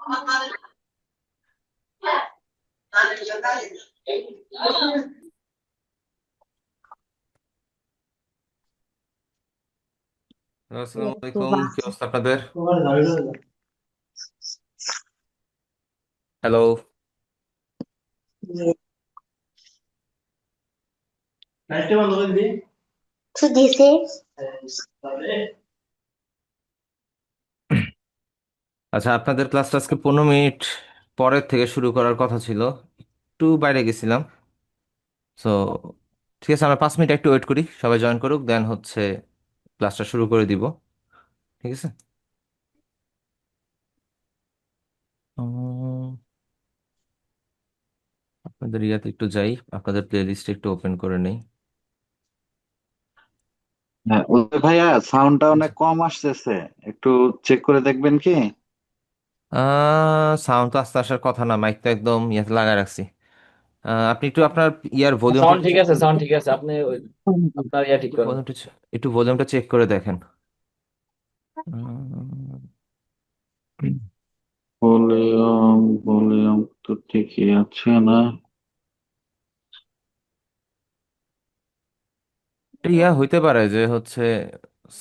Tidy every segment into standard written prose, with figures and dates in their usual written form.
Hello, আসসালামু আলাইকুম, কি অবস্থা আপনাদের? হ্যালো। So this is আচ্ছা, আপনাদের ক্লাসটা আজকে 15 মিনিট পরের থেকে শুরু করার কথা ছিল। একটু বাইরে গেছিলাম। সো ঠিক আছে, আমরা 5 মিনিট একটু ওয়েট করি, সবাই জয়েন করুক, দেন হচ্ছে ক্লাসটা শুরু করে দিব। ঠিক আছে। উম, আপনাদের ইয়াতে একটু যাই, আপনাদের প্লে লিস্টে একটু ওপেন করে নেই। হ্যাঁ, ওই ভাইয়া সাউন্ডটা আচ্ছা, অনেক কম আসতেছে, একটু চেক করে দেখবেন কি? সাউন্ড তো আস্তে আসার কথা না, মাইক তো একদম ইয়াতে লাগায় রাখছি। আপনি একটু আপনার ইয়ার ভলিউমটা সাউন্ড একটু ঠিক চেক আছে, করে, সাউন্ড ঠিক আছে। আপনি আপনার ইয়া ঠিক করেন। ভলিউমটা একটু ভলিউমটা চেক করে দেখেন। উম, ভলিউম ভলিউম তো ঠিকই আছে না? এটা ইয়া হইতে পারে যে হচ্ছে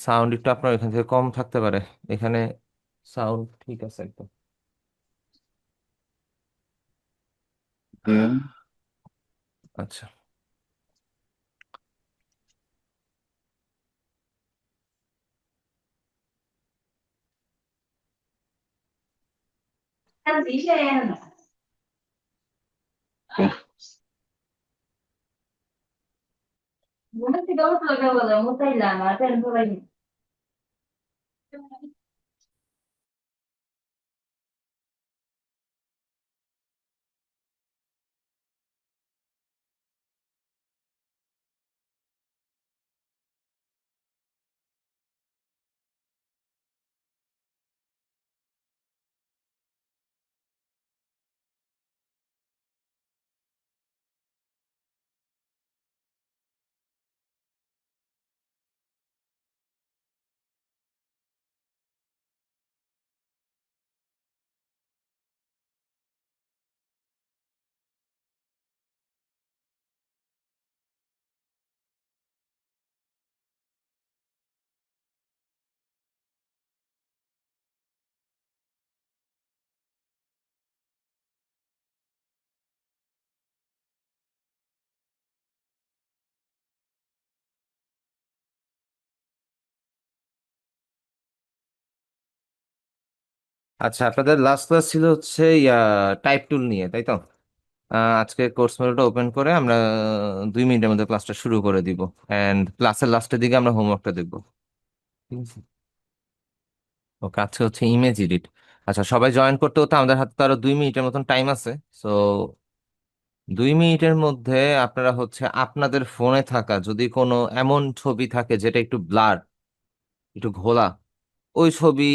সাউন্ড একটু আপনার এখান থেকে কম থাকতে পারে। এখানে সাউন্ড ঠিক আছে একদম। দিয়ে আচ্ছা, আচ্ছা, আপনাদের লাস্ট ক্লাস ছিল হচ্ছে ইয়া টাইপ টুল নিয়ে, তাই তো? আজকে কোর্স মেনুটা ওপেন করে আমরা 2 মিনিটের মধ্যে ক্লাসটা শুরু করে দিব, এন্ড ক্লাসের লাস্টের দিকে আমরা হোমওয়ার্কটা দেখবো। ঠিক আছে। ওকে, আজকে হচ্ছে ইমেজ এডিট। আচ্ছা, সবাই জয়েন করতে হতে আমাদের হাতে তো আরো 2 মিনিটের মতন টাইম আছে। সো 2 মিনিটের মধ্যে আপনারা হচ্ছে আপনাদের ফোনে থাকা যদি কোনো এমন ছবি থাকে যেটা একটু ব্লার, একটু ঘোলা, ওই ছবি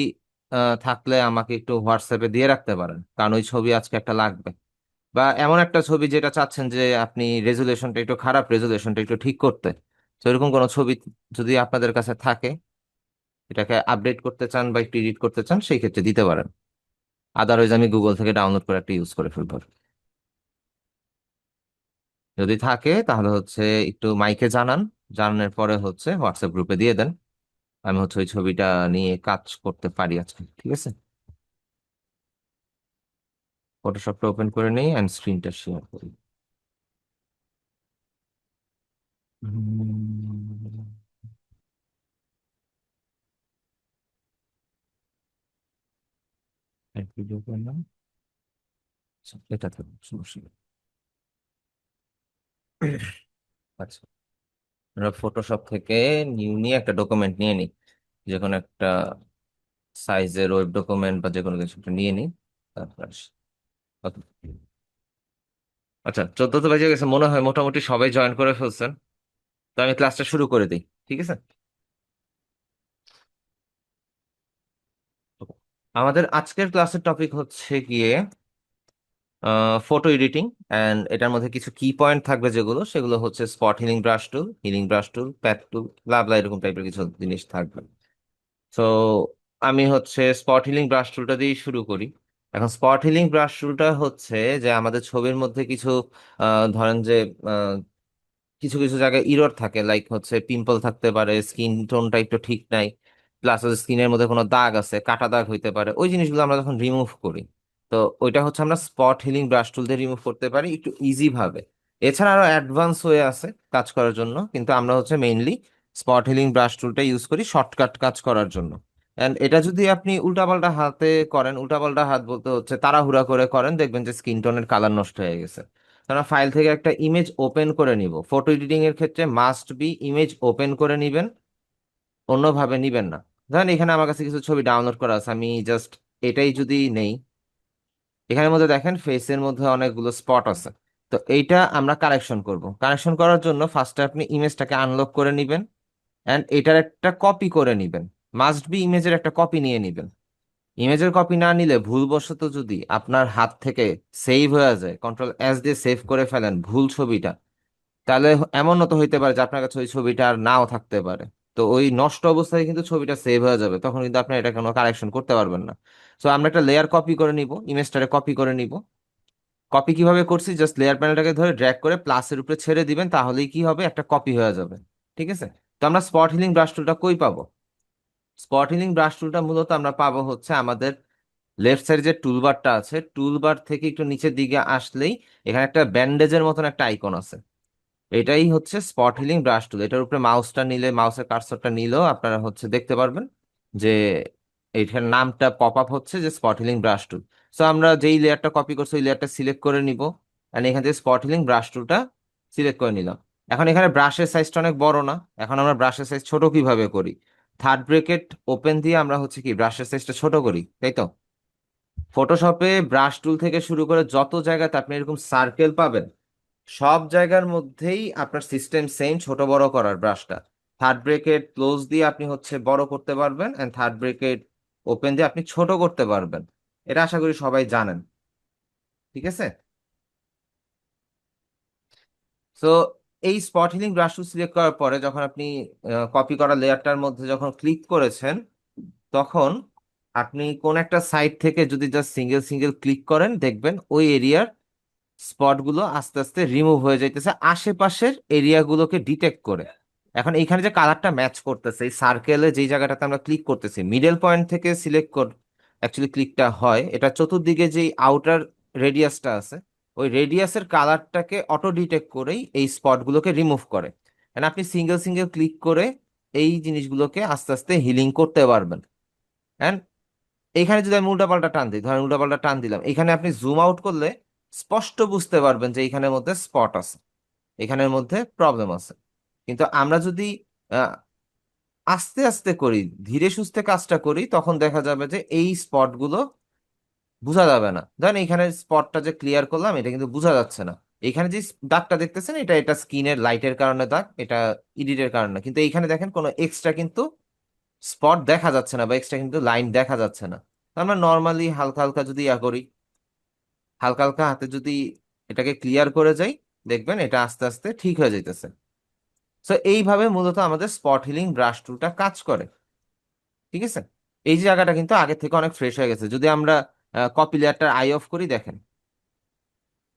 থাকলে আমাকে একটু হোয়াটসঅ্যাপে দিয়ে রাখতে পারেন, কারণ ওই ছবি আজকে একটা লাগবে। বা এমন একটা ছবি যেটা চাচ্ছেন যে আপনি রেজুলেশনটা একটু খারাপ, রেজুলেশনটা একটু ঠিক করতে, তো এরকম কোনো ছবি যদি আপনাদের কাছে থাকে, এটাকে আপডেট করতে চান বা একটু এডিট করতে চান, সেই ক্ষেত্রে দিতে পারেন। আদারওয়াইজ আমি গুগল থেকে ডাউনলোড করে একটা ইউজ করে ফেলবো। যদি থাকে তাহলে হচ্ছে একটু মাইকে জানান, জানানোর পরে হচ্ছে হোয়াটসঅ্যাপ গ্রুপে দিয়ে দেন। আমি হচ্ছে ওই ছবিটা নিয়ে কাজ করতে পারি আজকে। ঠিক আছে। ফটোশপটা ওপেন করে নিই অ্যান্ড স্ক্রিনটা শেয়ার করি। ভিডিও করলাম। আচ্ছা, এটা তো সমস্যা নেই। আচ্ছা, আমরা ফটোশপ থেকে নিউ নিয়ে একটা ডকুমেন্ট নিয়ে নিই, যে কোনো একটা সাইজের ওয়েব ডকুমেন্ট বা যে কোনো কিছু একটা নিয়ে নিই। তারপর আসি। Okay. আচ্ছা, 14 তো বেজে গেছে, মনে হয় মোটামুটি সবাই জয়েন করে ফেলছেন। তো আমি ক্লাসটা শুরু করে দিই। ঠিক আছে। আমাদের আজকের ক্লাসের টপিক হচ্ছে গিয়ে ফটো এডিটিং, অ্যান্ড এটার মধ্যে কিছু কি পয়েন্ট থাকবে, যেগুলো সেগুলো হচ্ছে spot healing brush tool, pad tool, blah এরকম টাইপের কিছু জিনিস থাকবে। তো আমি হচ্ছে স্পট হিলিং ব্রাশ টুলটা দিয়ে শুরু করি। এখন স্পট হিলিং ব্রাশ টুলটা হচ্ছে যে আমাদের ছবির মধ্যে কিছু ধরেন যে আহ, কিছু কিছু জায়গায় ইরর থাকে, লাইক হচ্ছে পিম্পল থাকতে পারে, স্কিন টোনটা একটু ঠিক নাই, প্লাস স্কিনের মধ্যে কোনো দাগ আছে, কাটা দাগ হইতে পারে, ওই জিনিসগুলো আমরা যখন রিমুভ করি, তো ওইটা হচ্ছে আমরা স্পট হিলিং ব্রাশ টুল দিয়ে রিমুভ করতে পারি একটু ইজি ভাবে। এছাড়া আরো অ্যাডভান্স ওয়ে আছে কাজ করার জন্য, কিন্তু আমরা হচ্ছে মেইনলি স্পট হিলিং ব্রাশ টুলটা ইউজ করি শর্টকাট কাজ করার জন্য। এন্ড এটা যদি আপনি উল্টাপাল্টা হাতে করেন, উল্টাপাল্টা হাত বলতে হচ্ছে তাড়াহুড়া করে করেন, দেখবেন যে স্কিন টোনের কালার নষ্ট হয়ে গেছে। আমরা ফাইল থেকে একটা ইমেজ ওপেন করে নিব, ফটো এডিটিং এর ক্ষেত্রে মাস্ট বি ইমেজ ওপেন করে নিবেন, অন্যভাবে নিবেন না। ধরেন এখানে আমার কাছে কিছু ছবি ডাউনলোড করা আছে, আমি জাস্ট এটাই যদি নেই, এখানের মধ্যে দেখেন ফেসের মধ্যে অনেকগুলো স্পট আছে। তো এইটা আমরা কারেকশন করব। কারেকশন করার জন্য ফার্স্টে আপনি ইমেজটাকে আনলক করে নিবেন অ্যান্ড এটার একটা কপি করে নিবেন, মাস্ট বি ইমেজের একটা কপি নিয়ে নিবেন। ইমেজের কপি না নিলে ভুলবশত যদি আপনার হাত থেকে সেভ হয়ে যায়, কন্ট্রোল S দিয়ে সেভ করে ফেলেন ভুল ছবিটা, তাহলে এমন তো হইতে পারে যে আপনার কাছে ওই ছবিটা আর নাও থাকতে পারে। তো ওই নষ্ট অবস্থায় কিন্তু ছবিটা সেভ হয়ে যাবে, তখন কিন্তু আপনি এটা কোনো কারেকশন করতে পারবেন না। সো আমরা একটা লেয়ার কপি করে নিব, ইমেজটারে কপি করে নিব। কপি কিভাবে করছি, জাস্ট লেয়ার প্যানেলটাকে ধরে ড্র্যাগ করে প্লাসের উপরে ছেড়ে দিবেন, তাহলেই কি হবে, একটা কপি হয়ে যাবে। ঠিক আছে। তো আমরা স্পট হিলিং ব্রাশ টুলটা কই পাবো? স্পট হিলিং ব্রাশ টুলটা মূলত আমরা পাবো হচ্ছে আমাদের লেফট সাইডে যে টুলবারটা আছে, টুলবার থেকে একটু নিচের দিকে আসলেই এখানে একটা ব্যান্ডেজের মতন একটা আইকন আছে। এটাই হচ্ছে স্পট হিলিং ব্রাশ টুল। এটার উপরে মাউসটা নিলে, মাউসের কার্সরটা নিলেও আপনারা হচ্ছে দেখতে পারবেন যে এইটার নামটা পপ আপ হচ্ছে যে স্পট হিলিং ব্রাশ টুল। সো আমরা যেই লেয়ারটা কপি করছি ওই লেয়ারটা সিলেক্ট করে নিব, এন্ড এখান থেকে স্পট হিলিং ব্রাশ টুলটা সিলেক্ট করে নিলাম। এখন এখানে ব্রাশের সাইজটা অনেক বড় না, এখন আমরা ব্রাশের সাইজ ছোট কিভাবে করি? থার্ড ব্রেকেট ওপেন দিয়ে আমরা হচ্ছে কি ব্রাশের সাইজটা ছোট করি, তাই তো? ফটোশপে ব্রাশ টুল থেকে শুরু করে যত জায়গাতে আপনি এরকম সার্কেল পাবেন, সব জায়গার মধ্যেই আপনার সিস্টেম সেম, ছোট বড় করার ব্রাশটা থার্ড ব্রেকেট ক্লোজ দিয়ে আপনি হচ্ছে বড় করতে পারবেন, এন্ড থার্ড ব্রেকেট ওপেন দিয়ে আপনি ছোট করতে পারবেন। এটা আশা করি সবাই জানেন। ঠিক আছে। সো এই spot healing brush tool select করার পরে যখন আপনি কপি করা লেয়ারটার মধ্যে যখন ক্লিক করেছেন, তখন আপনি কোন একটা সাইড থেকে যদি জাস্ট সিঙ্গেল সিঙ্গেল ক্লিক করেন, দেখবেন ওই এরিয়ার স্পট গুলো আস্তে আস্তে রিমুভ হয়ে যাইতেছে আশেপাশের এরিয়া গুলোকে ডিটেক্ট করে। এখন এইখানে যে কালারটা ম্যাচ করতেছে, এই সার্কেলে যেই জায়গাটাতে আমরা ক্লিক করতেছি, মিডল পয়েন্ট থেকে সিলেক্ট কর অ্যাকচুয়ালি ক্লিকটা হয়, এটা চতুর্দিকে যেই আউটার রেডিয়াসটা আছে, ওই রেডিয়াসের কালারটাকে অটো ডিটেক্ট করেই এই স্পট গুলোকে রিমুভ করে। And আপনি সিঙ্গেল সিঙ্গেল ক্লিক করে এই জিনিসগুলোকে আস্তে আস্তে হিলিং করতে পারবেন। এন্ড এইখানে যদি আমি উল্টাপাল্টা টান দিই, ধরেন উল্টাপাল্টা টান দিলাম, এখানে আপনি জুম আউট করলে স্পষ্ট বুঝতে পারবেন যে এখানের মধ্যে স্পট আছে, এখানের মধ্যে প্রবলেম আছে। কিন্তু আমরা যদি আহ, আস্তে আস্তে করি, ধীরে সুস্থে কাজটা করি, তখন দেখা যাবে যে এই স্পট গুলো বোঝা যাবে না। ধরেন এখানে স্পটটা যে ক্লিয়ার করলাম, এটা কিন্তু বোঝা যাচ্ছে না। এখানে যে দাগটা দেখতেছেন, এটা এটা স্কিনের লাইটের কারণে দাগ, এটা এডিটের কারণে। কিন্তু এইখানে দেখেন কোনো এক্সট্রা কিন্তু স্পট দেখা যাচ্ছে না, বা এক্সট্রা কিন্তু লাইন দেখা যাচ্ছে না। তো আমরা নর্মালি হালকা হালকা যদি করি, হালকা হালকা হাতে যদি এটাকে ক্লিয়ার করে যাই, দেখবেন এটা আস্তে আস্তে ঠিক হয়ে যাইতেছে। সো এইভাবে মূলত আমাদের স্পট হিলিং ব্রাশ টুলটা কাজ করে। ঠিক আছে। এই যে জায়গাটা কিন্তু আগে থেকে অনেক ফ্রেশ হয়ে গেছে। যদি আমরা কপি লেয়ারটার আই অফ করি, দেখেন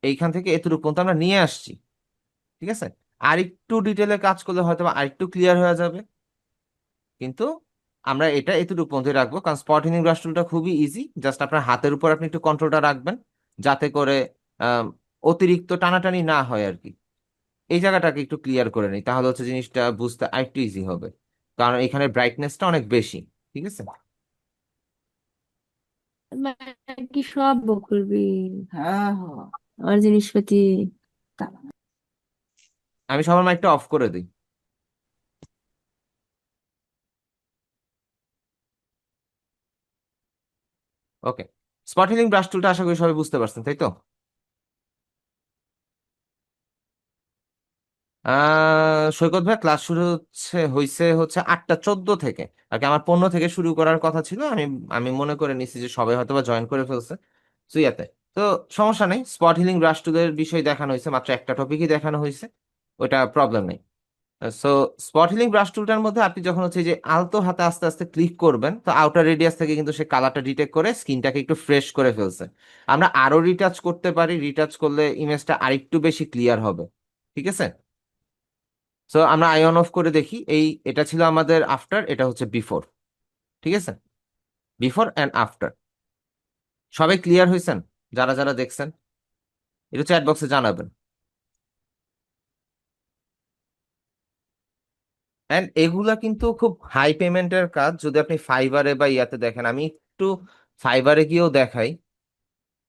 এইখান থেকে এতটুকু পর্যন্ত আমরা নিয়ে আসছি। ঠিক আছে। আরেকটু ডিটেলে কাজ করলে হয়তো বা আরেকটু ক্লিয়ার হয়ে যাবে, কিন্তু আমরা এটা এতটুকু পর্যন্ত রাখবো, কারণ স্পট হিলিং ব্রাশ টুলটা খুবই ইজি। জাস্ট আপনার হাতের উপর আপনি একটু কন্ট্রোলটা রাখবেন, যাতে করে আম, অতিরিক্ত টানাটানি না হয় আর কি। এই জায়গাটাকে একটু ক্লিয়ার করে নিই, তাহলে হচ্ছে জিনিসটা বুঝতে আরেকটু ইজি হবে, কারণ এখানে ব্রাইটনেসটা অনেক বেশি। ঠিক আছে। কি সব বকুলবি? হ্যাঁ হ্যাঁ, আমার জিনিসপাতি আমি সবার মাইকটা অফ করে দিই। ওকে। স্পট হিলিং ব্রাশ টুলটা আশা করি সবাই বুঝতে পারছেন, তাই তো? সৈকত ভাই, ক্লাস শুরু হচ্ছে 8টা 14 থেকে আর কি। আমার 15 থেকে শুরু করার কথা ছিল, আমি আমি মনে করে নিছি যে সবাই হয়তো বা জয়েন করে ফেলছে সুইয়াতে। তো সমস্যা নেই, স্পট হিলিং ব্রাশ টুলের বিষয় দেখানো হয়েছে, মাত্র একটা টপিকই দেখানো হয়েছে, ওইটা প্রবলেম নেই। সো স্পট হিলিং ব্রাশ টুলটার মধ্যে আপনি যখন হচ্ছে এই যে আলতো হাতে আস্তে আস্তে ক্লিক করবেন, তো আউটার রেডিয়াস থেকে কিন্তু সে কালারটা ডিটেক্ট করে স্কিনটাকে একটু ফ্রেশ করে ফেলছে। আমরা আরো রিটাচ করতে পারি, রিটাচ করলে ইমেজটা আরেকটু বেশি ক্লিয়ার হবে। ঠিক আছে, সো আমরা আই অন অফ করে দেখি। এটা ছিল আমাদের আফটার, এটা হচ্ছে বিফোর। ঠিক আছে, বিফোর অ্যান্ড আফটার। সবাই ক্লিয়ার হয়েছেন? যারা যারা দেখছেন এটা চ্যাট বক্সে জানাবেন। এন্ড এগুলা কিন্তু খুব হাই পেমেন্টের কাজ। যদি আপনি ফাইবারে বা ইয়াতে দেখেন, আমি একটু ফাইবারে গিয়েও দেখাই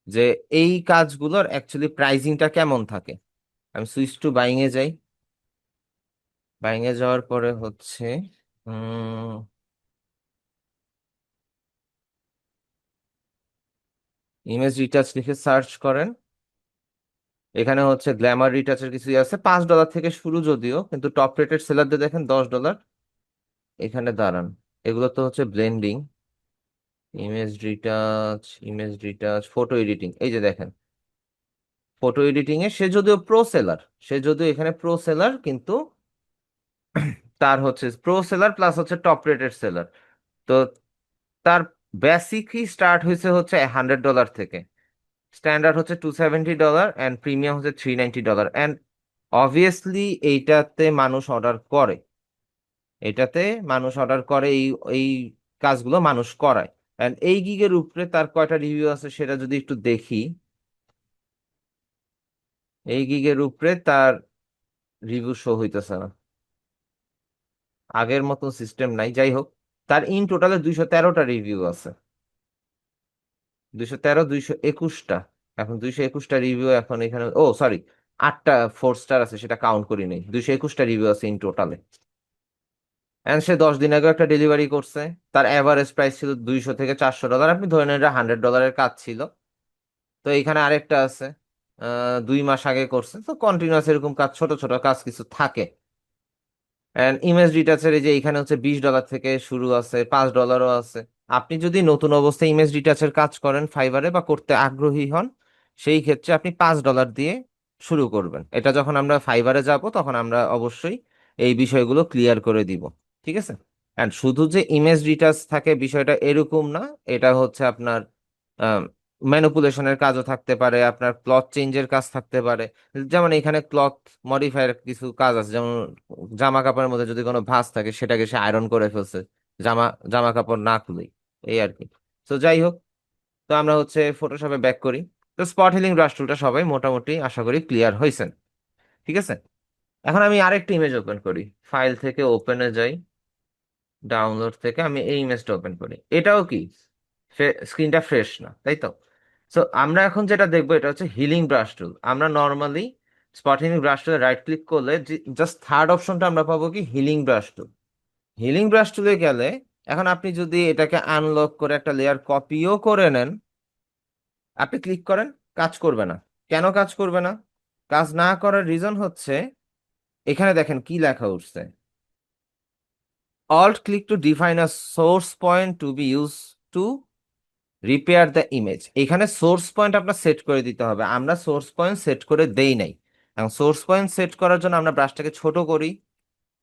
যে এই কাজগুলোর অ্যাকচুয়ালি প্রাইজিংটা কেমন থাকে। আমি সুইচ টু বাইং এ যাই। বাইং এ যাওয়ার পরে হচ্ছে ইমেজ রিটাচ লিখে সার্চ করেন। এখানে হচ্ছে গ্ল্যামার রিটাচের কিছু আছে, $5 থেকে শুরু যদিও, কিন্তু টপ রেটেড সেলারদের দেখেন $10। এখানে দাঁড়ান, এগুলো তো হচ্ছে blending, image retouch, image retouch, photo editing. এই যে দেখেন, ফটো এডিটিং এ সে যদিও প্রো সেলার, সে যদিও এখানে প্রো সেলার, কিন্তু তার হচ্ছে প্রো সেলার প্লাস হচ্ছে টপ রেটেড সেলার। তো তার বেসিকই স্টার্ট হয়েছে হচ্ছে $100 থেকে, স্ট্যান্ডার্ড হচ্ছে $270 অ্যান্ড প্রিমিয়াম হচ্ছে $390। অ্যান্ড অবভিয়াসলি এইটাতে মানুষ অর্ডার করে, এটাতে মানুষ অর্ডার করে, এই কাজগুলো মানুষ করায়। অ্যান্ড এই গিগের উপরে তার কয়টা রিভিউ আছে সেটা যদি একটু দেখি। এই গিগের উপরে তার রিভিউ শো হইতেছে না, আগের মতো সিস্টেম নাই। যাই হোক, তার ইন টোটালে 213টা রিভিউ আছে, 213, 221টা। এখন 221টা রিভিউ, এখন এখানে ও সরি, 8টা 4 স্টার আছে, সেটা কাউন্ট করি নাই। 221টা রিভিউ আছে ইন টোটালে। এন্ড সে 10 দিন আগে একটা ডেলিভারি করছে। তার অ্যাভারেজ প্রাইস ছিল $200 থেকে $400। আপনি ধরে নেন এটা $100 কাজ ছিল। তো এখানে আরেকটা আছে, 2 মাস আগে করছে। তো কন্টিনিউয়াস এরকম কাজ, ছোট ছোট কাজ কিছু থাকে। এন্ড ইমেজ রিটাচের এই যে এখানে হচ্ছে $20 থেকে শুরু আছে, $5ও আছে। আপনি যদি নতুন অবস্থায় ইমেজ রিটাচের কাজ করেন ফাইবারে বা করতে আগ্রহী হন, সেই ক্ষেত্রে আপনি $5 দিয়ে শুরু করবেন। এটা যখন আমরা ফাইবারে যাব তখন আমরা অবশ্যই এই বিষয়গুলো ক্লিয়ার করে দিব। ঠিক আছে, এন্ড শুধু যে ইমেজ রিটাচ থাকে বিষয়টা এরকম না। এটা হচ্ছে আপনার ম্যানিপুলেশনের কাজও থাকতে পারে, আপনার ক্লথ চেঞ্জের কাজ থাকতে পারে। যেমন এখানে ক্লথ মডিফায়ার কিছু কাজ আছে, যেমন জামা কাপড়ের মধ্যে যদি কোনো ভাঁজ থাকে সেটাকে সে আয়রন করে ফেলছে, জামা জামা কাপড় না খুলেই, এই আর কি। তো যাই হোক, তো আমরা হচ্ছে ফটোশপে ব্যাক করি। তো স্পট হিলিং ব্রাশ টুলটা সবাই মোটামুটি আশা করি ক্লিয়ার হয়েছেন। ঠিক আছে, এখন আমি আরেকটা ইমেজ ওপেন করি, ফাইল থেকে ওপেনে যাই, ডাউনলোড থেকে আমি এই ইমেজটা ওপেন করি। এটাও কি স্ক্রিনটা ফ্রেশ না, তাই তো? সো আমরা এখন যেটা দেখবো এটা হচ্ছে হিলিং ব্রাশ টুল। আমরা নর্মালি স্পট হিলিং ব্রাশ টুলে রাইট ক্লিক করলে জাস্ট থার্ড অপশনটা আমরা পাবো কি হিলিং ব্রাশ টুল। হিলিং ব্রাশ টুলে গেলে এখন আপনি যদি এটাকে আনলক করে একটা লেয়ার কপিও করে নেন, আপনি ক্লিক করেন, কাজ করবে না। কেন কাজ করবে না? কাজ না করার রিজন হচ্ছে, এখানে দেখেন কি লেখা উঠছে, alt click to define a source point to be use to repair the image. এখানে সোর্স পয়েন্ট আপনার সেট করে দিতে হবে, আমরা সোর্স পয়েন্ট সেট করে দেই নাই। এখন সোর্স পয়েন্ট সেট করার জন্য আমরা ব্রাশটাকে ছোট করি,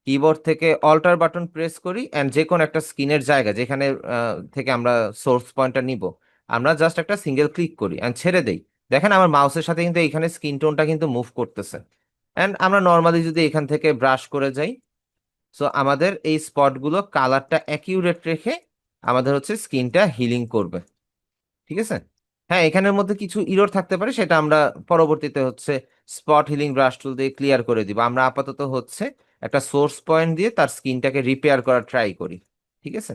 কিবোর্ড থেকে অল্টার বাটন প্রেস করি, অ্যান্ড যে কোনো একটা স্ক্রিনের জায়গা যেখানে থেকে আমরা সোর্স পয়েন্টটা নিব, আমরা জাস্ট একটা সিঙ্গেল ক্লিক করি অ্যান্ড ছেড়ে দেই। দেখেন আমার মাউসের সাথে কিন্তু এখানে স্কিন টোনটা কিন্তু মুভ করতেছে। অ্যান্ড আমরা নর্মালি যদি এখান থেকে ব্রাশ করে যাই, সো আমাদের এই স্পটগুলো কালারটা অ্যাকিউরেট রেখে আমাদের হচ্ছে স্কিনটা হিলিং করবে। ঠিক আছে, হ্যাঁ এখানের মধ্যে কিছু ইরর থাকতে পারে, সেটা আমরা পরবর্তীতে হচ্ছে স্পট হিলিং ব্রাশ টুল দিয়ে ক্লিয়ার করে দিব। আমরা আপাতত হচ্ছে একটা সোর্স পয়েন্ট দিয়ে তার স্কিনটাকে রিপেয়ার করার ট্রাই করি। ঠিক আছে,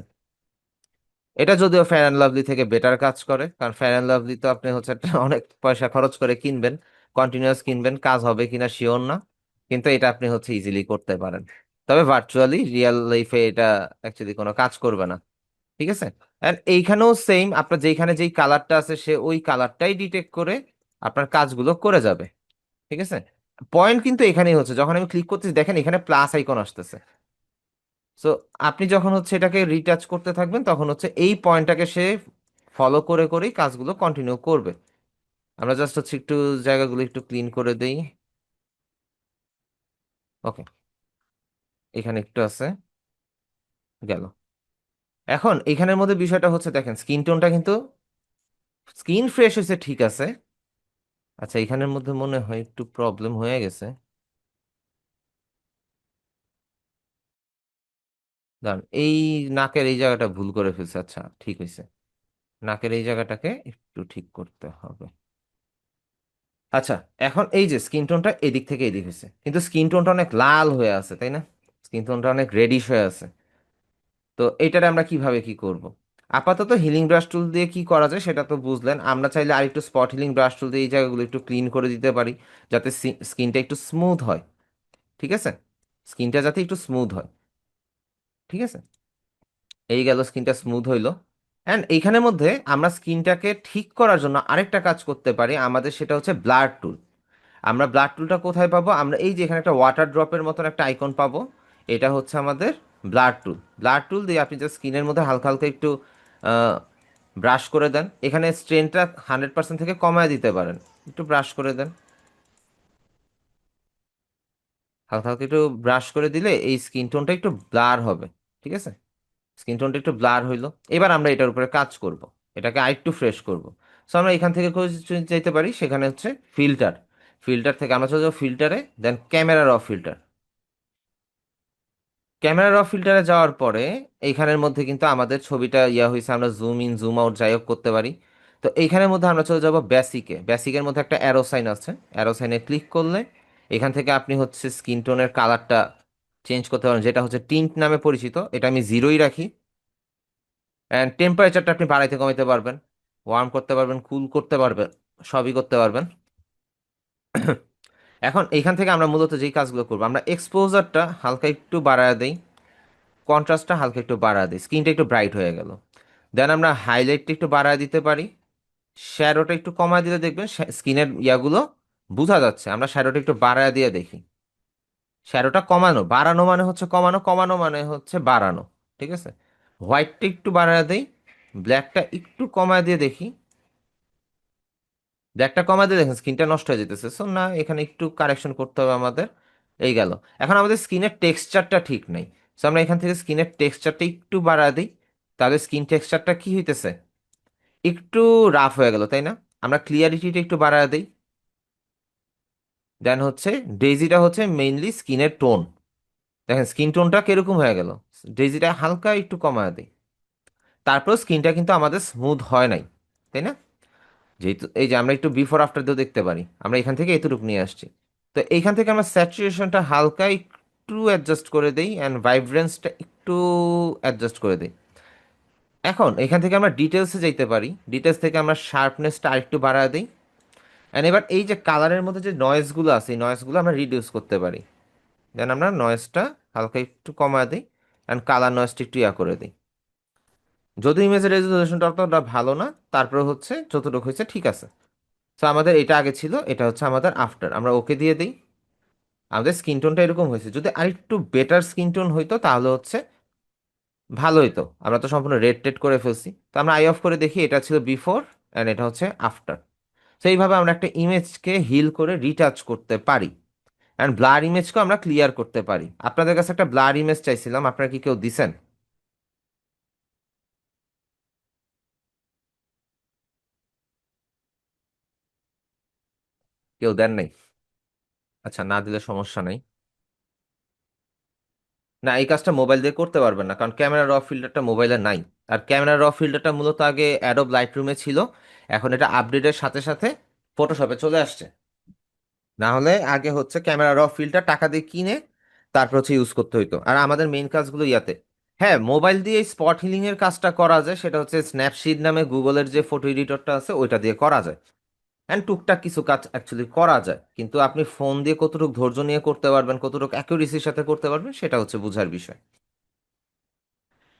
এটা যদিও ফেয়ার অ্যান্ড লাভলি থেকে বেটার কাজ করে, কারণ ফেয়ার অ্যান্ড লাভলি তো আপনি হচ্ছে একটা অনেক পয়সা খরচ করে কিনবেন, কন্টিনিউয়াস কিনবেন, কাজ হবে কিনা শিওর না। কিন্তু এটা আপনি হচ্ছে ইজিলি করতে পারেন। তবে ভার্চুয়ালি রিয়েল লাইফে এটা অ্যাকচুয়ালি কোনো কাজ করবে না। ঠিক আছে, এন্ড এইখানেও সেম, আপনার যেখানে যেই কালারটা আছে সে ওই কালারটাই ডিটেক্ট করে আপনার কাজগুলো করে যাবে। ঠিক আছে, পয়েন্ট কিন্তু এখানেই হচ্ছে, যখন আমি ক্লিক করতেছি দেখেন এখানে প্লাস আইকন আসতেছে। সো আপনি যখন হচ্ছে এটাকে রিটাচ করতে থাকবেন তখন হচ্ছে এই পয়েন্টটাকে সে ফলো করে করেই কাজগুলো কন্টিনিউ করবে। আমরা জাস্ট হচ্ছে একটু জায়গাগুলো একটু ক্লিন করে দেই। ওকে, এখানে একটু আছে, গেল। এখন এখানের মধ্যে বিষয়টা হচ্ছে দেখেন স্কিন টোনটা কিন্তু স্কিন ফ্রেশ হয়েছে ঠিক আছে। আচ্ছা এখানের মধ্যে মনে হয় একটু প্রবলেম হয়ে গেছে। দাঁড়ান, এই নাকের এই জায়গাটা ভুল করে ফেলছে। আচ্ছা ঠিক হয়েছে, নাকের এই জায়গাটাকে একটু ঠিক করতে হবে। আচ্ছা, এখন এই যে স্কিন টোনটা এদিক থেকে এদিক হয়েছে, কিন্তু স্কিন টোনটা অনেক লাল হয়ে আছে তাই না? স্কিন টোনটা অনেক রেডিশ হয়ে আছে। তো এটারে আমরা কিভাবে কি করব? আপাতত হিলিং ব্রাশ টুল দিয়ে কি করা যায় সেটা তো বুঝলেন। আমরা চাইলে আরেকটু স্পট হিলিং ব্রাশ টুল দিয়ে এই জায়গাগুলো একটু ক্লিন করে দিতে পারি, যাতে স্কিনটা একটু স্মুথ হয়। ঠিক আছে, স্কিনটা যাতে একটু স্মুথ হয়। ঠিক আছে, এই গেল, স্কিনটা স্মুথ হইলো। অ্যান্ড এইখানের মধ্যে আমরা স্কিনটাকে ঠিক করার জন্য আরেকটা কাজ করতে পারি আমাদের, সেটা হচ্ছে ব্লার টুল। আমরা ব্লাড টুলটা কোথায় পাবো? আমরা এই যে এখানে একটা ওয়াটার ড্রপের মতন একটা আইকন পাবো, এটা হচ্ছে আমাদের ব্লাড টুল। ব্লাড টুল দিয়ে আপনি যে স্কিনের মধ্যে হালকা হালকা একটু ব্রাশ করে দেন, এখানে স্ট্রেনটা 100% থেকে কমায় দিতে পারেন, একটু ব্রাশ করে দেন, হালকা হালকা একটু ব্রাশ করে দিলে এই স্কিন টোনটা একটু ব্লার হবে। ঠিক আছে, স্কিন টোনটা একটু ব্লার হইলো। এবার আমরা এটার উপরে কাজ করব, এটাকে আরেকটু ফ্রেশ করব। সো আমরা এখান থেকে যেতে পারি, সেখানে হচ্ছে ফিল্টার। ফিল্টার থেকে আমরা চলে যাবো ফিল্টারে, দেন ক্যামেরা র ফিল্টার। ক্যামেরা র ফিল্টারে যাওয়ার পরে এইখানের মধ্যে কিন্তু আমাদের ছবিটা হয়েছে, আমরা জুম ইন জুম আউট যাই হোক করতে পারি। তো এইখানের মধ্যে আমরা চলে যাব বেসিকে। বেসিকের মধ্যে একটা অ্যারো সাইন আছে, অ্যারো সাইনে ক্লিক করলে এখান থেকে আপনি হচ্ছে স্কিন টোনের কালারটা চেঞ্জ করতে পারেন, যেটা হচ্ছে টিন্ট নামে পরিচিত। এটা আমি জিরোই রাখি। অ্যান্ড টেম্পারেচারটা আপনি বাড়াইতে কমাইতে পারবেন, ওয়ার্ম করতে পারবেন, কুল করতে পারবেন, সবই করতে পারবেন। এখন এইখান থেকে আমরা মূলত যেই কাজগুলো করবো, আমরা এক্সপোজারটা হালকা একটু বাড়ায় দেই, কন্ট্রাস্টটা হালকা একটু বাড়ায় দিই, স্কিনটা একটু ব্রাইট হয়ে গেল। দেন আমরা হাইলাইটটা একটু বাড়ায় দিতে পারি, শ্যাডোটা একটু কমায় দিলে দেখবেন স্কিনের ইয়াগুলো বোঝা যাচ্ছে। আমরা শ্যাডোটা একটু বাড়ায় দিয়ে দেখি, শ্যাডোটা কমানো, বাড়ানো মানে হচ্ছে কমানো, কমানো মানে হচ্ছে বাড়ানো। ঠিক আছে, হোয়াইটটা একটু বাড়ায় দেই, ব্ল্যাকটা একটু কমায় দিয়ে দেখি, ব্ল্যাকটা কমায় দিয়ে দেখেন স্কিনটা নষ্ট হয়ে যেতেছে। সো না, এখানে একটু কারেকশন করতে হবে আমাদের। এই গেল। এখন আমাদের স্কিনের টেক্সচারটা ঠিক নেই, সো আমরা এখান থেকে স্কিনের টেক্সচারটা একটু বাড়ায় দিই, তাহলে স্কিন টেক্সচারটা কি হইতেছে, একটু রাফ হয়ে গেল তাই না? আমরা ক্লিয়ারিটিটা একটু বাড়ায় দিই। দেন হচ্ছে ডেজিটা হচ্ছে মেইনলি স্কিনের টোন, দেখেন স্কিন টোনটা কিরকম হয়ে গেল। ডেজিটা হালকা একটু কমায় দিই। তারপর স্কিনটা কিন্তু আমাদের স্মুথ হয় নাই, তাই না? যেহেতু এই যে আমরা একটু বিফোর আফটার দিয়েও দেখতে পারি, আমরা এখান থেকে এতটুকু নিয়ে আসছি। তো এইখান থেকে আমরা স্যাচুরেশনটা হালকা একটু অ্যাডজাস্ট করে দিই, অ্যান্ড ভাইব্রেন্সটা একটু অ্যাডজাস্ট করে দিই। এখন এখান থেকে আমরা ডিটেলসে যেতে পারি, ডিটেলস থেকে আমরা শার্পনেসটা আরেকটু বাড়ায় দিই। অ্যান্ড এবার এই যে কালারের মধ্যে যে নয়েজগুলো আছে, এই নয়েজগুলো আমরা রিডিউস করতে পারি। দেন আমরা নয়েজটা হালকা একটু কমায় দিই, অ্যান্ড কালার নয়েজটা একটু ইয়া করে দিই। যদি ইমেজের রেজলিউশনটা অতটা ভালো না, তারপরে হচ্ছে যতটুকু হয়েছে ঠিক আছে। তো আমাদের এটা আগে ছিল, এটা হচ্ছে আমাদের আফটার। আমরা ওকে দিয়ে দিই। আমাদের স্কিন টোনটা এরকম হয়েছে, যদি আরেকটু বেটার স্কিন টোন হইতো তাহলে হচ্ছে ভালো হইতো। আমরা তো সম্পূর্ণ রেড টেড করে ফেলছি, তো আমরা আই অফ করে দেখি, এটা ছিল বিফোর অ্যান্ড এটা হচ্ছে আফটার। তো এইভাবে আমরা একটা ইমেজকে হিল করে রিটাচ করতে পারি, অ্যান্ড ব্লার ইমেজকেও আমরা ক্লিয়ার করতে পারি। আপনাদের কাছে একটা ব্লার ইমেজ চাইছিলাম, আপনারা কি কেউ দিছেন? কেউ দেন নাই? আচ্ছা, না দিলে সমস্যা নাই। না, এই কাজটা মোবাইল দিয়ে করতে পারবেন না, কারণ ক্যামেরা র ফিল্টারটা মোবাইলে নাই। আর ক্যামেরা র ফিল্টারটা মূলত আগে অ্যাডোব লাইটরুমে ছিল, এখন এটা আপডেটের সাথে সাথে ফটোশপে চলে আসছে। না হলে আগে হচ্ছে ক্যামেরা র ফিল্টার টাকা দিয়ে কিনে তারপর হচ্ছে ইউজ করতে হইতো। আর আমাদের মেইন কাজগুলো ইয়াতে, হ্যাঁ মোবাইল দিয়ে স্পট হিলিং এর কাজটা করা যায়, সেটা হচ্ছে স্ন্যাপসিড নামে গুগলের যে ফটো এডিটরটা আছে ওইটা দিয়ে করা যায়। অ্যান্ড টুকটাক কিছু কাজ অ্যাকচুয়ালি করা যায়, কিন্তু আপনি ফোন দিয়ে কতটুকু ধৈর্য নিয়ে করতে পারবেন, কতটুকু অ্যাকুরেসির সাথে করতে পারবেন, সেটা হচ্ছে বোঝার বিষয়।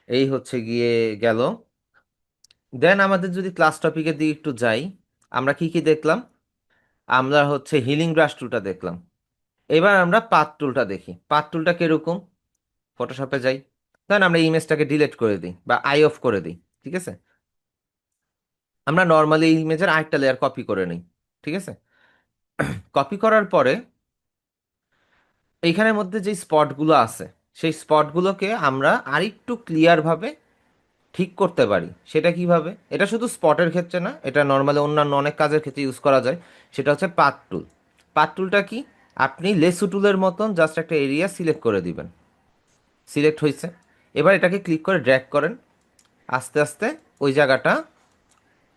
এই হচ্ছে গিয়ে গেল। দেন আমাদের যদি ক্লাস টপিকের দিকে একটু যাই, আমরা কি কি দেখলাম? আমরা হচ্ছে হিলিং ব্রাশ টুলটা দেখলাম। এবার আমরা পাথ টুলটা দেখি। পাথ টুলটা কিরকম? ফটোশপে যাই, দেন আমরা ইমেজটাকে ডিলিট করে দিই বা আই অফ করে দিই। ঠিক আছে, আমরা নর্মালি ইমেজের আরেকটা লেয়ার কপি করে নিই। ঠিক আছে, কপি করার পরে এইখানের মধ্যে যে স্পটগুলো আছে, সেই স্পটগুলোকে আমরা আরেকটু ক্লিয়ারভাবে ঠিক করতে পারি। সেটা কিভাবে? এটা শুধু স্পটের ক্ষেত্রে না, এটা নর্মালি অন্যান্য অনেক কাজের ক্ষেত্রে ইউজ করা যায়। সেটা হচ্ছে পাথ টুল। পাথ টুলটা কি? আপনি লেসু টুলের মতন জাস্ট একটা এরিয়া সিলেক্ট করে দিবেন। সিলেক্ট হয়েছে, এবার এটাকে ক্লিক করে ড্র্যাগ করেন, আস্তে আস্তে ওই জায়গাটা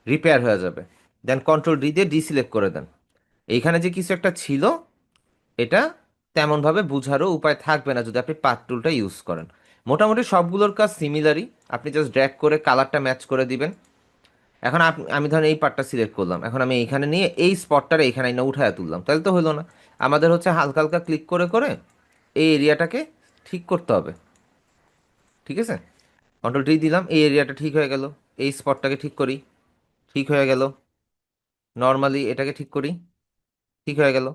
রিপেয়ার হয়ে যাবে। দেন কন্ট্রোল ডি দিয়ে ডিসিলেক্ট করে দেন। এইখানে যে কিছু একটা ছিল, এটা তেমনভাবে বোঝারও উপায় থাকবে না যদি আপনি পাথ টুলটা ইউজ করেন। মোটামুটি সবগুলোর কাজ সিমিলারই। আপনি জাস্ট ড্র্যাগ করে কালারটা ম্যাচ করে দিবেন। এখন আমি ধরেন এই পার্টটা সিলেক্ট করলাম, এখন আমি এইখানে নিয়ে এই স্পটটারে এইখানে না উঠায় তুললাম, তাহলে তো হলো না। আমাদের হচ্ছে হালকা হালকা ক্লিক করে করে এই এরিয়াটাকে ঠিক করতে হবে। ঠিক আছে, কন্ট্রোল ডি দিলাম, এই এরিয়াটা ঠিক হয়ে গেল। এই স্পটটাকে ঠিক করি, ঠিক হয়ে গেল। নর্মালি এটাকে ঠিক করি, ঠিক হয়ে গেল।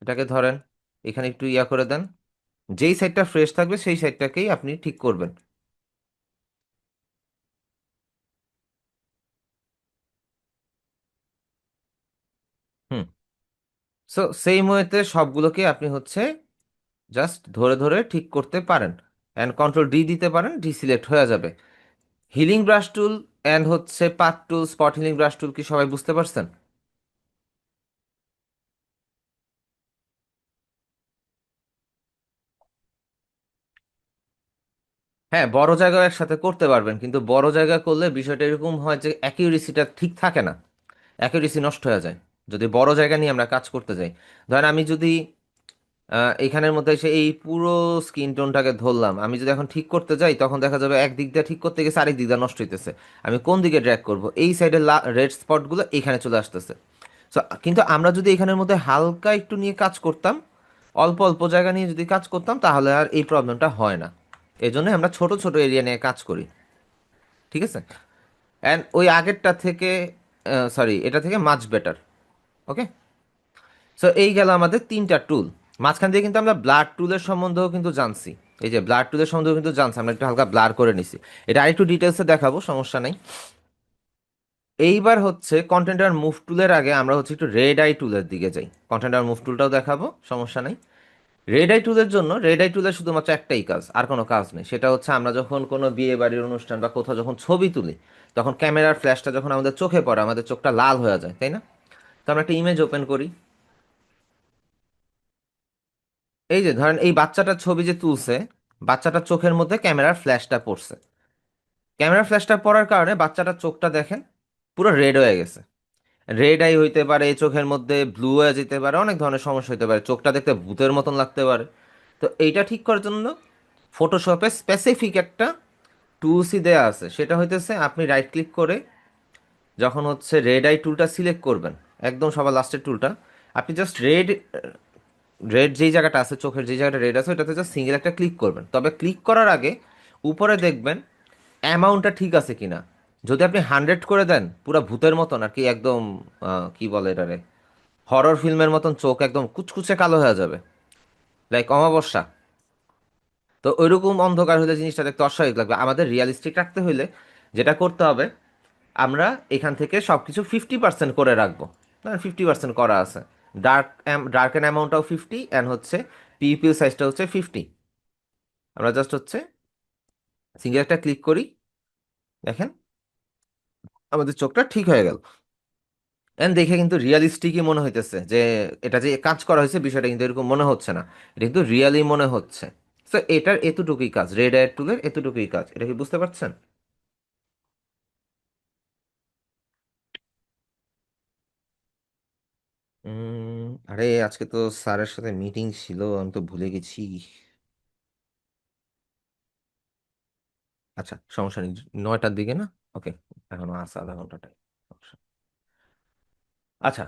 এটাকে ধরেন এখানে একটু ইয়া করে দেন, যেই সাইডটা ফ্রেশ থাকবে সেই সাইডটাকেই আপনি ঠিক করবেন। হুম। সো সেই ওয়েতে সবগুলোকে আপনি হচ্ছে জাস্ট ধরে ধরে ঠিক করতে পারেন। অ্যান্ড কন্ট্রোল ডি দিতে পারেন, ডি সিলেক্ট হয়ে যাবে। হিলিং ব্রাশ টুল অ্যান্ড হচ্ছে পাথ টুল, স্পট হিলিং ব্রাশ টুল কি সবাই বুঝতে পারছেন? হ্যাঁ, বড় জায়গাও একসাথে করতে পারবেন, কিন্তু বড় জায়গা করলে বিষয়টা এরকম হয় যে অ্যাকিউরেসিটা ঠিক থাকে না, অ্যাকিউরেসি নষ্ট হয়ে যায় যদি বড় জায়গা নিয়ে আমরা কাজ করতে যাই। ধরেন আমি যদি এইখানের মধ্যে এসে এই পুরো স্কিন টোনটাকে ধরলাম, আমি যদি এখন ঠিক করতে যাই তখন দেখা যাবে এক দিক দিয়ে ঠিক করতে গেছে আরেক দিক দিয়ে নষ্ট হইতেছে। আমি কোন দিকে ড্র্যাগ করব? এই সাইডের রেড স্পটগুলো এখানে চলে আসতেছে। সো কিন্তু আমরা যদি এখানের মধ্যে হালকা একটু নিয়ে কাজ করতাম, অল্প অল্প জায়গা নিয়ে যদি কাজ করতাম, তাহলে আর এই প্রবলেমটা হয় না। এই জন্য আমরা ছোট ছোট এরিয়া নিয়ে কাজ করি। ঠিক আছে, অ্যান্ড ওই আগেরটা থেকে, সরি, এটা থেকে মাচ বেটার। ওকে, সো এই গেল আমাদের তিনটা টুল। মাঝখান দিয়ে কিন্তু আমরা ব্লাড টুলের সম্বন্ধেও কিন্তু জানছি। এই যে ব্লাড টুলের সম্বন্ধেও কিন্তু জানছি, আমরা একটু হালকা ব্লার করে নিছি। এটা আরেকটু ডিটেলসে দেখাবো, সমস্যা নাই। এইবার হচ্ছে কন্টেন্ট আর মুভ টুলের আগে আমরা হচ্ছে একটু রেড আই টুলের দিকে যাই। কন্টেন্ট আর মুভ টুলটাও দেখাবো, সমস্যা নাই। রেড আই টুলের জন্য, রেড আই টুলের শুধুমাত্র একটাই কাজ, আর কোনো কাজ নেই। সেটা হচ্ছে আমরা যখন কোনো বিয়ে বাড়ির অনুষ্ঠান বা কোথাও যখন ছবি তুলি, তখন ক্যামেরার ফ্ল্যাশটা যখন আমাদের চোখে পড়ে আমাদের চোখটা লাল হয়ে যায়, তাই না? তো আমরা একটা ইমেজ ওপেন করি। এই যে ধরেন এই বাচ্চাটার ছবি যে তুলছে, বাচ্চাটার চোখের মধ্যে ক্যামেরার ফ্ল্যাশটা পড়ছে। ক্যামেরার ফ্ল্যাশটা পড়ার কারণে বাচ্চাটার চোখটা দেখেন পুরো রেড হয়ে গেছে। রেড আই হইতে পারে, এই চোখের মধ্যে ব্লু হয়ে যেতে পারে, অনেক ধরনের সমস্যা হতে পারে, চোখটা দেখতে ভূতের মতন লাগতে পারে। তো এইটা ঠিক করার জন্য ফটোশপে স্পেসিফিক একটা টুলসই দেয়া আছে। সেটা হইতেছে আপনি রাইট ক্লিক করে যখন হচ্ছে রেড আই টুলটা সিলেক্ট করবেন, একদম সবার লাস্টের টুলটা, আপনি জাস্ট রেড রেড যেই জায়গাটা আছে, চোখের যেই জায়গাটা রেড আছে, ওইটাতে জাস্ট সিঙ্গেল একটা ক্লিক করবেন। তবে ক্লিক করার আগে উপরে দেখবেন অ্যামাউন্টটা ঠিক আছে কিনা। যদি আপনি 100 করে দেন, পুরো ভূতের মতন আর কি, একদম কি বলে এটারে, হরর ফিল্মের মতন চোখ একদম কুচকুচে কালো হয়ে যাবে, লাইক অমাবস্যা। তো ওইরকম অন্ধকার হলে জিনিসটা দেখতে অস্বাভাবিক লাগবে। আমাদের রিয়ালিস্টিক রাখতে হইলে যেটা করতে হবে, আমরা এখান থেকে সব কিছু 50% করে রাখবো। 50% করা আছে। ডার্ক ডার্ক অ্যান্ড অ্যামাউন্টটাও 50, অ্যান্ড হচ্ছে পিপিএল সাইজটা হচ্ছে 50। আমরা জাস্ট হচ্ছে সিঙ্গেল একটা ক্লিক করি, দেখেন আমাদের চোখটা ঠিক হয়ে গেল। এন্ড দেখে কিন্তু রিয়ালিস্টিকই মনে হইতেছে যে এটা যে কাজ করা হয়েছে বিষয়টা কিন্তু এরকম মনে হচ্ছে না, এটা কিন্তু রিয়ালি মনে হচ্ছে। তো এটার এতটুকুই কাজ, রেড আই টুলের এতটুকুই কাজ, এটা কি বুঝতে পারছেন? আরে আজকে তো স্যারের সাথে মিটিং ছিল, আমি তো ভুলে গেছি। আচ্ছা, সমস্যা নেই, 9টার দিকে না? ওকে, এখনো আছে আধা ঘন্টা টাইম। আচ্ছা,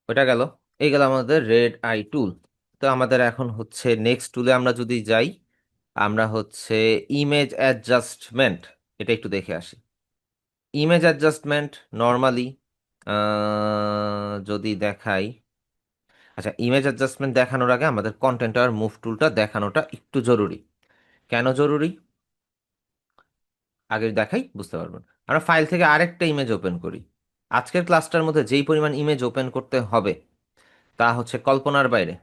ওটা গেল। এই গেল আমাদের রেড আই টুল। তো আমাদের এখন হচ্ছে নেক্সট টুলে আমরা যদি যাই, আমরা হচ্ছে ইমেজ অ্যাডজাস্টমেন্ট, এটা একটু দেখে আসি। ইমেজ অ্যাডজাস্টমেন্ট নর্মালি যদি দেখাই, আচ্ছা, ইমেজ অ্যাডজাস্টমেন্ট দেখানোর আগে আমাদের কন্টেন্ট আর মুভ টুলটা দেখানোটা একটু জরুরি। কেন জরুরি? আগে দেখাই, বুঝতে পারবেন। আমরা ফাইল থেকে আরেকটা ইমেজ ওপেন করি। আজকের ক্লাসটার মধ্যে যেই পরিমাণ ইমেজ ওপেন করতে হবে তা হচ্ছে কল্পনার বাইরে।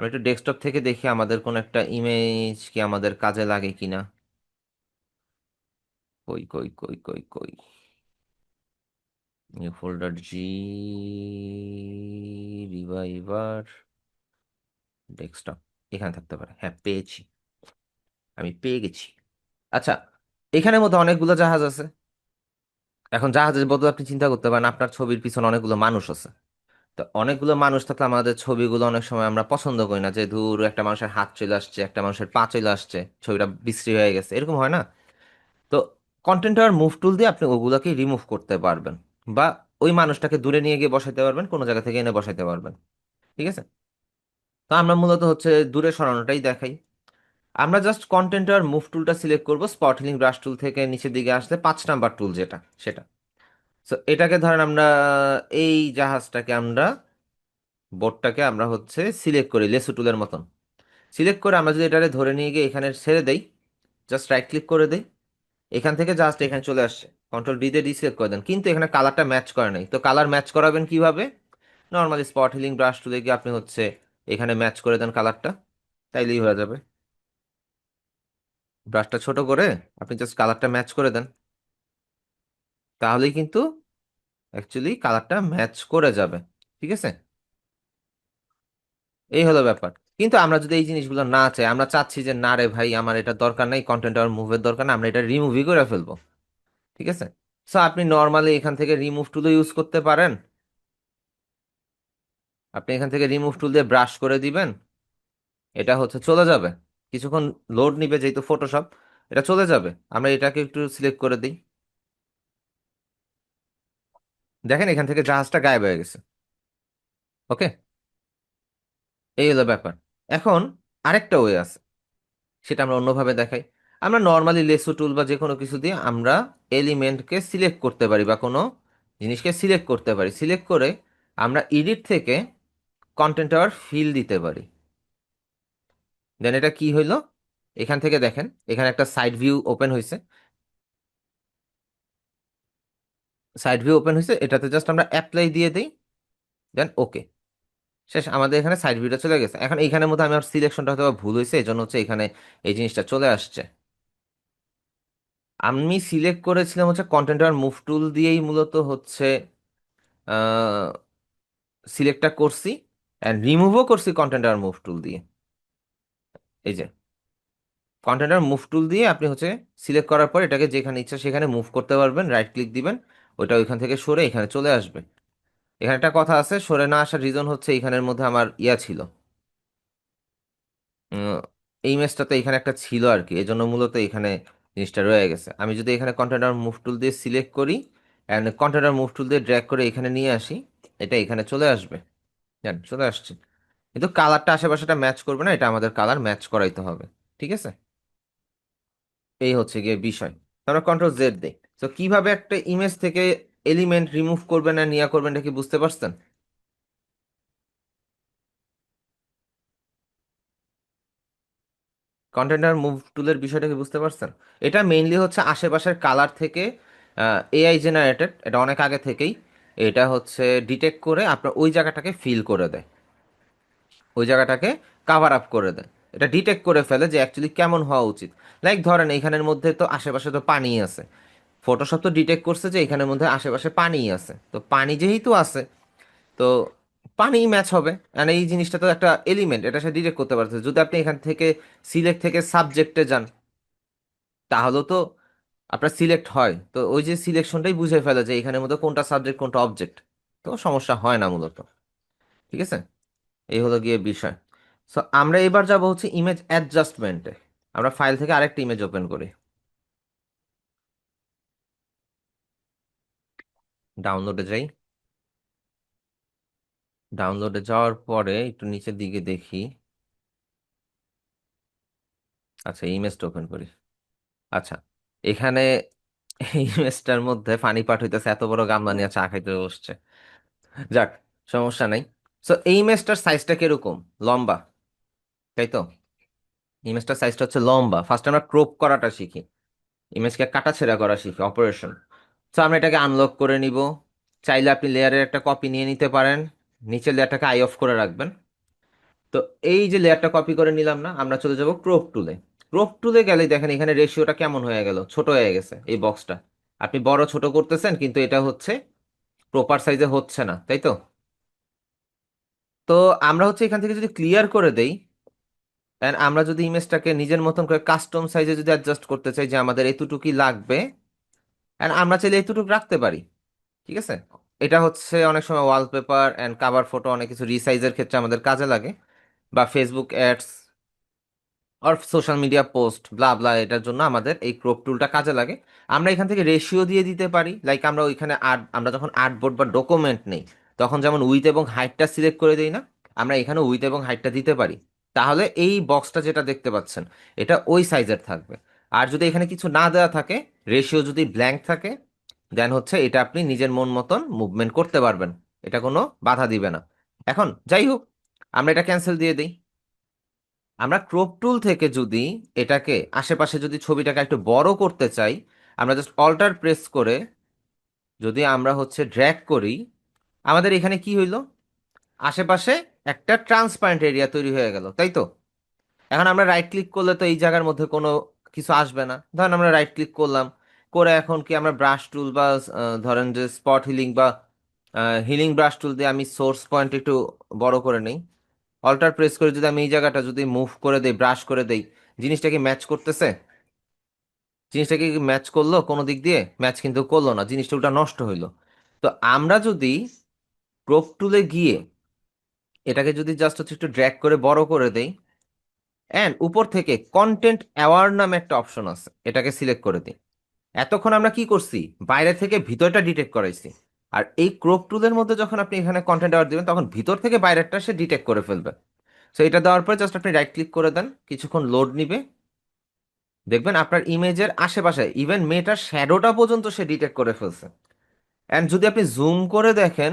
আমরা একটু ডেস্কটপ থেকে দেখি আমাদের কোন একটা ইমেজ কি আমাদের কাজে লাগে কিনা। কই কই কই কই কই, নিউ ফোল্ডার জি, রিভাইভার, ডেস্কটপ, এখানে থাকতে পারে। হ্যাঁ, পেয়েছি, আমি পেয়ে গেছি। আচ্ছা, এখানের মধ্যে অনেকগুলো জাহাজ আছে। এখন জাহাজের বদলে আপনি চিন্তা করতে পারেন আপনার ছবির পিছনে অনেকগুলো মানুষ আছে। তো অনেকগুলো মানুষ থাকলে আমাদের ছবিগুলো অনেক সময় আমরা পছন্দ করি না, যে ধুর একটা মানুষের হাত চলে আসছে, একটা মানুষের পা চলে আসছে, ছবিটা বিশ্রী হয়ে গেছে, এরকম হয় না? তো কন্টেন্ট আর মুভ টুল দিয়ে আপনি ওগুলাকে রিমুভ করতে পারবেন, বা ওই মানুষটাকে দূরে নিয়ে গিয়ে বসাইতে পারবেন, কোনো জায়গা থেকে এনে বসাইতে পারবেন। ঠিক আছে? তো আমরা মূলত হচ্ছে দূরে সরানোটাই দেখাই। আমরা জাস্ট কন্টেন্ট আর মুভ টুলটা সিলেক্ট করব, স্পট হিলিং ব্রাশ টুল থেকে নিচের দিকে আসলে 5 নাম্বার টুল যেটা, সেটা। তো এটাকে ধরেন আমরা এই জাহাজটাকে আমরা, বোর্ডটাকে আমরা হচ্ছে সিলেক্ট করি লেসু টুলের মতন। সিলেক্ট করে আমরা যদি এটারে ধরে নিয়ে গিয়ে এখানে ছেড়ে দেই, জাস্ট রাইট ক্লিক করে দেই, এখান থেকে জাস্ট এখানে চলে আসছে, কন্ট্রোল ডি দিয়ে ডিসিলেক্ট করে দেন, কিন্তু এখানে কালারটা ম্যাচ করে নাই। তো কালার ম্যাচ করাবেন কিভাবে? নর্মালি স্পট হিলিং ব্রাশ টুলে গিয়ে আপনি হচ্ছে এখানে ম্যাচ করে দেন কালারটা, তাইলেই হয়ে যাবে। ব্রাশটা ছোট করে আপনি জাস্ট কালারটা ম্যাচ করে দেন, তাহলেই কিন্তু অ্যাকচুয়ালি কালারটা ম্যাচ করে যাবে। ঠিক আছে? এই হলো ব্যাপার। কিন্তু আমরা যদি এই জিনিসগুলো না চাই, আমরা চাচ্ছি যে না রে ভাই, আমার এটা দরকার নাই, কন্টেন্ট আর মুভের দরকার না, আমরা এটা রিমুভই করে ফেলবো। ঠিক আছে? সো আপনি নর্মালি এখান থেকে রিমুভ টুলও ইউজ করতে পারেন। আপনি এখান থেকে রিমুভ টুল দিয়ে ব্রাশ করে দিবেন, এটা হচ্ছে চলে যাবে। কিছুক্ষণ লোড নিবে যেহেতু ফটোশপ, এটা চলে যাবে। আমরা এটাকে একটু সিলেক্ট করে দিই, দেখেন এখান থেকে জাহাজটা গায়েব হয়ে গেছে। ওকে, এই হলো ব্যাপার। এখন আরেকটা ওয়ে আছে, সেটা আমরা অন্যভাবে দেখাই। আমরা নর্মালি লেসো টুল বা যে কোনো কিছু দিয়ে আমরা এলিমেন্টকে সিলেক্ট করতে পারি, বা কোনো জিনিসকে সিলেক্ট করতে পারি। সিলেক্ট করে আমরা এডিট থেকে কন্টেন্ট আওয়ার ফিল দিতে পারি। দেন এটা কি হইলো, এখান থেকে দেখেন এখানে একটা সাইড ভিউ ওপেন হয়েছে। সাইড ভিউ ওপেন হয়েছে, এটাতে জাস্ট আমরা অ্যাপ্লাই দিয়ে দিই, দেন ওকে, শেষ। আমাদের এখানে সাইড ভিউটা চলে গেছে। এখন এইখানের মধ্যে আমার সিলেকশনটা হয়তো বা ভুল হয়েছে, এই জন্য হচ্ছে এখানে এই জিনিসটা চলে আসছে। আমি সিলেক্ট করেছিলাম হচ্ছে কন্টেন্ট আর মুভ টুল দিয়েই মূলত হচ্ছে সিলেক্টটা করছি, অ্যান্ড রিমুভও করছি কন্টেন্ট আর মুভ টুল দিয়ে। এই যে কন্টেন্ট আর মুভ টুল দিয়ে আপনি হচ্ছে সিলেক্ট করার পর এটাকে যেখানে ইচ্ছা সেখানে মুভ করতে পারবেন, রাইট ক্লিক দিবেন, ওইটা ওইখান থেকে সরে এখানে চলে আসবে। এখানে একটা কথা আছে, সরে না আসার রিজন হচ্ছে এখানের মধ্যে আমার ইয়া ছিল, উম, এই ইমেজটাতে এখানে একটা ছিল আর কি, এই জন্য মূলত এখানে জিনিসটা রয়ে গেছে। আমি যদি এখানে কন্টেন্ট আর মুভ টুল দিয়ে সিলেক্ট করি অ্যান্ড কন্টেন্ট আর মুভ টুল দিয়ে ড্র্যাগ করে এখানে নিয়ে আসি, এটা এখানে চলে আসবে। জান চলে আসছে, কিন্তু কালারটা আশেপাশেটা ম্যাচ করবে না, এটা আমাদের কালার ম্যাচ করাইতে হবে। ঠিক আছে? এই হচ্ছে গিয়ে বিষয়। তো আমরা কন্ট্রোল জেড দিই। তো কিভাবে একটা ইমেজ থেকে এলিমেন্ট রিমুভ করবেন আর নিয়া করবেন, এটা কি বুঝতে পারছেন? কন্টেন্ট আর মুভ টুলের বিষয়টা কি বুঝতে পারছেন? এটা মেইনলি হচ্ছে আশেপাশের কালার থেকে এআই জেনারেটেড, এটা অনেক আগে থেকেই। এটা হচ্ছে ডিটেক্ট করে আপনার ওই জায়গাটাকে ফিল করে দেয়, ওই জায়গাটাকে কাভার আপ করে দেয়। এটা ডিটেক্ট করে ফেলে যে অ্যাকচুয়ালি কেমন হওয়া উচিত। লাইক ধরেন এইখানের মধ্যে তো আশেপাশে তো পানি আছে, ফটোশপ তো ডিটেক্ট করছে যে এখানের মধ্যে আশেপাশে পানি আছে, তো পানি যেহেতু আছে, তো পানি ম্যাচ হবে। আর এই জিনিসটা তো একটা এলিমেন্ট, এটা সে ডিটেক্ট করতে পারছে। যদি আপনি এখান থেকে সিলেক্ট থেকে সাবজেক্টে যান, তাহলেও তো আপনার সিলেক্ট হয়, তো ওই যে সিলেকশনটাই বুঝে ফেলে যে এখানের মধ্যে কোনটা সাবজেক্ট কোনটা অবজেক্ট, তো সমস্যা হয় না মূলত। ঠিক আছে? এই হলো গিয়ে বিষয়। সো আমরা এবার যাব হচ্ছে ইমেজ অ্যাডজাস্টমেন্টে। আমরা ফাইল থেকে আরেকটা ইমেজ ওপেন করি, ডাউনলোডে যাই। ডাউনলোডে যাওয়ার পরে একটু নিচের দিকে দেখি। আচ্ছা, ইমেজটা ওপেন করি। আচ্ছা, এখানে এই ইমেজটার মধ্যে ফানি পার্ট হইতেছে এত বড় গামলা নিয়ে চা খাইতে বসছে। যাক, সমস্যা নাই। সো এই ইমেজটার সাইজটা কিরকম? লম্বা, তাই তো? ইমেজটার সাইজটা হচ্ছে লম্বা। ফার্স্ট আমরা ক্রপ করাটা শিখি, ইমেজকে কাটাছেঁড়া করা শিখি, অপারেশন। তো আমরা এটাকে আনলক করে নিব। চাইলে আপনি লেয়ারের একটা কপি নিয়ে নিতে পারেন, নিচের লেয়ারটাকে আই অফ করে রাখবেন। তো এই যে লেয়ারটা কপি করে নিলাম না, আমরা চলে যাব ক্রপ টুলে। ক্রপ টুলে গেলে দেখেন এখানে রেশিওটা কেমন হয়ে গেল, ছোট হয়ে গেছে এই বক্সটা। আপনি বড় ছোট করতেছেন কিন্তু এটা হচ্ছে প্রপার সাইজে হচ্ছে না, তাই তো? তো আমরা হচ্ছে এখান থেকে যদি ক্লিয়ার করে দেই, এন্ড আমরা যদি ইমেজটাকে নিজের মতন করে কাস্টম সাইজে যদি অ্যাডজাস্ট করতে চাই যে আমাদের এতটুকুই লাগবে, এন্ড আমরা চাইলে এতটুকু রাখতে পারি, ঠিক আছে? এটা হচ্ছে অনেক সময় ওয়ালপেপার এন্ড কাভার ফটো অনেক কিছু রিসাইজের ক্ষেত্রে আমাদের কাজে লাগে, বা ফেসবুক অ্যাডস আর সোশ্যাল মিডিয়া পোস্ট ব্লা ব্লা, এটার জন্য আমাদের এই ক্রপ টুলটা কাজে লাগে। আমরা এখান থেকে রেশিও দিয়ে দিতে পারি, লাইক আমরা ওইখানে আমরা যখন আর্টবোর্ড বা ডকুমেন্ট নেই তখন যেমন উইথ এবং হাইটটা সিলেক্ট করে দেই না, আমরা এখানে উইথ এবং হাইটটা দিতে পারি। তাহলে এই বক্সটা যেটা দেখতে পাচ্ছেন এটা ওই সাইজের থাকবে। আর যদি এখানে কিছু না দেওয়া থাকে, রেশিও যদি ব্ল্যাঙ্ক থাকে, দেন হচ্ছে এটা আপনি নিজের মন মতন মুভমেন্ট করতে পারবেন, এটা কোনো বাধা দিবে না। এখন যাই হোক, আমরা এটা ক্যান্সেল দিয়ে দিই। আমরা ক্রপ টুল থেকে যদি এটাকে আশেপাশে যদি ছবিটাকে একটু বড় করতে চাই, আমরা জাস্ট অল্টার প্রেস করে যদি আমরা হচ্ছে ড্র্যাগ করি, আমাদের এখানে কি হইলো, আশেপাশে একটা ট্রান্সপারেন্ট এরিয়া তৈরি হয়ে গেল, তাই তো? এখন আমরা রাইট ক্লিক করলে তো এই জায়গার মধ্যে কোনো কিছু আসবে না। ধরেন আমরা রাইট ক্লিক করলাম, করে এখন কি আমরা ব্রাশ টুল বা ধরেন যে স্পট হিলিং বা হিলিং ব্রাশ টুল দিয়ে আমি সোর্স পয়েন্ট একটু বড় করে নেই, অল্টার প্রেস করে যদি আমি এই জায়গাটা যদি মুভ করে দেই, ব্রাশ করে দেই, জিনিসটা কি ম্যাচ করতেছে? জিনিসটা কি ম্যাচ করলো? কোনো দিক দিয়ে ম্যাচ কিন্তু করলো না, জিনিসটা ওটা নষ্ট হইলো। তো আমরা যদি ক্রপ টুলে গিয়ে এটাকে যদি জাস্ট হচ্ছে একটু ড্র্যাগ করে বড় করে দেই, এন্ড উপর থেকে কন্টেন্ট অ্যাওয়ার নামে একটা অপশন আছে, এটাকে সিলেক্ট করে দিই। এতক্ষণ আমরা কি করছি, বাইরে থেকে ভিতরটা ডিটেক্ট করাইছি। আর এই ক্রপ টুলের মধ্যে যখন আপনি এখানে কন্টেন্ট অ্যাওয়ার দিবেন তখন ভিতর থেকে বাইরেরটা সে ডিটেক্ট করে ফেলবে। সো এটা দেওয়ার পরে জাস্ট আপনি রাইট ক্লিক করে দেন, কিছুক্ষণ লোড নিবে, দেখবেন আপনার ইমেজের আশেপাশে ইভেন মেয়েটার শ্যাডোটা পর্যন্ত সে ডিটেক্ট করে ফেলছে। অ্যান্ড যদি আপনি জুম করে দেখেন,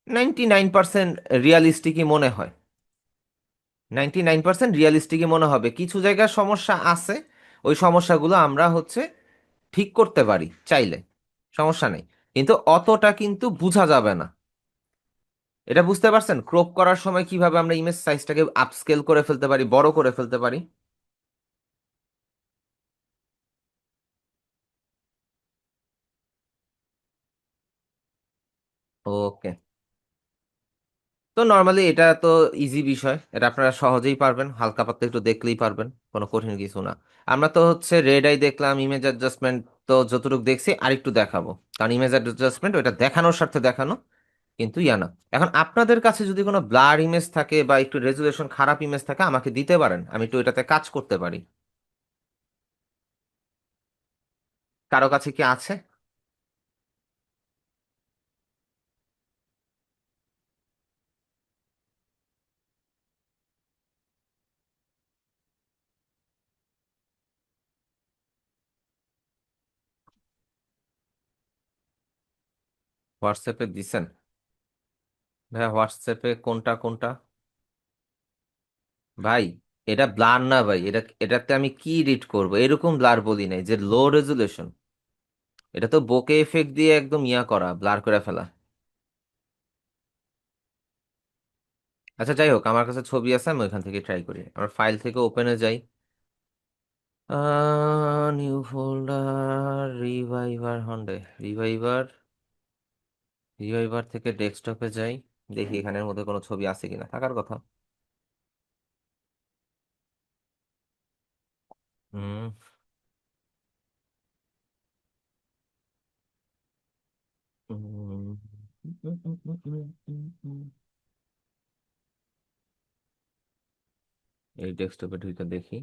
99% রিয়ালিস্টিকই মনে হয়, 99% রিয়ালিস্টিকই মনে হবে। কিছু জায়গায় সমস্যা আছে, ওই সমস্যাগুলো আমরা হচ্ছে ঠিক করতে পারি চাইলে, সমস্যা নেই, কিন্তু অতটা কিন্তু বোঝা যাবে না। এটা বুঝতে পারছেন ক্রপ করার সময় কিভাবে আমরা ইমেজ সাইজটাকে আপস্কেল করে ফেলতে পারি, বড় করে ফেলতে পারি? ওকে। তো নর্মালি এটা তো ইজি বিষয়, এটা আপনারা সহজেই পারবেন, হালকা পাতলা একটু দেখলেই পারবেন, কোনো কঠিন কিছু না। আমরা তো হচ্ছে রেড আই দেখলাম, ইমেজ অ্যাডজাস্টমেন্ট তো যতটুকু দেখছি আরেকটু দেখাবো, কারণ ইমেজ অ্যাডজাস্টমেন্ট ওটা দেখানোর স্বার্থে দেখানো, কিন্তু ইয়া না। এখন আপনাদের কাছে যদি কোনো ব্লার ইমেজ থাকে বা একটু রেজুলেশন খারাপ ইমেজ থাকে আমাকে দিতে পারেন, আমি একটু এটাতে কাজ করতে পারি। কারো কাছে কি আছে? হোয়াটসঅ্যাপে দিছেন? ভাই হোয়াটসঅ্যাপে কোনটা কোনটা? ভাই এটা ব্লার না ভাই, এটাতে আমি কি এডিট করব? এরকম ব্লার বলি নাই যে লো রেজুলেশন, এটা তো বোকে এফেক্ট দিয়ে একদম ইয়া করা, ব্লার করে ফেলা। আচ্ছা যাই হোক, আমার কাছে ছবি আছে, আমি ওইখান থেকে ট্রাই করি। আমার ফাইল থেকে ওপেনে যাই, new folder, reviver হন্ডে, reviver, reviver থেকে ডেস্কটপে যাই, দেখি এখানের মধ্যে কোনো ছবি আছে কিনা, থাকার কথা। হুম, হুম, এই ডেস্কটপে ঢুকে দেখি।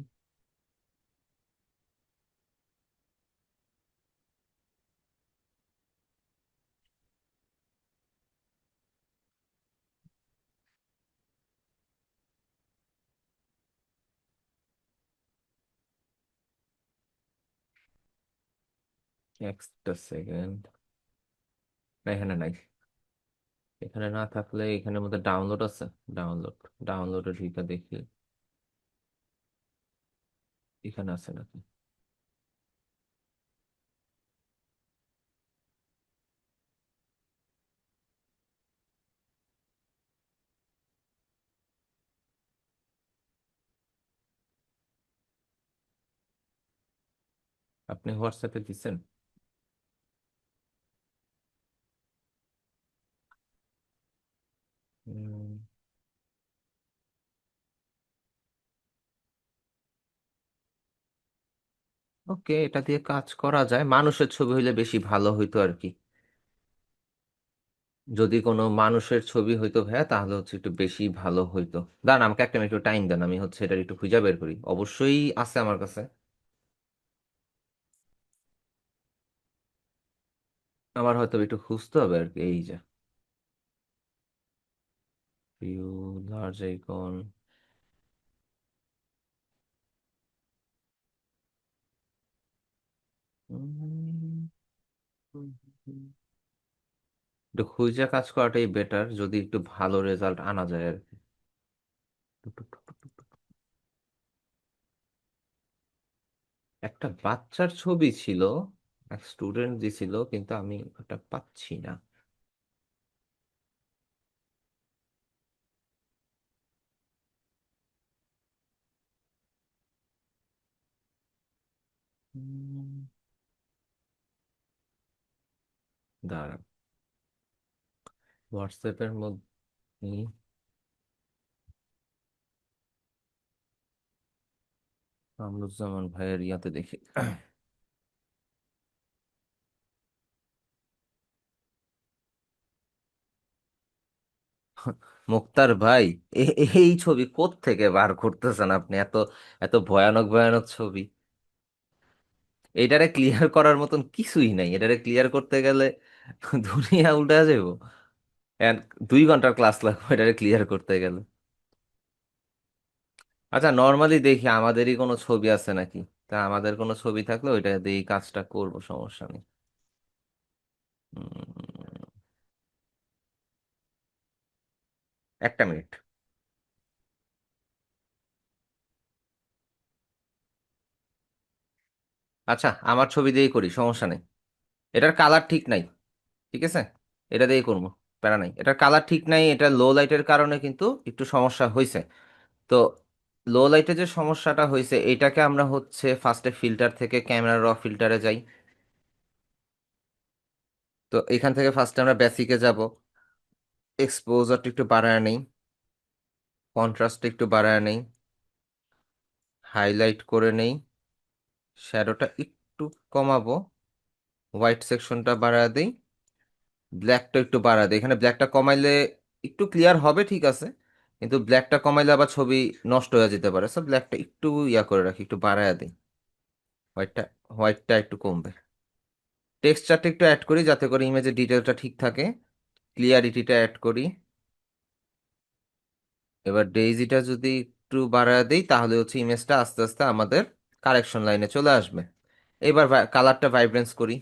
একটা সেকেন্ড, না এখানে নাই। এখানে না থাকলে এখানের মধ্যে ডাউনলোড আছে, ডাউনলোড, ডাউনলোডে ঢুকে দেখি এখানে আছে নাকি। আপনি হোয়াটসঅ্যাপে দিচ্ছেন? ওকে, এটা দিয়ে কাজ করা যায়, মানুষের ছবি হইলে বেশি ভালো হইতো আর কি। যদি কোনো মানুষের ছবি হইতো ভাইয়া তাহলে হচ্ছে একটু বেশি ভালো হইতো। দাঁড়ান, আমাকে একটা মিনিট একটু টাইম দেন, আমি হচ্ছে এটা একটু খুঁজে বের করি, অবশ্যই আছে আমার কাছে। আমার হয়তো একটু খুঁজতে হবে আর কি। এই যে ভিউ, লার্জ আইকন। একটু খুঁজে কাজ করাটাই বেটার, যদি একটু ভালো রেজাল্ট আনা যায় আর কি। একটা বাচ্চার ছবি ছিল, এক স্টুডেন্ট দিছিল, কিন্তু আমি ওটা পাচ্ছি না। উম, দাঁড়ান, হোয়াটসঅ্যাপের মধ্যে কামরুজ্জামান ভাইয়ের ইয়াতে দেখি। মুক্তার ভাই, এই ছবি থেকে বার করতেছেন আপনি? এত এত ভয়ানক ভয়ানক ছবি! এটারে ক্লিয়ার করার মতন কিছুই নাই, এটারে ক্লিয়ার করতে গেলে দুনিয়া উল্টা যাবো। And 2 ঘন্টার ক্লাস লাগবে এটারে ক্লিয়ার করতে গেলে। আচ্ছা, নর্মালি দেখি আমাদেরই কোনো ছবি আছে নাকি। তা আমাদের কোনো ছবি থাকলে ওইটা দিয়ে কাজটা করবো, সমস্যা নেই। উম, একটা মিনিট। আচ্ছা, আমার ছবি দিয়েই করি, সমস্যা নেই। এটার কালার ঠিক নাই, ঠিক আছে, এটা দিয়েই করবো, প্যারা নাই। এটার কালার ঠিক নাই, এটা লো লাইটের কারণে কিন্তু একটু সমস্যা হয়েছে। তো লো লাইটে যে সমস্যাটা হয়েছে এটাকে আমরা হচ্ছে ফার্স্টে ফিল্টার থেকে ক্যামেরা র ফিল্টারে যাই। তো এখান থেকে ফার্স্টে আমরা বেসিকে যাব, এক্সপোজারটা একটু বাড়ায় নেই, কন্ট্রাস্ট একটু বাড়ায় নেই, হাইলাইট করে নেই, শ্যাডোটা একটু কমাবো, হোয়াইট সেকশনটা বাড়ায় দেই, ব্ল্যাকটা একটু বাড়ায় দেই। এখানে ব্ল্যাকটা কমাইলে একটু ক্লিয়ার হবে, ঠিক আছে, কিন্তু ব্ল্যাকটা কমাইলে আবার ছবি নষ্ট হয়ে যেতে পারে, সো ব্ল্যাকটা একটু ইয়া করে রাখি, একটু বাড়ায় দিই। হোয়াইটটা হোয়াইটটা একটু কমবে। টেক্সচারটা একটু অ্যাড করি যাতে করে ইমেজের ডিটেলটা ঠিক থাকে, ক্লিয়ারিটিটা অ্যাড করি। এবার ডেইজিটা যদি একটু বাড়ায় দিই তাহলে হচ্ছে ইমেজটা আস্তে আস্তে আমাদের কারেকশন লাইনে চলে আসবে। এবার কালারটা ভাইব্রেন্স করি,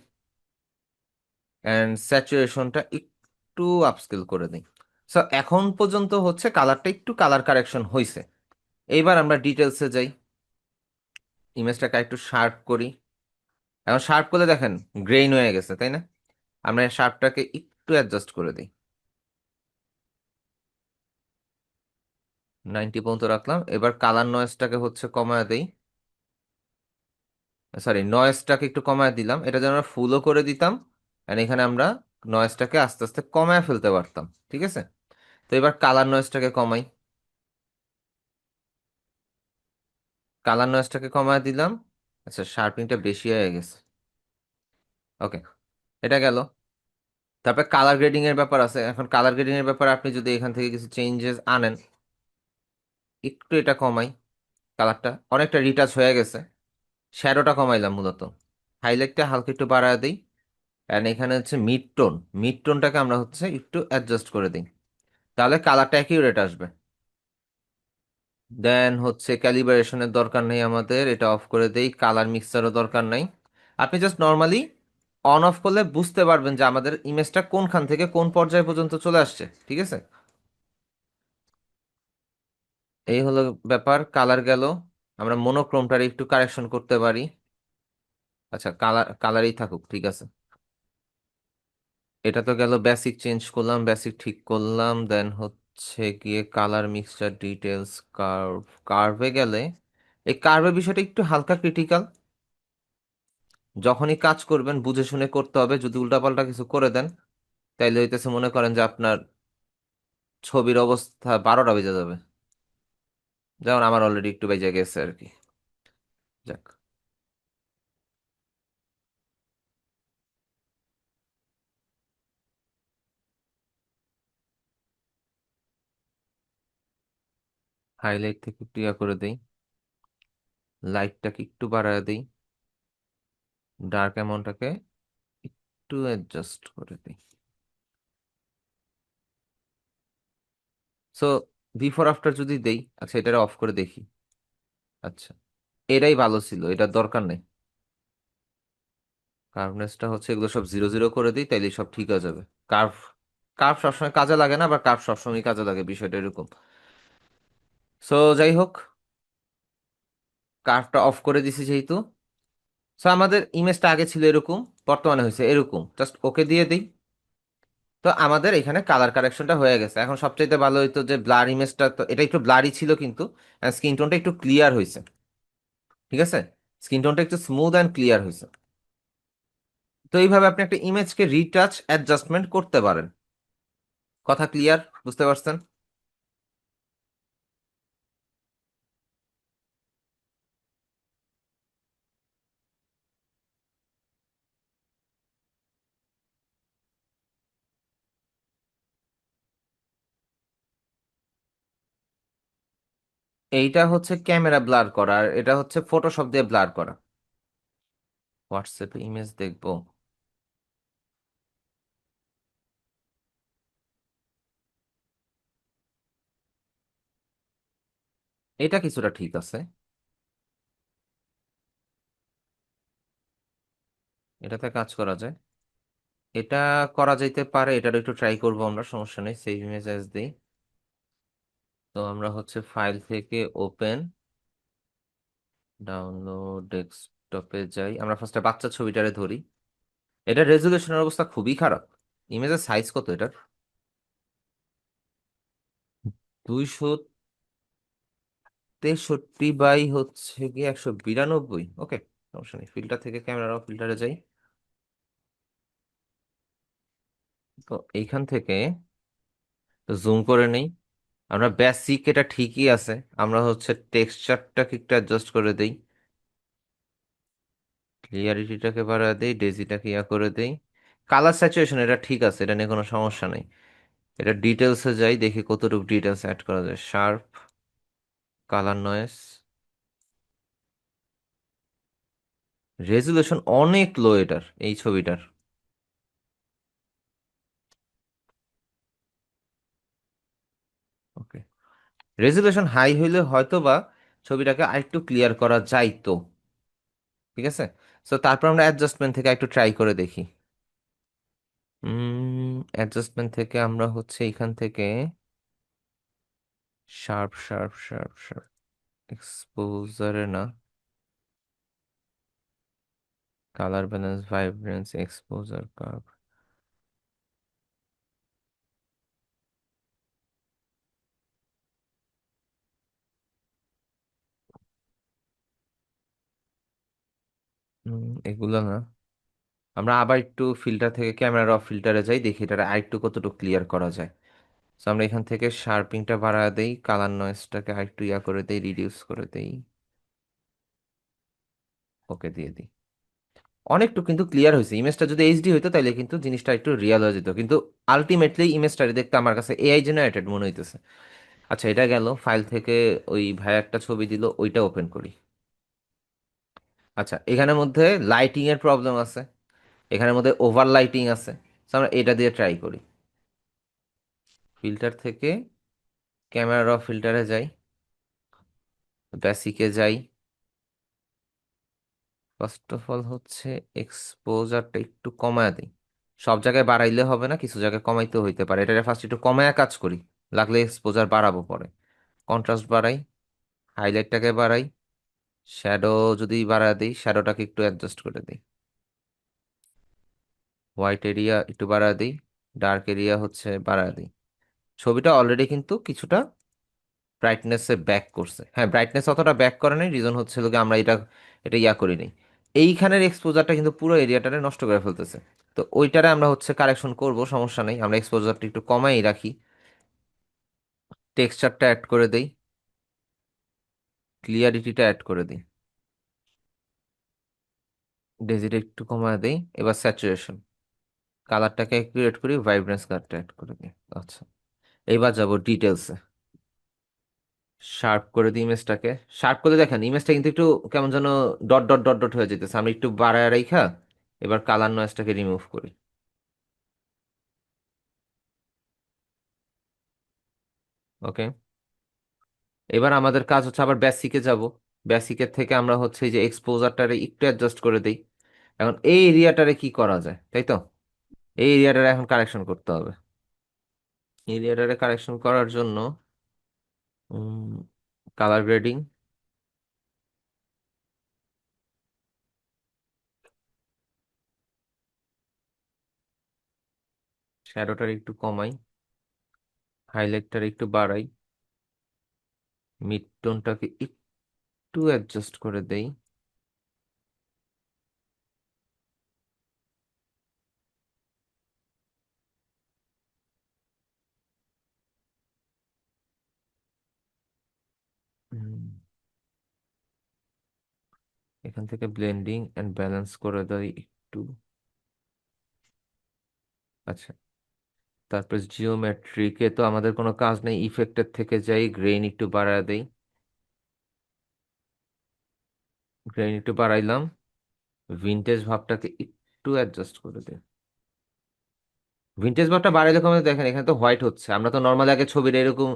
অ্যান্ড স্যাচুরেশনটা একটু আপস্কেল করে দিই। সো এখন পর্যন্ত হচ্ছে কালারটা একটু কালার কারেকশন হয়েছে। এইবার আমরা ডিটেলসে যাই, ইমেজটাকে একটু শার্প করি। এখন শার্প করলে দেখেন গ্রেইন হয়ে গেছে, তাই না? আমরা শার্পটাকে একটু অ্যাডজাস্ট করে দিই, 90 পর্যন্ত রাখলাম। এবার কালার নয়েজটাকে হচ্ছে কমায় দেই, সরি নয়েজটাকে একটু কমায় দিলাম, এটা যেন আমরা ফুলও করে দিতাম, আর এখানে আমরা নয়েজটাকে আস্তে আস্তে কমায় ফেলতে পারতাম, ঠিক আছে। তো এবার কালার নয়েজটাকে কমাই, কালার নয়েজটাকে কমায় দিলাম। আচ্ছা, শার্পিংটা বেশি হয়ে গেছে, ওকে, এটা গেল। তারপর কালার গ্রেডিং এর ব্যাপার আছে। এখন কালার গ্রেডিং এর ব্যাপারে আপনি যদি এখান থেকে কিছু চেঞ্জেস আনেন, একটু এটা কমাই, কালারটা অনেকটা রিটাচ হয়ে গেছে, শ্যাডোটা কমাইলাম মূলত, হাইলাইটটা হালকা একটু বাড়ায় দিই, এন্ড এখানে হচ্ছে মিড টোন, মিড টোনটাকে আমরা হচ্ছে একটু অ্যাডজাস্ট করে দিই, তাহলে কালারটা অ্যাকিউরেট আসবে। দেন হচ্ছে ক্যালিব্রেশনের দরকার নেই আমাদের, এটা অফ করে দেই, কালার মিক্সারও দরকার নাই। আপনি জাস্ট নর্মালি অন অফ করলে বুঝতে পারবেন যে আমাদের ইমেজটা কোনখান থেকে কোন পর্যায় পর্যন্ত চলে আসছে, ঠিক আছে। এই হলো ব্যাপার, কালার গেল। আমরা মনোক্রোমটার একটু কারেকশন করতে পারি। আচ্ছা, কালারই থাকুক, ঠিক আছে। এটা তো গেল, বেসিক চেঞ্জ করলাম, বেসিক ঠিক করলাম, দেন হচ্ছে গিয়ে কালার মিক্সচার ডিটেলস, কার্ভে গেলে এই কার্ভের বিষয়টা একটু হালকা ক্রিটিক্যাল। যখনই কাজ করবেন বুঝে শুনে করতে হবে। যদি উল্টাপাল্টা কিছু করে দেন তাইলে হইতেছে মনে করেন যে আপনার ছবির অবস্থা 12টা বেজে যাবে, যেমন আমার অলরেডি একটু বেজে গেছে আর কি। যাক, হাইলাইট থেকে একটু ইয়া করে দেই, লাইটটাকে একটু বাড়ায় দেই, ডার্ক অ্যামাউন্টটাকে একটু অ্যাডজাস্ট করে দিই। সো বিফোর আফটার যদি দেই, আচ্ছা এটা অফ করে দেখি। আচ্ছা, এটাই ভালো ছিল, এটার দরকার নেই। কার্ভনেসটা হচ্ছে এগুলো সব 0 0 করে দিই, তাইলে সব ঠিক হয়ে যাবে। কার্ভ কার্ভ সবসময় কাজে লাগে না, বা কার্ভ সবসময় কাজে লাগে, বিষয়টা এরকম। সো যাই হোক, কার্ভটা অফ করে দিছি যেহেতু, সো আমাদের ইমেজটা আগে ছিল এরকম, বর্তমানে হয়েছে এরকম, জাস্ট ওকে দিয়ে দিই। তো আমাদের এখানে কালার কারেকশনটা হয়ে গেছে। এখন সবচাইতে ভালো হইতো যে ব্লার ইমেজটা, তো এটা একটু ব্লারি ছিল কিন্তু স্কিন টোনটা একটু ক্লিয়ার হয়েছে। ঠিক আছে, স্কিন টোনটা একটু স্মুথ অ্যান্ড ক্লিয়ার হয়েছে। তো এইভাবে আপনি একটা ইমেজকে রিটাচ অ্যাডজাস্টমেন্ট করতে পারেন। কথা ক্লিয়ার? বুঝতে পারছেন? এইটা হচ্ছে ক্যামেরা ব্লার করা, আর এটা হচ্ছে ফটোশপ দিয়ে ব্লার করা। হোয়াটসঅ্যাপে ইমেজ দেখবো? এটা কিছুটা ঠিক আছে, এটাতে কাজ করা যায়। এটা করা যাইতে পারে, এটার একটু ট্রাই করবো আমরা, সমস্যা নেই। সেভ ইমেজ অ্যাজ দিই। তো আমরা হচ্ছে ফাইল থেকে ওপেন, ডাউনলোড, ডেস্কটপে যাই। আমরা ফার্স্টে বাচ্চা ছবিটারে ধরি। এটা রেজুলেশনের অবস্থা খুবই খারাপ। ইমেজের সাইজ কত এটার? 263 বাই হচ্ছে কি 192। ওকে, সমস্যা নেই। ফিল্টার থেকে ক্যামেরা ফিল্টারে যাই। তো এইখান থেকে জুম করে নেই। আমরা বেসিক এটা ঠিকই আছে, আমরা হচ্ছে টেক্সচারটাকে একটু অ্যাডজাস্ট করে দেই, ক্লিয়ারিটিটাকে বাড়ায় দেই, ডেজিটাকে ইয়া করে দেই। কালার স্যাচুরেশন এটা ঠিক আছে, এটা নিয়ে কোনো সমস্যা নেই। এটা ডিটেলসে যাই, দেখি কতটুকু ডিটেলস অ্যাড করা যায়। শার্প, কালার নয়েস, রেজুলেশন অনেক লো এটার, এই ছবিটার। ওকে, রেজুলেশন হাই হইলে হয়তো বা ছবিটাকে আরেকটু ক্লিয়ার করা যাইতো। ঠিক আছে, সো তারপর আমরা অ্যাডজাস্টমেন্ট থেকে একটু ট্রাই করে দেখি। অ্যাডজাস্টমেন্ট থেকে আমরা হচ্ছে এখান থেকে শার্প শার্প শার্প শার্প, এক্সপোজারে না, colour balance, vibrance, exposure curve. এগুলো না, আমরা আবার একটু ফিল্টার থেকে ক্যামেরা অফ ফিল্টারে যাই, দেখি এটা আরেকটু কতটুকু ক্লিয়ার করা যায়। তো আমরা এখান থেকে শার্পিংটা বাড়ায় দেই, কালার নয়েজটাকে আরেকটু ইয়া করে দেই, রিডিউস করে দেই, ওকে দিয়ে দিই। অনেকটু কিন্তু ক্লিয়ার হয়েছে। ইমেজটা যদি এইচডি হইতো তাইলে কিন্তু জিনিসটা একটু রিয়েল হয়ে যেত, কিন্তু আলটিমেটলি ইমেজটা দেখতে আমার কাছে এআই জেনারেটেড মনে হইতেছে। আচ্ছা, এটা গেল। ফাইল থেকে ওই ভাই একটা ছবি দিল, ওইটা ওপেন করি। আচ্ছা, এখানের মধ্যে লাইটিং এর প্রবলেম আছে, এখানের মধ্যে ওভার লাইটিং আছে। So আমরা এটা দিয়ে ট্রাই করি। ফিল্টার থেকে ক্যামেরা র ফিল্টারে যাই, বেসিকে যাই। ফার্স্ট অফ অল হচ্ছে এক্সপোজারটা একটু কমায় দিই। সব জায়গায় বাড়াইলে হবে না, কিছু জায়গায় কমাইতে হইতে পারে। এটা ফার্স্ট একটু কমায় কাজ করি, লাগলে এক্সপোজার বাড়াবো পরে। কন্ট্রাস্ট বাড়াই, হাইলাইটটাকে বাড়াই, শ্যাডো যদি বাড়ায় দিই, শ্যাডোটাকে একটু অ্যাডজাস্ট করে দিই, হোয়াইট এরিয়া একটু বাড়ায় দিই, ডার্ক এরিয়া হচ্ছে বাড়ায় দিই। ছবিটা অলরেডি কিন্তু কিছুটা ব্রাইটনেসে ব্যাক করছে। হ্যাঁ, ব্রাইটনেস অতটা ব্যাক করে নাই, রিজন হচ্ছে লোকে আমরা এটা এটা ইয়া করি নাই, এইখানের এক্সপোজারটা কিন্তু পুরো এরিয়াটারে নষ্ট করে ফেলতেছে। তো ওইটারে আমরা হচ্ছে কারেকশন করব, সমস্যা নেই, আমরা এক্সপোজারটা একটু কমাই রাখি, টেক্সচারটা অ্যাড করে দেই, ক্লিয়ারিটিটা অ্যাড করে দিই, ডেজিটা একটু কমায় দেই, এবার স্যাচুরেশন, কালারটাকে অ্যাকুরেট করি, ভাইব্রেন্স কালারটা অ্যাড করে দিই। আচ্ছা, এইবার যাব ডিটেলসে, শার্প করে দিই ইমেজটাকে। শার্প করে দেখেন ইমেজটা কিন্তু একটু কেমন যেন ডট ডট ডট ডট হয়ে যেতেছে, আমি একটু বাড়ায় রাইখা এবার কালার নয়েজটাকে রিমুভ করি। ওকে, এবার আমাদের কাজ হচ্ছে আবার বেসিকে যাব, বেসিকের থেকে আমরা হচ্ছে এই যে এক্সপোজারটারে একটু অ্যাডজাস্ট করে দিই। এখন এই এরিয়াটারে কি করা যায়, তাই তো? এই এরিয়াটারে এখন কারেকশন করতে হবে। এরিয়াটারে কারেকশন করার জন্য কালার গ্রেডিং, শ্যাডোটার একটু কমাই, হাইলাইটটার একটু বাড়াই, মিড টোনটাকে একটু অ্যাডজাস্ট করে দেই। হুম, এখান থেকে ব্লেন্ডিং এন্ড ব্যালেন্স করে দেই একটু। আচ্ছা, তারপর জিওমেট্রিকে তো আমাদের কোনো কাজ নেই, ইফেক্টের থেকে যাই, গ্রেইন একটু বাড়ায় দেই, গ্রেইন একটু বাড়াইলাম, ভিনটেজ ভাবটাকে একটু অ্যাডজাস্ট করে দিই। ভিনটেজ ভাবটা বাড়াইলে কমে দেখেন এখানে তো হোয়াইট হচ্ছে, আমরা তো নর্মালি আগে ছবিটা এরকম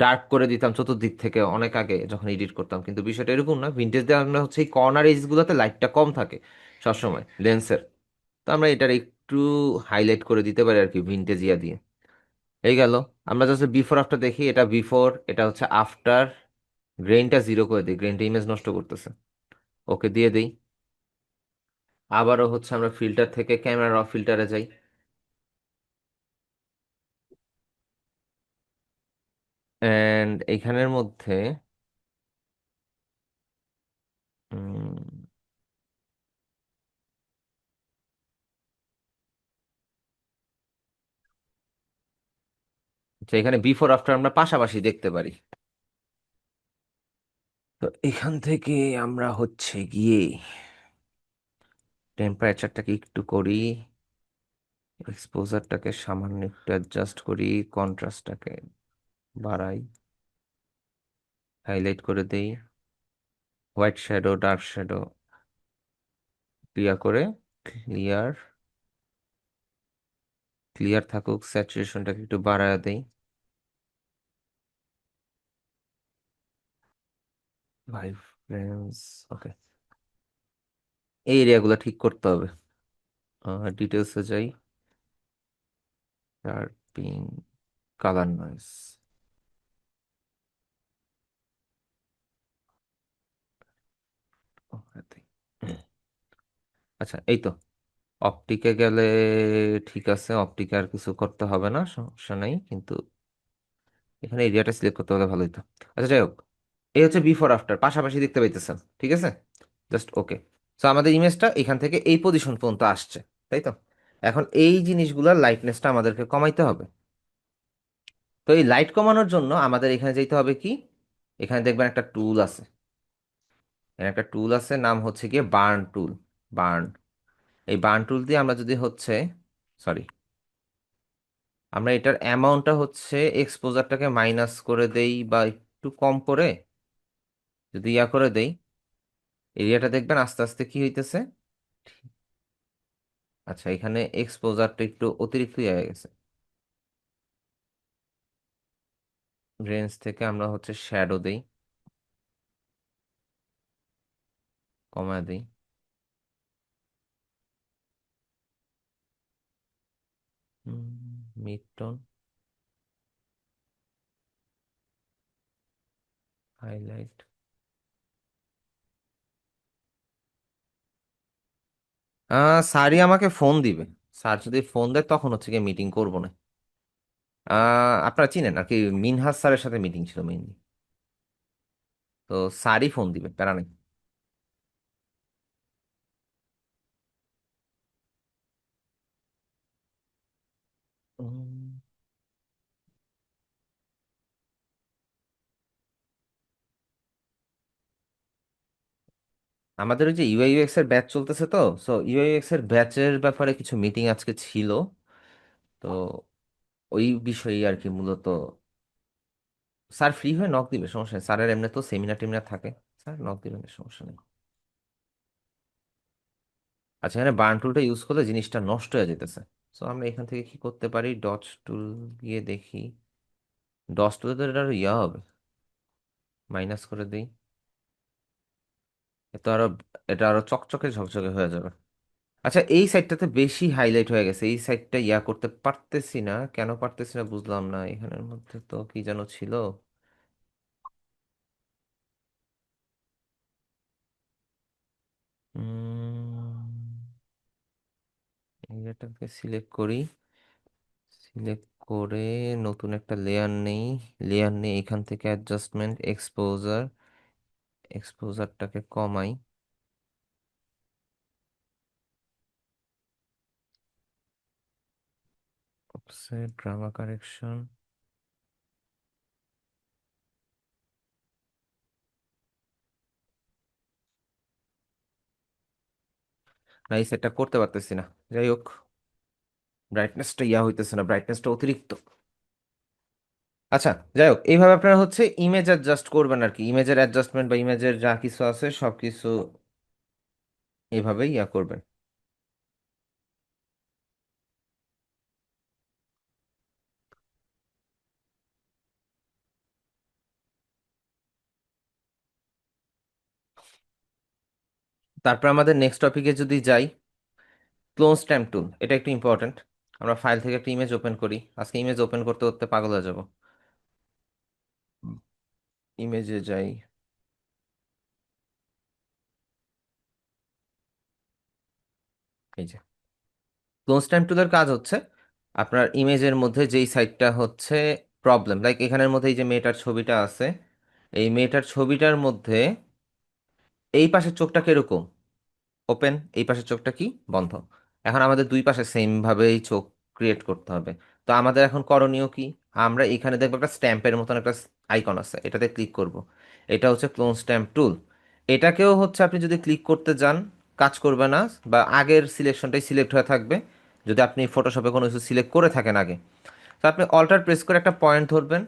ডার্ক করে দিতাম চতুর্দিক থেকে অনেক আগে যখন এডিট করতাম, কিন্তু বিষয়টা এরকম না, ভিনটেজ দিয়ে আমরা হচ্ছে এই কর্নার এজ গুলোতে লাইটটা কম থাকে সবসময় লেন্সের। তো আমরা এটার একটু হাইলাইট করে দিতে পারি আর কি ভিনটেজ ইয়া দিয়ে। এই গেল, আমরা জাস্ট বিফোর আফটার দেখি, এটা বিফোর, এটা হচ্ছে আফটার, গ্রেইনটা জিরো করে দিই, গ্রেইনটা ইমেজ নষ্ট করতেছে, ওকে দিয়ে দিই। আবারও হচ্ছে আমরা ফিল্টার থেকে ক্যামেরা র ফিল্টারে যাই, এন্ড এইখানের মধ্যে উম, আচ্ছা, এখানে বিফোর আফটার আমরা পাশাপাশি দেখতে পারি। তো এখান থেকে আমরা হচ্ছে গিয়ে টেম্পারেচারটাকে একটু করি, এক্সপোজারটাকে সামান্য একটু অ্যাডজাস্ট করি, কন্ট্রাস্টটাকে বাড়াই, হাইলাইট করে দেই, white shadow dark shadow clear করে, ক্লিয়ার, ক্লিয়ার থাকুক, স্যাচুরেশনটাকে একটু বাড়ায় দেই, ভাইব্রেন্স, ওকে। এই এরিয়াগুলো ঠিক করতে হবে। ডিটেলসে যাই, শার্পিং, কালার নয়েস, আচ্ছা এই তো, অপটিকে গেলে ঠিক আছে, অপটিকে আর কিছু করতে হবে না, সমস্যা নাই, কিন্তু এখানে এরিয়াটা সিলেক্ট করতে হলে ভালো হতো। আচ্ছা যাই হোক, এই হচ্ছে বিফোর আফটার পাশাপাশি দেখতে পাইতেছেন, ঠিক আছে, জাস্ট ওকে। সো আমাদের ইমেজটা এখান থেকে এই পজিশন পর্যন্ত আসছে, তাই তো? এখন এই জিনিসগুলোর লাইটনেসটা আমাদেরকে কমাইতে হবে। তো এই লাইট কমানোর জন্য আমাদের এখানে যেতে হবে কি, এখানে দেখবেন একটা টুল আছে, এখানে একটা টুল আছে, নাম হচ্ছে গিয়ে বার্ন টুল, বার্ন। এই বার্ন টুল দিয়ে আমরা যদি হচ্ছে, সরি, আমরা এটার অ্যামাউন্টটা হচ্ছে এক্সপোজারটাকে মাইনাস করে দেই বা একটু কম করে যদি ইয়া করে দেই, এরিয়াটা দেখবেন আস্তে আস্তে কি হইতেছে। আচ্ছা, এখানে এক্সপোজারটা একটু অতিরিক্ত হয়ে গেছে, রেঞ্জ থেকে আমরা হচ্ছে শ্যাডো দেই, কমায় দেই, মিড টোন, হাইলাইট। স্যারই আমাকে ফোন দিবে, স্যার যদি ফোন দেয় তখন হচ্ছে গিয়ে মিটিং করবো না। আপনারা চিনেন আর কি, মিনহাজ স্যারের সাথে মিটিং ছিল মেইনলি, তো স্যারই ফোন দিবে, প্যারা নেই। আমাদের ওই যে ইউআইইউএক্স এর ব্যাচ চলতেছে, তো সো ইউআইইউএক্স এর ব্যাচের ব্যাপারে কিছু মিটিং আজকে ছিল, তো ওই বিষয়ে আর কি মূলত। স্যার ফ্রি হয়ে নক দিবে, সমস্যা নেই, স্যারের এমনি তো সেমিনার টেমিনার থাকে, স্যার নক দিবেন, সমস্যা নেই। আচ্ছা, এখানে বার্ন টুলটা ইউজ করলে জিনিসটা নষ্ট হয়ে যেতেছে। সো আমরা এখান থেকে কি করতে পারি, ডট টুল গিয়ে দেখি। ডট টুলে তো এটা আরো ইয়া হবে, মাইনাস করে দিই, এতো আরো, এটা আরো চকচকে ঝকঝকে হয়ে যাবে। আচ্ছা, এই সাইডটাতে বেশি হাইলাইট হয়ে গেছে, এই সাইডটা ইয়া করতে পারতেছি না, কেন পারতেছি না বুঝলাম না। এখানের মধ্যে তো কি যেন ছিল। এটাকে সিলেক্ট করি, সিলেক্ট করে নতুন একটা লেয়ার নেই। লেয়ার নেই, এখান থেকে অ্যাডজাস্টমেন্ট, এক্সপোজার, এক্সপোজারটাকে কমাই। অফসেট, ড্রামা কারেকশন, না এই সেটটা করতে পারতেছি না। যাই হোক, ব্রাইটনেসটা ইয়া হইতেছে না, ব্রাইটনেসটা অতিরিক্ত। আচ্ছা, যাই হোক, এইভাবে আপনারা হচ্ছে ইমেজ অ্যাডজাস্ট করবেন আর কি, ইমেজের অ্যাডজাস্টমেন্ট বা ইমেজের যা কিছু আছে সব কিছু এইভাবেই ইয়া করবেন। তারপর আমাদের নেক্সট টপিকে যদি যাই, ক্লোন স্ট্যাম্প টুল, এটা একটু ইম্পর্টেন্ট। আমরা ফাইল থেকে একটা ইমেজ ওপেন করি, আজকে ইমেজ ওপেন করতে করতে পাগল হয়ে যাব। ইমেজে যাই, এই যে ক্লোন স্ট্যাম্প টুলের কাজ হচ্ছে আপনার ইমেজের মধ্যে যেই সাইডটা হচ্ছে প্রবলেম, লাইক এখানের মধ্যে এই যে মেয়েটার ছবিটা আছে, এই মেয়েটার ছবিটার মধ্যে এই পাশের চোখটা কিরকম ওপেন, এই পাশের চোখটা কি বন্ধ। এখন আমাদের দুই পাশে সেম ভাবেই চোখ ক্রিয়েট করতে হবে। তো আমাদের এখন করণীয় কি, আমরা এখানে দেখবো একটা স্ট্যাম্পের মতন একটা আইকন আছে, এটাতে ক্লিক করব। এটা হচ্ছে ক্লোন স্ট্যাম্প টুল। এটাকেও হচ্ছে আপনি যদি ক্লিক করতে যান কাজ করবে না, বা আগের সিলেকশনটাই সিলেক্ট হয়ে থাকবে যদি আপনি ফটোশপে কোনো কিছু সিলেক্ট করে থাকেন আগে। তো আপনি অল্টার প্রেস করে একটা পয়েন্ট ধরবেন,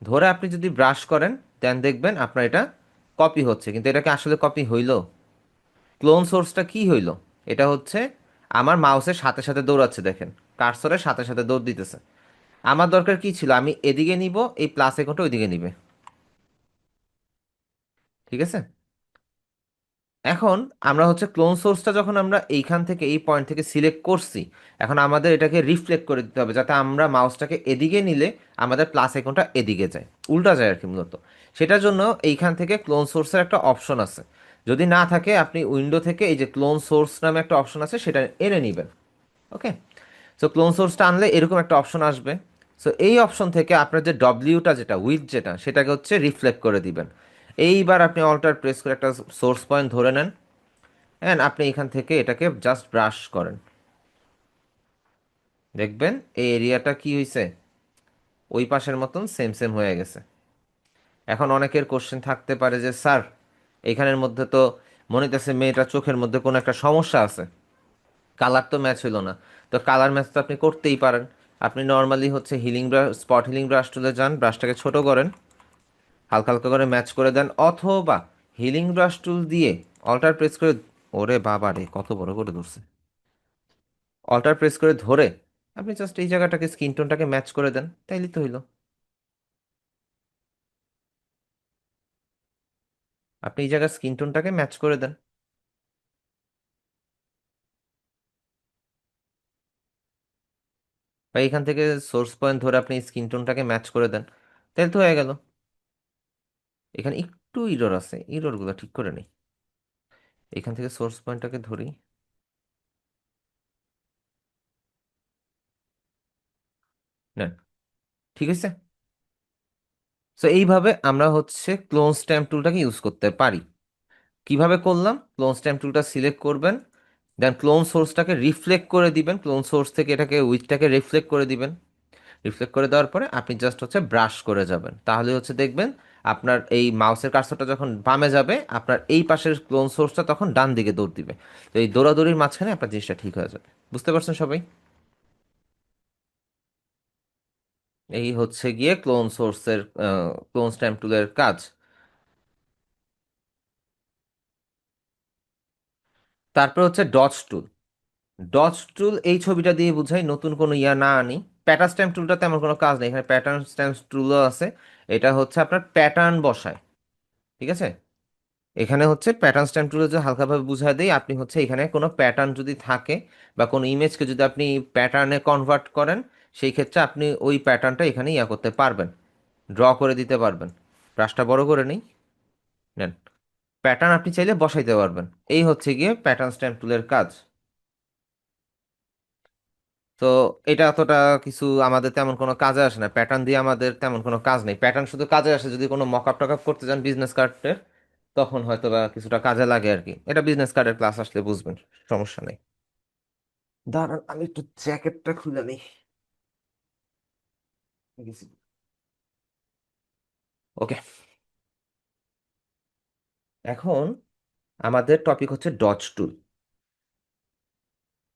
ধরে আপনি যদি ব্রাশ করেন দেন দেখবেন আপনার এটা কপি হচ্ছে, কিন্তু এটাকে আসলে কপি হইল, ক্লোন সোর্সটা কি হইল, এটা হচ্ছে আমার মাউসের সাথে সাথে দৌড়াচ্ছে, দেখেন কার্সরের সাথে সাথে দৌড় দিতেছে। আমার দরকার কি ছিল, আমি এদিকে নিব, এই প্লাস আইকনটা ওইদিকে নিবে, ঠিক আছে। এখন আমরা হচ্ছে ক্লোন সোর্সটা যখন আমরা এইখান থেকে এই পয়েন্ট থেকে সিলেক্ট করছি, এখন আমাদের এটাকে রিফ্লেক্ট করে দিতে হবে যাতে আমরা মাউসটাকে এদিকে নিলে আমাদের প্লাস আইকনটা এদিকে যায়, উল্টা যায় আর কি মূলত। সেটার জন্য এইখান থেকে ক্লোন সোর্সের একটা অপশন আছে, যদি না থাকে আপনি উইন্ডো থেকে এই যে ক্লোন সোর্স নামে একটা অপশন আছে সেটা এনে নেবেন। ওকে, সো ক্লোন সোর্সটা আনলে এরকম একটা অপশন আসবে। সো এই অপশন থেকে আপনার যে ডব্লিউটা যেটা উইথ যেটা সেটাকে হচ্ছে রিফ্লেক্ট করে দিবেন। এইবার আপনি অল্টার প্রেস করে একটা সোর্স পয়েন্ট ধরে নেন, অ্যান্ড আপনি এখান থেকে এটাকে জাস্ট ব্রাশ করেন, দেখবেন এই এরিয়াটা কি হয়েছে, ওই পাশের মতন সেম সেম হয়ে গেছে। এখন অনেকের কোশ্চেন থাকতে পারে যে স্যার এখানের মধ্যে তো মনে হইতেছে মেয়েটার চোখের মধ্যে কোনো একটা সমস্যা আছে, কালার তো ম্যাচ হইলো না। তো কালার ম্যাচ তো আপনি করতেই পারেন, আপনি নর্মালি হচ্ছে healing brush, spot healing brush টুলে যান, ব্রাশটাকে ছোট করেন, হালকা হালকা করে ম্যাচ করে দেন, অথবা হিলিং ব্রাশ টুল দিয়ে অল্টার প্রেস করে, ওরে বাবা রে কত বড় করে ধরছে, অল্টার প্রেস করে ধরে আপনি জাস্ট এই জায়গাটাকে স্কিন টোনটাকে ম্যাচ করে দেন, তাইলে তো হইলো। আপনি এই জায়গার স্কিন টোনটাকে ম্যাচ করে দেন, বা এখান থেকে সোর্স পয়েন্ট ধরে আপনি স্কিন টোনটাকে ম্যাচ করে দেন, তাহলে তো হয়ে গেল। এখানে একটু ইরর আছে, ইররগুলো ঠিক করে নেই। এখান থেকে সোর্স পয়েন্টটাকে ধরি, নেন, ঠিক আছে। সো এইভাবে আমরা হচ্ছে ক্লোন স্ট্যাম্প টুলটাকে ইউজ করতে পারি। কিভাবে করলাম, ক্লোন স্ট্যাম্প টুলটা সিলেক্ট করবেন, দেন ক্লোন সোর্সটাকে রিফ্লেক্ট করে দিবেন, ক্লোন সোর্স থেকে এটাকে উইথটাকে রিফ্লেক্ট করে দিবেন, রিফ্লেক্ট করে দেওয়ার পরে আপনি জাস্ট হচ্ছে ব্রাশ করে যাবেন, তাহলে হচ্ছে দেখবেন আপনার এই মাউসের কার্সরটা যখন বামে যাবে আপনার এই পাশের ক্লোন সোর্সটা তখন ডান দিকে দৌড় দিবে। তো এই দৌড়াদৌড়ির মাঝখানে আপনার জিনিসটা ঠিক হয়ে যাবে। বুঝতে পারছেন সবাই? এই হচ্ছে গিয়ে ক্লোন সোর্সের ক্লোন স্ট্যাম্প টুলের কাজ। তারপর হচ্ছে ডটস টুল। ডটস টুল এই ছবিটা দিয়ে বুঝাই, নতুন কোনো ইয়া না আনি। প্যাটার্ন স্ট্যাম্প টুলটা তেমন কোনো কাজ নেই, এখানে প্যাটার্ন স্ট্যাম্প টুলও আছে। এটা হচ্ছে আপনার প্যাটার্ন বসায়, ঠিক আছে? এখানে হচ্ছে প্যাটার্ন স্ট্যাম্প টুলে যে হালকাভাবে বুঝাই দেই, আপনি হচ্ছে এখানে কোনো প্যাটার্ন যদি থাকে বা কোনো ইমেজকে যদি আপনি প্যাটার্নে কনভার্ট করেন, সেই ক্ষেত্রে আপনি ওই প্যাটার্নটা এখানে ইয়া করতে পারবেন, ড্র করে দিতে পারবেন। ব্রাশটা বড় করে নিই, নেন। প্যাটার্ন আপনি চাইলে বসাইতে পারবেন। এই হচ্ছে গিয়ে প্যাটার্ন স্ট্যাম্প টুলের কাজ। তো এটা এতটা কিছু আমাদের তেমন কোনো কাজে আসে না, প্যাটার্ন দিয়ে আমাদের তেমন কোনো কাজ নেই। প্যাটার্ন শুধু কাজে আসে যদি কোনো মকআপ টকআপ করতে যান বিজনেস কার্ডের, তখন হয়তো বা কিছুটা কাজে লাগে আর কি। এটা বিজনেস কার্ডের ক্লাস আসলে বুঝবেন, সমস্যা নেই। দাঁড়ান আমি একটু জ্যাকেটটা খুলে নিই। ওকে, এখন আমাদের টপিক হচ্ছে ডজ টুল।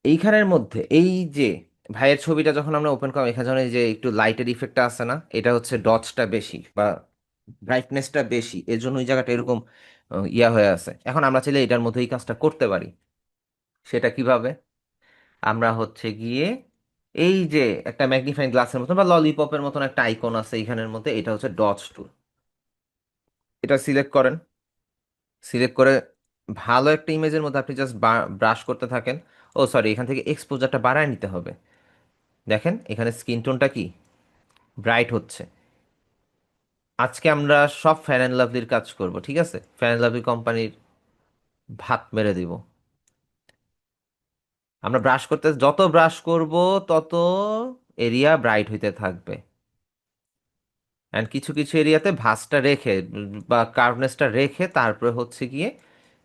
এইখানের মধ্যে এই যে ভাইয়ের ছবিটা যখন আমরা ওপেন করলাম, এখানে যখন এই যে একটু লাইটের ইফেক্টটা আছে না, এটা হচ্ছে ডটসটা বেশি বা ব্রাইটনেসটা বেশি, এর জন্য ওই জায়গাটা এরকম ইয়া হয়ে আছে। এখন আমরা চাইলে এটার মধ্যে এই কাজটা করতে পারি। সেটা কিভাবে? আমরা হচ্ছে গিয়ে এই যে একটা ম্যাগনিফাইং গ্লাসের মতন বা ললিপপের মতন একটা আইকন আছে এখানের মধ্যে, এটা হচ্ছে ডটস টুল। এটা সিলেক্ট করেন। সিলেক্ট করে ভালো একটা ইমেজের মধ্যে আপনি জাস্ট ব্রাশ করতে থাকেন। ও সরি, এখান থেকে এক্সপোজারটা বাড়ায় নিতে হবে। দেখেন এখানে স্কিন টোনটা কি ব্রাইট হচ্ছে। আজকে আমরা সব ফ্যান অ্যান্ড লাভলির কাজ করব, ঠিক আছে? ফ্যান অ্যান্ড লাভলি কোম্পানির ভাত মেরে দিব। আমরা ব্রাশ করতে যত ব্রাশ করব তত এরিয়া ব্রাইট হইতে থাকবে। অ্যান্ড কিছু কিছু এরিয়াতে ভাঁজটা রেখে বা কার্ভনেসটা রেখে তারপরে হচ্ছে গিয়ে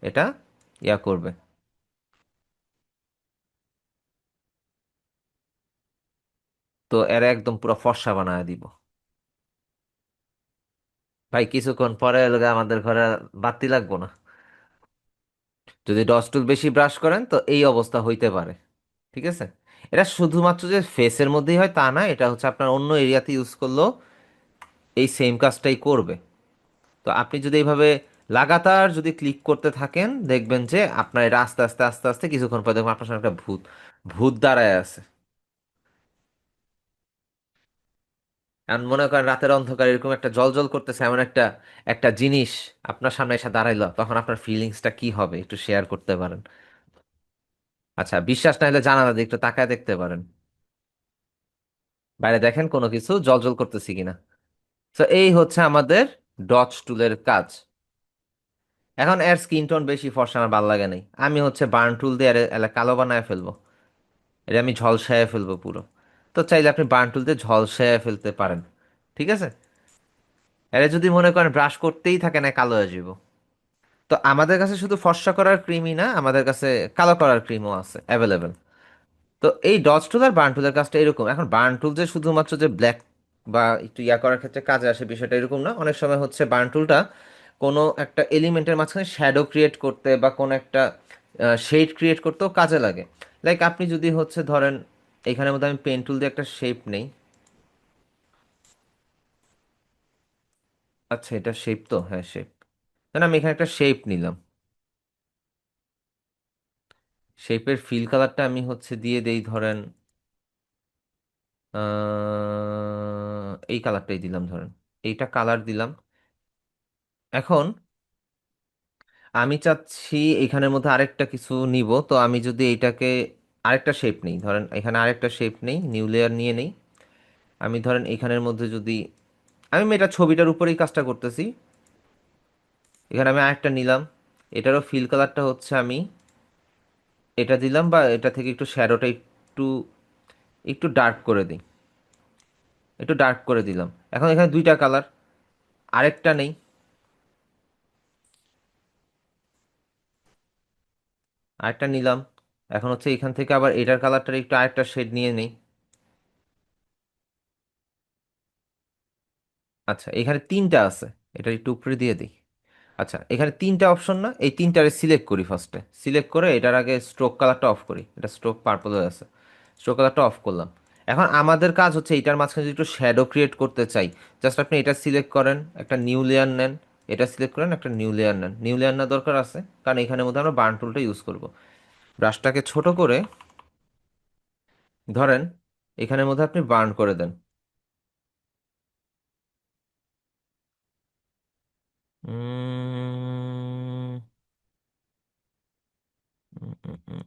এটা ইয়া করবে। তো এরা একদম পুরো ফর্সা বানায় দিব। ভাই কিছুক্ষণ পরে এলাকা আমাদের ঘরে বাতি লাগবো না। যদি ডস্টুল বেশি ব্রাশ করেন তো এই অবস্থা হইতে পারে, ঠিক আছে? এটা শুধুমাত্র যে ফেসের মধ্যেই হয় তা না, এটা হচ্ছে আপনার অন্য এরিয়াতে ইউজ করলেও এই সেম কাজটাই করবে। তো আপনি যদি এইভাবে লাগাতার যদি ক্লিক করতে থাকেন, দেখবেন যে আপনার এটা আস্তে আস্তে আস্তে আস্তে কিছুক্ষণ পর দেখবেন আপনার সামনে একটা ভূত ভূত দাঁড়ায় আছে। এমন মনে করেন রাতের অন্ধকার এরকম একটা জল জল করতেছে এমন একটা একটা জিনিস আপনার সামনে এসে দাঁড়াইলো, তখন আপনার ফিলিংসটা কি হবে একটু শেয়ার করতে পারেন? আচ্ছা, বিশ্বাস না হলে জানালা দিয়ে একটু তাকায় দেখতে পারেন, বাইরে দেখেন কোনো কিছু জল জল করতেছি কিনা। তো এই হচ্ছে আমাদের ডটস টুলের কাজ। এখন এর স্কিন টোন বেশি ফর্সা আমার ভালো লাগে নাই, আমি হচ্ছে বার্ন টুল দিয়ে এর কালো বানায় ফেলবো। এটা আমি ঝলসায় ফেলবো পুরো। তো চাইলে আপনি বার্ন টুল দিয়ে ঝলসায় ফেলতে পারেন, ঠিক আছে? এরা যদি মনে করেন ব্রাশ করতেই থাকে না কালো হয়ে যাব। তো আমাদের কাছে শুধু ফর্সা করার ক্রিমই না, আমাদের কাছে কালো করার ক্রিমও আছে অ্যাভেলেবেল। তো এই ডজ টুল আর বার্ন টুলের কাজটা এরকম। এখন বার্ন টুল যে শুধুমাত্র যে ব্ল্যাক বা একটু ইয়া করার ক্ষেত্রে কাজে আসে বিষয়টা এরকম না, অনেক সময় হচ্ছে বার্ন টুলটা কোনো একটা এলিমেন্টের মাঝখানে শ্যাডো ক্রিয়েট করতে বা কোনো একটা শেড ক্রিয়েট করতেও কাজে লাগে। লাইক আপনি যদি হচ্ছে ধরেন এখানের মধ্যে আমি পেন টুল দিয়ে একটা শেপ নেই। আচ্ছা এটা শেপ, তো হ্যাঁ শেপ। তাহলে আমি এখানে একটা শেপ নিলাম। শেপের ফিল কালারটা আমি হচ্ছে দিয়ে দেই ধরেন এই কালারটাই দিলাম ধরেন, এইটা কালার দিলাম। এখন আমি চাচ্ছি এখানের মধ্যে আরেকটা কিছু নিব, তো আমি যদি এইটাকে আরেকটা শেপ নেই, ধরেন এখানে আরেকটা শেপ নেই, নিউ লেয়ার নিয়ে নেই। আমি ধরেন এখানের মধ্যে যদি আমি এটা ছবিটার উপরেই কাজটা করতেছি, এখানে আমি আরেকটা নিলাম। এটারও ফিল কালারটা হচ্ছে আমি এটা দিলাম বা এটা থেকে একটু শ্যাডোটা একটু একটু ডার্ক করে দিই, একটু ডার্ক করে দিলাম। এখন এখানে দুইটা কালার, আরেকটা নেই, আরেকটা নিলাম। এখন হচ্ছে এখান থেকে আবার এটার কালারটার একটু আরেকটা শেড নিয়ে নেই। আচ্ছা, এখানে তিনটা আছে, এটা একটু উপরে দিয়ে দিই। আচ্ছা, এখানে তিনটা অপশন না, এই তিনটারে সিলেক্ট করি ফার্স্টে। সিলেক্ট করে এটার আগে স্ট্রোক কালারটা অফ করি, এটা স্ট্রোক পার্পল হয়ে আছে। স্ট্রোক কালারটা অফ করলাম। এখন আমাদের কাজ হচ্ছে এইটার মাঝখানে যদি একটু শ্যাডো ক্রিয়েট করতে চাই, জাস্ট আপনি এটা সিলেক্ট করেন, একটা নিউ লেয়ার নেন, এটা সিলেক্ট করেন, একটা নিউ লেয়ার নেন। নিউ লেয়ার না দরকার আছে, কারণ এখানের মধ্যে আমরা বার্ন টুলটা ইউজ করব। ব্রাশটাকে ছোট করে ধরেন, এখানের মধ্যে আপনি বার্ন করে দেন। উম, উম, উম, উম।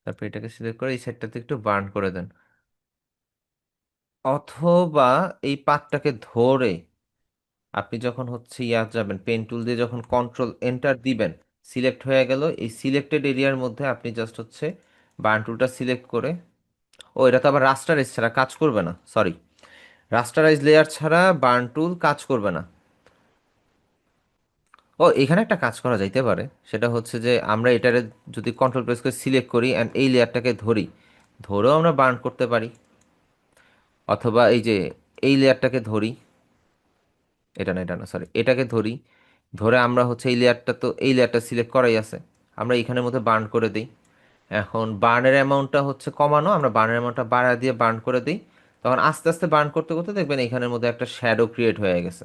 তারপর এটাকে সিলেক্ট করে এই সাইডটাতে একটু বার্ন করে দেন, অথবা এই পাতটাকে ধরে আপনি যখন হচ্ছে যাবেন পেন টুল দিয়ে, যখন কন্ট্রোল এন্টার দিবেন, সিলেক্ট হয়ে গেল। এই সিলেক্টেড এরিয়ার মধ্যে আপনি জাস্ট হচ্ছে বার্ন টুলটা সিলেক্ট করে, ও এটা তো আবার রাস্টারাইজ ছাড়া কাজ করবে না, সরি, রাস্টারাইজ লেয়ার ছাড়া বার্ন টুল কাজ করবে না। ও, এখানে একটা কাজ করা যাইতে পারে, সেটা হচ্ছে যে আমরা এটারে যদি কন্ট্রোল প্রেস করে সিলেক্ট করি অ্যান্ড এই লেয়ারটাকে ধরি, ধরেও আমরা বার্ন করতে পারি। অথবা এই যে এই লেয়ারটাকে ধরি, এটা না, এটা না, সরি, এটাকে ধরি, ধরে আমরা হচ্ছে এই লেয়ারটা, তো এই লেয়ারটা সিলেক্ট করাই আছে, আমরা এখানের মধ্যে বার্ন করে দিই। এখন বার্নের অ্যামাউন্টটা হচ্ছে কমানো, আমরা বার্নের অ্যামাউন্টটা বাড়া দিয়ে বার্ন করে দিই। তখন আস্তে আস্তে বার্ন করতে করতে দেখবেন এখানের মধ্যে একটা শ্যাডো ক্রিয়েট হয়ে গেছে।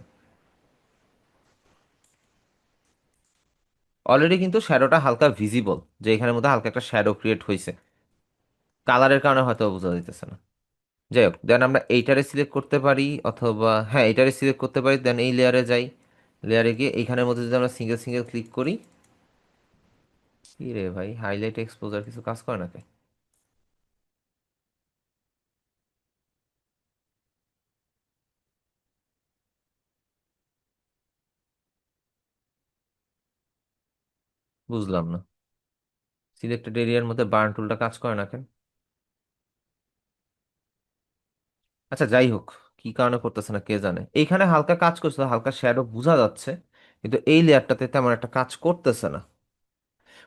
অলরেডি কিন্তু শ্যাডোটা হালকা ভিজিবল, যে এখানের মধ্যে হালকা একটা শ্যাডো ক্রিয়েট হয়েছে। কালারের কারণে হয়তো বোঝা যাইতেছে না। যাই হোক, দেন আমরা এইটারে সিলেক্ট করতে পারি, অথবা হ্যাঁ এইটারে সিলেক্ট করতে পারি, দেন এই লেয়ারে যাই। লেয়ারে গিয়ে এইখানের মধ্যে যদি আমরা সিঙ্গেল সিঙ্গেল ক্লিক করি, কি রে ভাই, হাইলাইট এক্সপোজার কিছু কাজ করে নাকি? বুঝলাম না, সিলেক্টেড এরিয়ার মধ্যে বার্ন টুলটা কাজ করে না কেন? আচ্ছা যাই হোক, কি কারণে করতেছে না কে জানে। এইখানে হালকা কাজ করছে, হালকা শ্যাডো বোঝা যাচ্ছে, কিন্তু এই লেয়ারটাতে তেমন একটা কাজ করতেছে না।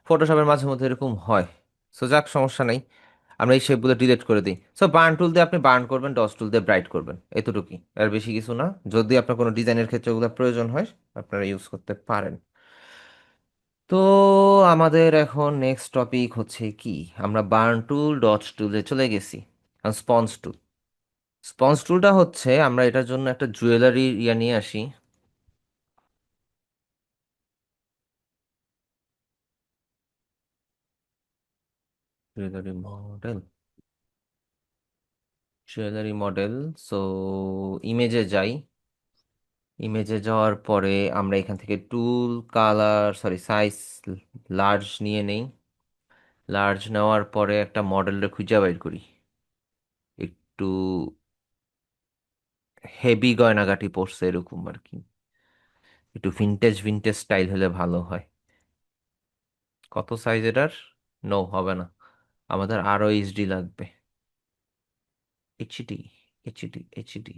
ফটোশপের মাঝে মধ্যে এরকম হয়। সো যাক, সমস্যা নাই, আমরা এই শেপগুলো ডিলিট করে দিই। সো বার্ন টুল দিয়ে আপনি বার্ন করবেন, ডস টুল দিয়ে ব্রাইট করবেন, এতটুকুই, আর বেশি কিছু না। যদি আপনার কোনো ডিজাইনের ক্ষেত্রে ওগুলো প্রয়োজন হয়, আপনারা ইউজ করতে পারেন। তো আমাদের এখন নেক্সট টপিক হচ্ছে কি, আমরা বার্ন টুল ডট টুলে চলে গেছি। স্পঞ্জ টুল, স্পঞ্জ টুলটা হচ্ছে আমরা এটার জন্য একটা জুয়েলারি ইয়া নিয়ে আসি। Jewellery model, jewellery model. So ইমেজে যাই, ইমেজে যাওয়ার পরে আমরা এখান থেকে tool, colour, sorry size, large নিয়ে নেই। লার্জ নেওয়ার পরে একটা মডেলটা খুঁজে বাইর করি, একটু হেভি গয়নাগাটি পড়ছে এরকম আর কি, একটু ভিনটেজ ভিনটেজ স্টাইল হলে ভালো হয়। কত সাইজ এটার? নো, হবে না, আমাদের আরো এইচডি লাগবে। HD, HD, HD.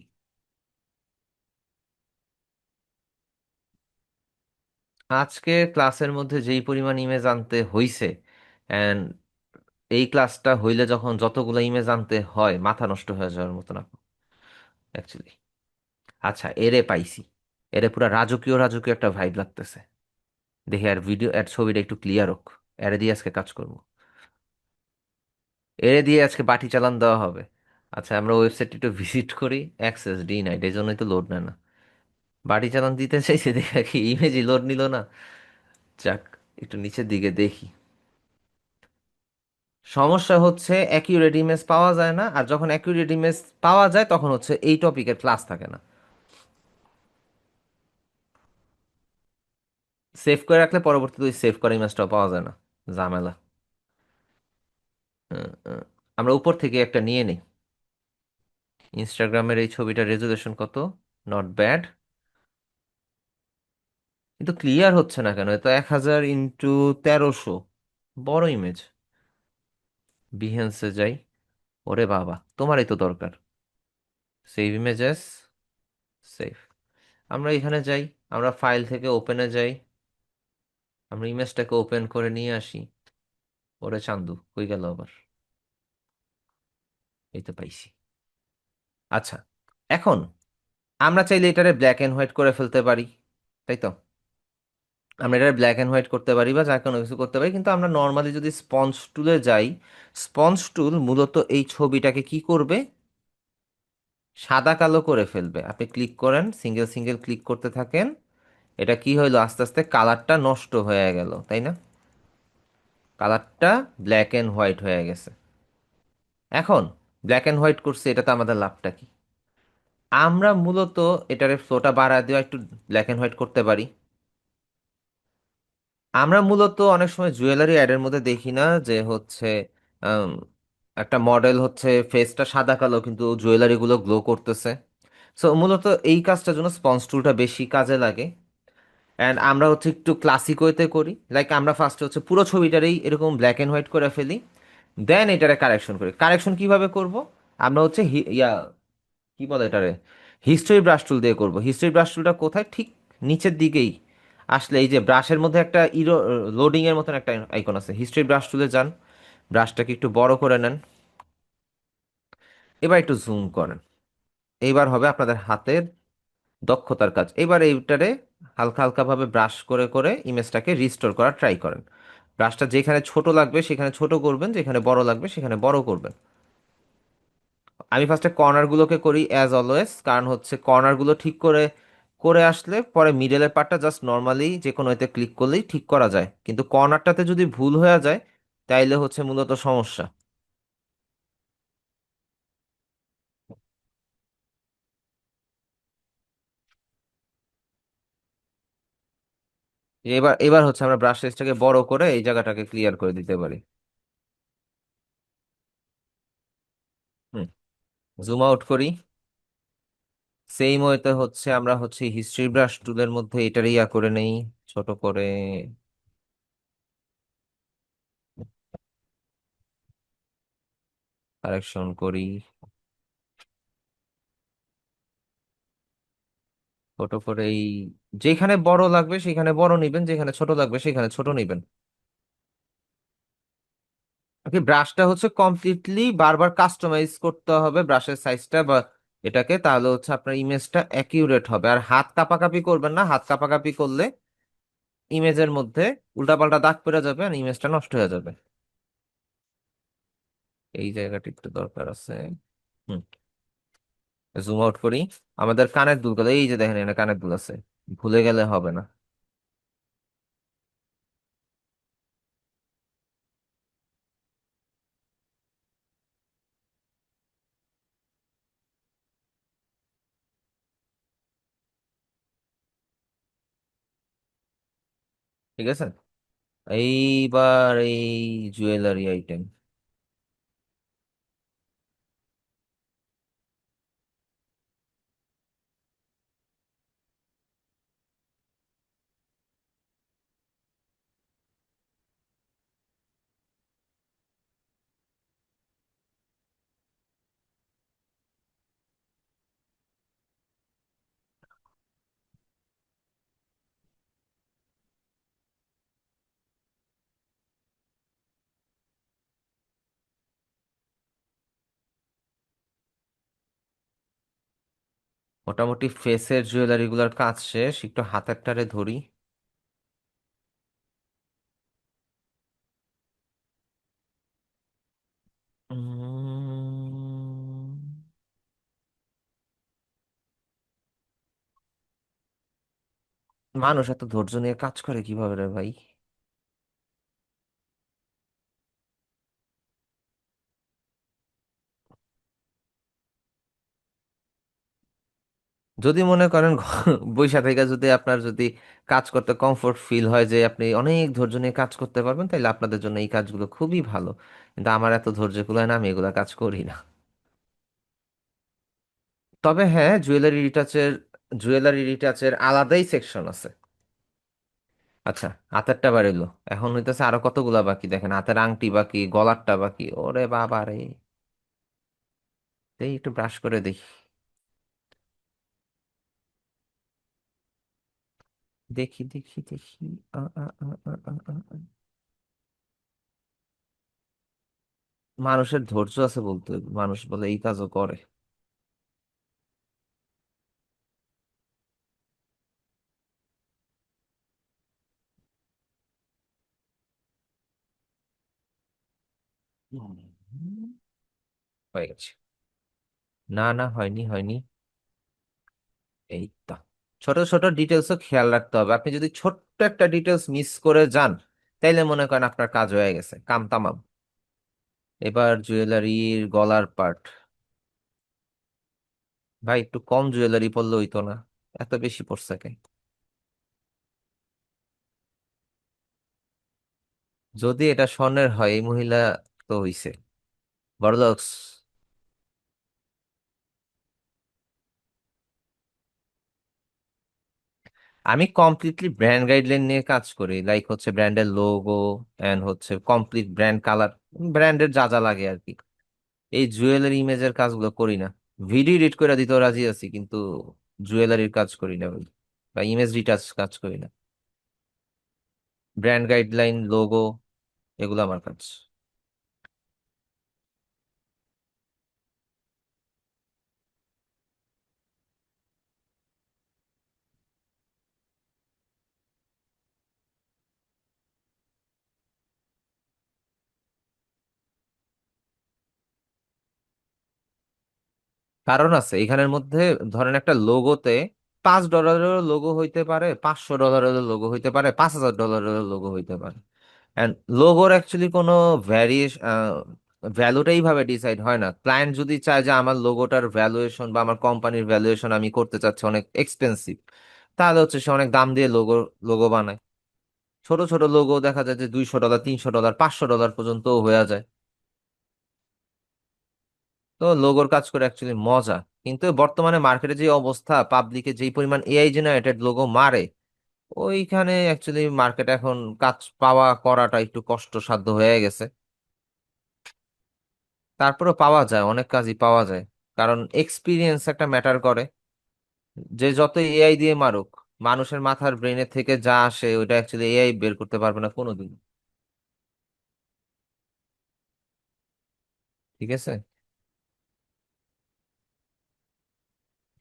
আজকে ক্লাসের মধ্যে যেই পরিমাণ ইমেজ আনতে হইছে, এন্ড এই ক্লাসটা হইলে যখন যতগুলো ইমেজ আনতে হয়, মাথা নষ্ট হয়ে যাওয়ার মতো না অ্যাকচুয়ালি। আচ্ছা, এরে পাইছি, এরে পুরা রাজকীয় রাজকীয় একটা ভাইব লাগতেছে। দেখি আর ভিডিও আর ছবিটা একটু ক্লিয়ার হোক, এরে দিয়ে আজকে কাজ করবো, এরে দিয়ে আজকে বাটি চালান দেওয়া হবে। আচ্ছা, আমরা ওয়েবসাইটটা একটু ভিজিট করি, অ্যাক্সেস ডিনাইড, এই জন্যই তো লোড নেয় না। বাটি চালান দিতে চাইছে, দেখা কি ইমেজই লোড নিল না। যাক, একটু নিচের দিকে দেখি। সমস্যা হচ্ছে অ্যাকিউরেট ইমেজ পাওয়া যায় না, আর যখন অ্যাকিউরেট ইমেজ পাওয়া যায় তখন হচ্ছে এই টপিকের ক্লাস থাকে না। সেভ করে রাখলে পরবর্তীতে ওই সেভ করা ইমেজটাও পাওয়া যায় না, ঝামেলা। আমরা উপর থেকে একটা নিয়ে নিই। ইনস্টাগ্রামের এই ছবিটার রেজুলেশন কত? নট ব্যাড, কিন্তু ক্লিয়ার হচ্ছে না কেন? এতো 1000 × 1300, বড় ইমেজ। বিহেন্সে যাই, ওরে বাবা, তোমারই তো দরকার। Save images, save. আমরা এখানে যাই, আমরা ফাইল থেকে ওপেনে যাই, আমরা ইমেজটাকে ওপেন করে নিয়ে আসি। ওরে চান্দু, কই গেল আবার? এই তো পাইছি। আচ্ছা, এখন আমরা চাইলে এটারে ব্ল্যাক এন্ড হোয়াইট করে ফেলতে পারি, তাই তো? আমরা এটা ব্ল্যাক এন্ড হোয়াইট করতে পারি বা যা কোনো কিছু করতে পারি, কিন্তু আমরা নর্মালি যদি স্পঞ্জ টুলে যাই, স্পঞ্জ টুল মূলত এই ছবিটাকে কি করবে? সাদা কালো করে ফেলবে। আপনি ক্লিক করেন, সিঙ্গেল সিঙ্গেল ক্লিক করতে থাকেন, এটা কি হইলো, আস্তে আস্তে কালারটা নষ্ট হয়ে গেল, তাই না? কালারটা ব্ল্যাক এন্ড হোয়াইট হয়ে গেছে। এখন ব্ল্যাক এন্ড হোয়াইট করছে, এটাতে আমাদের লাভটা কি? আমরা মূলত এটারে ফ্লোটা বাড়ায় দিয়ে একটু ব্ল্যাক এন্ড হোয়াইট করতে পারি। আমরা মূলত অনেক সময় জুয়েলারি অ্যাডের মধ্যে দেখি না যে হচ্ছে আম, একটা মডেল হচ্ছে ফেসটা সাদা কালো কিন্তু জুয়েলারি গুলো গ্লো করতেছে। সো মূলত এই কাজটার জন্য স্পঞ্জ টুলটা বেশি কাজে লাগে। অ্যান্ড আমরা হচ্ছে একটু ক্লাসিক ওয়েতে করি, লাইক আমরা ফার্স্টে হচ্ছে পুরো ছবিটারেই এরকম ব্ল্যাক এন্ড হোয়াইট করে ফেলি, দেন এটারে কারেকশন করি। কারেকশন কিভাবে করব? আমরা হচ্ছে কি বলে এটারে, হিস্ট্রি ব্রাশ টুল দিয়ে করব। হিস্ট্রি ব্রাশ টুলটা কোথায়? ঠিক নিচের দিকেই আসলে এই যে ব্রাশের মধ্যে একটা লোডিং এর মতন একটা আইকন আছে, হিস্ট্রি ব্রাশ টুলে যান, ব্রাশটাকে একটু বড় করে নেন, এবার একটু জুম করেন। এইবার হবে আপনাদের হাতের দক্ষতার কাজ। এবার এইটারে হালকা হালকা ভাবে ব্রাশ করে করে ইমেজটাকে রিস্টোর করার ট্রাই করেন। ব্রাশটা যেখানে ছোট লাগবে সেখানে ছোট করবেন, যেখানে বড় লাগবে সেখানে বড় করবেন। আমি ফার্স্টে কর্নারগুলোকে করি অ্যাজ অলওয়েজ, কারণ হচ্ছে কর্নারগুলো ঠিক করে করে আসলে পরে মিডলের পার্টটা জাস্ট নর্মালি যে কোনো এতে ক্লিক করলেই ঠিক করা যায়, কিন্তু কর্নারটাতে যদি ভুল হয়ে যায় তাইলে হচ্ছে মূলত সমস্যা। এবার এবার হচ্ছে আমরা ব্রাশ সাইজটাকে বড় করে এই জায়গাটাকে ক্লিয়ার করে দিতে পারি। হুম, জুম আউট করি। সেম ওয়েতে হচ্ছে আমরা হচ্ছে হিস্ট্রি ব্রাশ টুলের মধ্যে এটার ইয়া করে নেই, ছোট করে কারেকশন করি। ছোট করে এই যেখানে বড় লাগবে সেখানে বড় নিবেন, যেখানে ছোট লাগবে সেখানে ছোট নিবেন। ওকে, ব্রাশটা হচ্ছে কমপ্লিটলি বারবার কাস্টমাইজ করতে হবে ব্রাশের সাইজটা বা এটাকে, তাহলে হচ্ছে আপনার ইমেজটা অ্যাকিউরেট হবে। আর হাত কাঁপাকাপি করবেন না, হাত কাঁপাকাপি করলে ইমেজের মধ্যে উল্টাপাল্টা দাগ পড়ে যাবে আর ইমেজটা নষ্ট হয়ে যাবে। এই জায়গাটা একটু দরকার আছে। হুম, জুম আউট করি। আমাদের কানের দুলগুলো এই যে দেখেন, এখানে কানের দুল আছে, ভুলে গেলে হবে না। ঠিক আছে, এইবার এই জুয়েলারি আইটেম, মোটামুটি ফেসের জুয়েলারি গুলার কাজ শেষ, একটু হাতেরটারে ধরি। উম, মানুষ এত ধৈর্য নিয়ে কাজ করে কিভাবে রে ভাই? যদি মনে করেন বইসা থেকে যদি আপনার যদি কাজ করতে কমফোর্ট ফিল হয় যে আপনি অনেক ধৈর্য নিয়ে কাজ করতে পারবেন, তাহলে আপনাদের জন্য এই কাজগুলো খুবই ভালো। কিন্তু আমার এত ধৈর্য কুলায় না, আমি এগুলা কাজ করি না। তবে হ্যাঁ, জুয়েলারি রিটাচের আলাদাই সেকশন আছে। আচ্ছা, হাতেরটা বাড়িলো, এখন হইতেছে আরো কতগুলা বাকি, দেখেন হাতের আংটি বাকি, গলারটা বাকি, ওরে বাবা রে। এই একটু ব্রাশ করে দেখি, দেখি দেখি দেখি। আ, আ, আ, আ, আ, আ, আ। মানুষের ধৈর্য আছে বলতে, মানুষ বলে এই কাজও করে। হয়ে গেছে। না না, হয়নি হয়নি। এই তো, ছোট ছোট ডিটেলসও খেয়াল রাখতে হবে। আপনি যদি ছোট্ট একটা ডিটেলস মিস করে যান, তাইলে মনে করেন আপনার কাজ হয়ে গেছে, কাম তামাম। এবার জুয়েলারির গলার পার্ট। ভাই একটু কম জুয়েলারি পরলে হইতো না? এত বেশি পড়ছে কেন? যদি এটা স্বর্ণের হয়, এই মহিলা তো হইছে বড়লোকস। আমি কমপ্লিটলি ব্র্যান্ড গাইডলাইন নিয়ে কাজ করি, লাইক হচ্ছে ব্র্যান্ডের লোগো এন্ড হচ্ছে কমপ্লিট ব্র্যান্ড কালার, ব্র্যান্ডের যা যা লাগে আর কি। এই জুয়েলারি ইমেজের কাজগুলো করি না। ভিডিও এডিট করে দিতেও রাজি আছি, কিন্তু জুয়েলারির কাজ করি না ভাই, বা ইমেজ রিটাচ কাজ করি না। ব্র্যান্ড গাইডলাইন, লোগো, এগুলো আমার কাজ। কারণ আছে এখানের মধ্যে। ধরেন একটা লোগোতে $5 লোগো হইতে পারে, $500 লোগো হইতে পারে, $5,000 লোগো হইতে পারে। এন্ড লোগোর অ্যাকচুয়ালি কোনো ভ্যারিয়েশন, ভ্যালুটা এইভাবে ডিসাইড হয় না। ক্লায়েন্ট যদি চায় যে আমার লোগোটার ভ্যালুয়েশন বা আমার কোম্পানির ভ্যালুয়েশন আমি করতে চাচ্ছি অনেক এক্সপেন্সিভ, তাহলে হচ্ছে সে অনেক দাম দিয়ে লোগো লোগো বানায়। ছোট ছোট লোগো দেখা যায় যে $200, $300, $500 পর্যন্ত হয়ে যায়। তো লোগোর কাজ করে অ্যাকচুয়ালি মজা। কিন্তু বর্তমানে মার্কেটে যে অবস্থা, পাবলিকে যেই পরিমাণ এআই জেনারেটেড লোগো মারে, ওইখানে অ্যাকচুয়ালি মার্কেট এখন কাজ পাওয়া করাটা একটু কষ্টসাধ্য হয়ে গেছে। তারপরে পাওয়া যায়, অনেক কাজই পাওয়া যায়। কারণ এক্সপিরিয়েন্স একটা ম্যাটার করে। যে যত এআই দিয়ে মারুক, মানুষের মাথার ব্রেনের থেকে যা আসে ওইটা অ্যাকচুয়ালি এআই বের করতে পারবে না কোনোদিন। ঠিক আছে।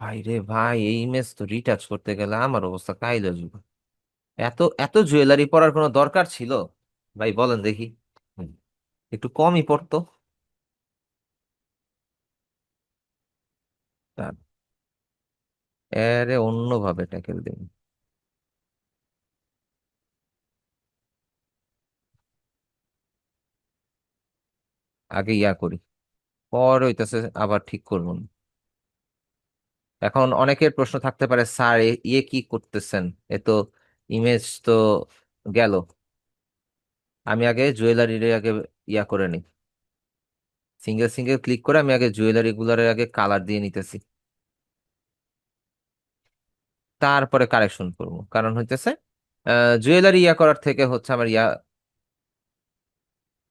ভাই রে ভাই, এই ইমেজ তো রিটাচ করতে গেলে আমার অবস্থা কাইলো যুগ। এত এত জুয়েলারি পরার কোনো দরকার ছিল? ভাই বলেন দেখি। হুম, একটু কমই পড়তো। তার এরে অন্যভাবে ট্যাকেল দিন। আগে ইয়া করি, পরে হইতেছে আবার ঠিক করবো না। এখন অনেকের প্রশ্ন থাকতে পারে, স্যার ইয়ে কি করতেছেন? এ তো ইমেজ তো গেল। আমি আগে জুয়েলারি আগে ইয়া করে নিই, সিঙ্গেল সিঙ্গেল ক্লিক করে আমি আগে জুয়েলারি গুলার আগে কালার দিয়ে নিতেছি, তারপরে কারেকশন করবো। কারণ হইতেছে জুয়েলারি ইয়া করার থেকে হচ্ছে আমার ইয়া।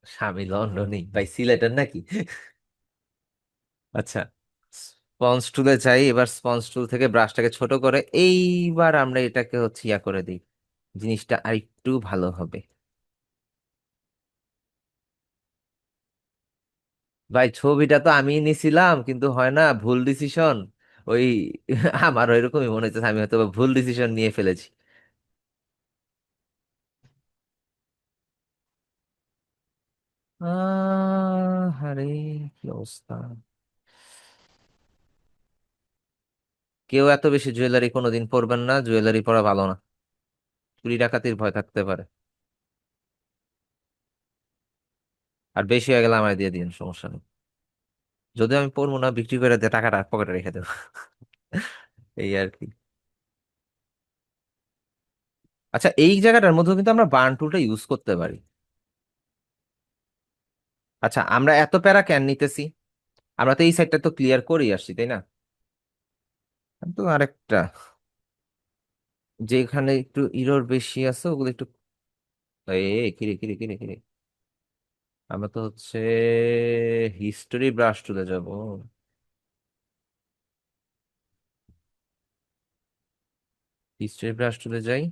স্বামী লন্ডনই ভাই, সিলেটের নাকি? আচ্ছা, স্পঞ্জ টুলে যাই। এবার স্পঞ্জ টুল থেকে ব্রাশটাকে ছোট করে এইবার আমরা এটাকে হচ্ছে ইয়া করে দিই, জিনিসটা আরেকটু ভালো হবে। ভাই ছবিটা তো আমি নিছিলাম, কিন্তু হয় না ভুল ডিসিশন। ওই আমার ওইরকমই মনে হচ্ছে, আমি হয়তো বা ভুল ডিসিশন নিয়ে ফেলেছি। আরে কি অবস্থা! কেউ এত বেশি জুয়েলারি কোনোদিন পরবেন না, জুয়েলারি পরা ভালো না। চুরি ডাকাতির ভয় থাকতে পারে। আর বেশি হয়ে গেলে আমায় দিয়ে দিন, সমস্যা নেই। যদিও আমি পরবো না, বিক্রি করে দিয়ে টাকাটা পকেটে রেখে দেবো। এই আর কি। আচ্ছা, এই জায়গাটার মধ্যে কিন্তু আমরা বার্ন টুলটা ইউজ করতে পারি। আচ্ছা, আমরা এত প্যারা কেন নিতেছি? আমরা তো এই সাইডটা তো ক্লিয়ার করেই আসছি, তাই না? তো আরেকটা, যেখানে একটু ইরর বেশি আছে ওগুলো একটু। কিরে কিরে কিরে কিরে, আমরা তো হচ্ছে হিস্টোরি ব্রাশ টুলে যাব। হিস্টোরি ব্রাশ টুলে যাই।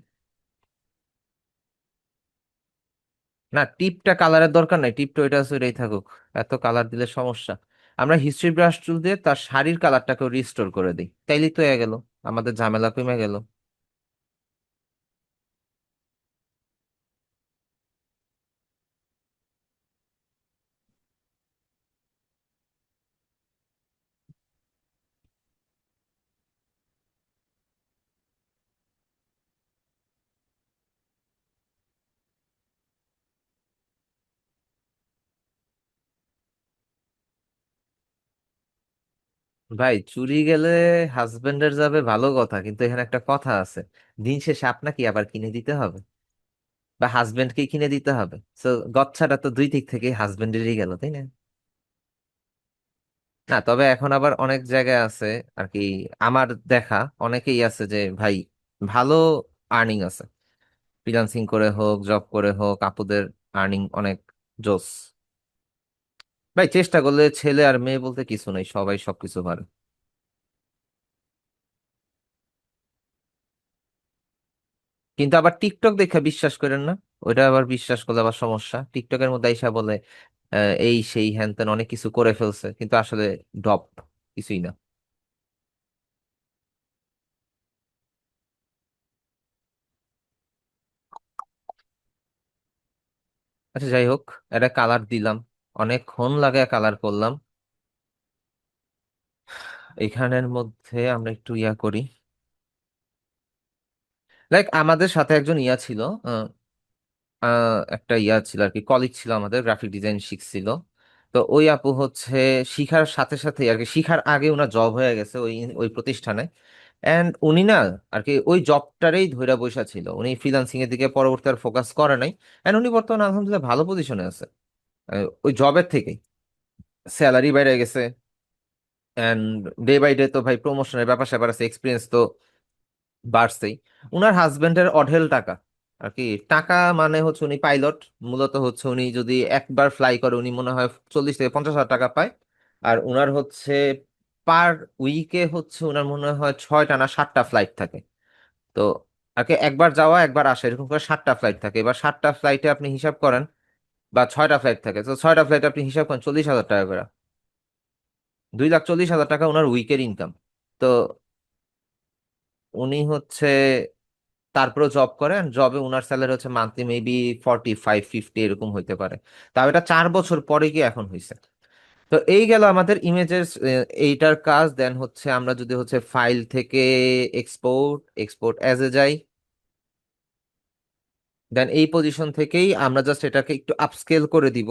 না, টিপটা কালারের দরকার নাই, টিপটা ওইটা আছে ওইটাই থাকুক। এত কালার দিলে সমস্যা। আমরা হিস্ট্রি ব্রাশ টুল দিয়ে তার শাড়ির কালারটাকে রিস্টোর করে দিই, তাইলেই তো হয়ে গেল, আমাদের ঝামেলা কমে গেল। ভাই চুরি গেলে হাজবেন্ডের যাবে ভালো কথা, কিন্তু এখানে একটা কথা আছে, দিন শেষে আপনাকে আবার কিনে দিতে হবে বা হাজবেন্ডকে কিনে দিতে হবে। তো গচ্ছাটা তো দুই দিক থেকে হাজবেন্ডেরই গেল, তাই না? না, তবে এখন আবার অনেক জায়গায় আছে আর কি, আমার দেখা অনেকেই আছে যে ভাই ভালো আর্নিং আছে, ফ্রিল্যান্সিং করে হোক জব করে হোক, আপুদের আর্নিং অনেক জোস। ভাই চেষ্টা করলে ছেলে আর মেয়ে বলতে কিছু নেই, সবাই সবকিছু পারে। কিন্তু আবার টিকটক দেখে বিশ্বাস করেন না, ওইটা আবার বিশ্বাস করলে আবার সমস্যা। টিকটকের মধ্যে আইসা বলে এই সেই হ্যান ত্যান অনেক কিছু করে ফেলছে, কিন্তু আসলে ডপ, কিছুই না। আচ্ছা যাই হোক, এটা কালার দিলাম, অনেকক্ষণ লাগে কালার করলাম। এখানের মধ্যে আমরা একটু ইয়া করি, লাইক আমাদের সাথে একজন ইয়া ছিল, একটা ইয়া ছিল আর কি, কলিগ ছিল আমাদের, গ্রাফিক ডিজাইন শিখছিল। তো ওই আপু হচ্ছে শিখার সাথে সাথে আর কি, শিখার আগে ওনার জব হয়ে গেছে ওই ওই প্রতিষ্ঠানে। এন্ড উনি না আর কি ওই জবটারেই ধইরা বইসা ছিল, উনি ফ্রিল্যান্সিং এর দিকে পরবর্তী আর ফোকাস করে নাই। এন্ড উনি বর্তমানে আলহামদুলিল্লাহ ভালো পজিশনে আছে, ওই জবের থেকেই স্যালারি বেড়ে গেছে। এন্ড ডে বাই ডে তো ভাই প্রমোশনের ব্যাপার স্যাপার আছে, এক্সপিরিয়েন্স তো বাড়ছেই। উনার হাজবেন্ডের অঢেল টাকা আর কি, টাকা মানে হচ্ছে উনি পাইলট, মূলত হচ্ছে উনি যদি একবার ফ্লাই করে উনি মনে হয় 40 থেকে 50 হাজার টাকা পায়। আর উনার হচ্ছে পার উইকে হচ্ছে উনার মনে হয় 6টা না 7টা ফ্লাইট থাকে। তো আর কি একবার যাওয়া একবার আসা এরকম করে 7টা ফ্লাইট থাকে, এবার 7টা ফ্লাইটে আপনি হিসাব করেন, বা 6টা ফ্লাইট থাকে, তো 6টা ফ্লাইটে আপনি হিসাব করেন 40 হাজার টাকা করে, 2,40,000 টাকা ওনার উইকের ইনকাম। তো উনি হচ্ছে তারপরে জব করেন, জবে উনার স্যালারি হচ্ছে মান্থলি মেবি 45-50 এরকম হইতে পারে। তাও এটা 4 বছর পরে গিয়ে এখন হয়েছে। তো এই গেল আমাদের ইমেজের এইটার কাজ। দেন হচ্ছে আমরা যদি হচ্ছে ফাইল থেকে এক্সপোর্ট এক্সপোর্ট অ্যাজ এ যাই, দেন এই পজিশন থেকেই আমরা জাস্ট এটাকে একটু আপস্কেল করে দিব।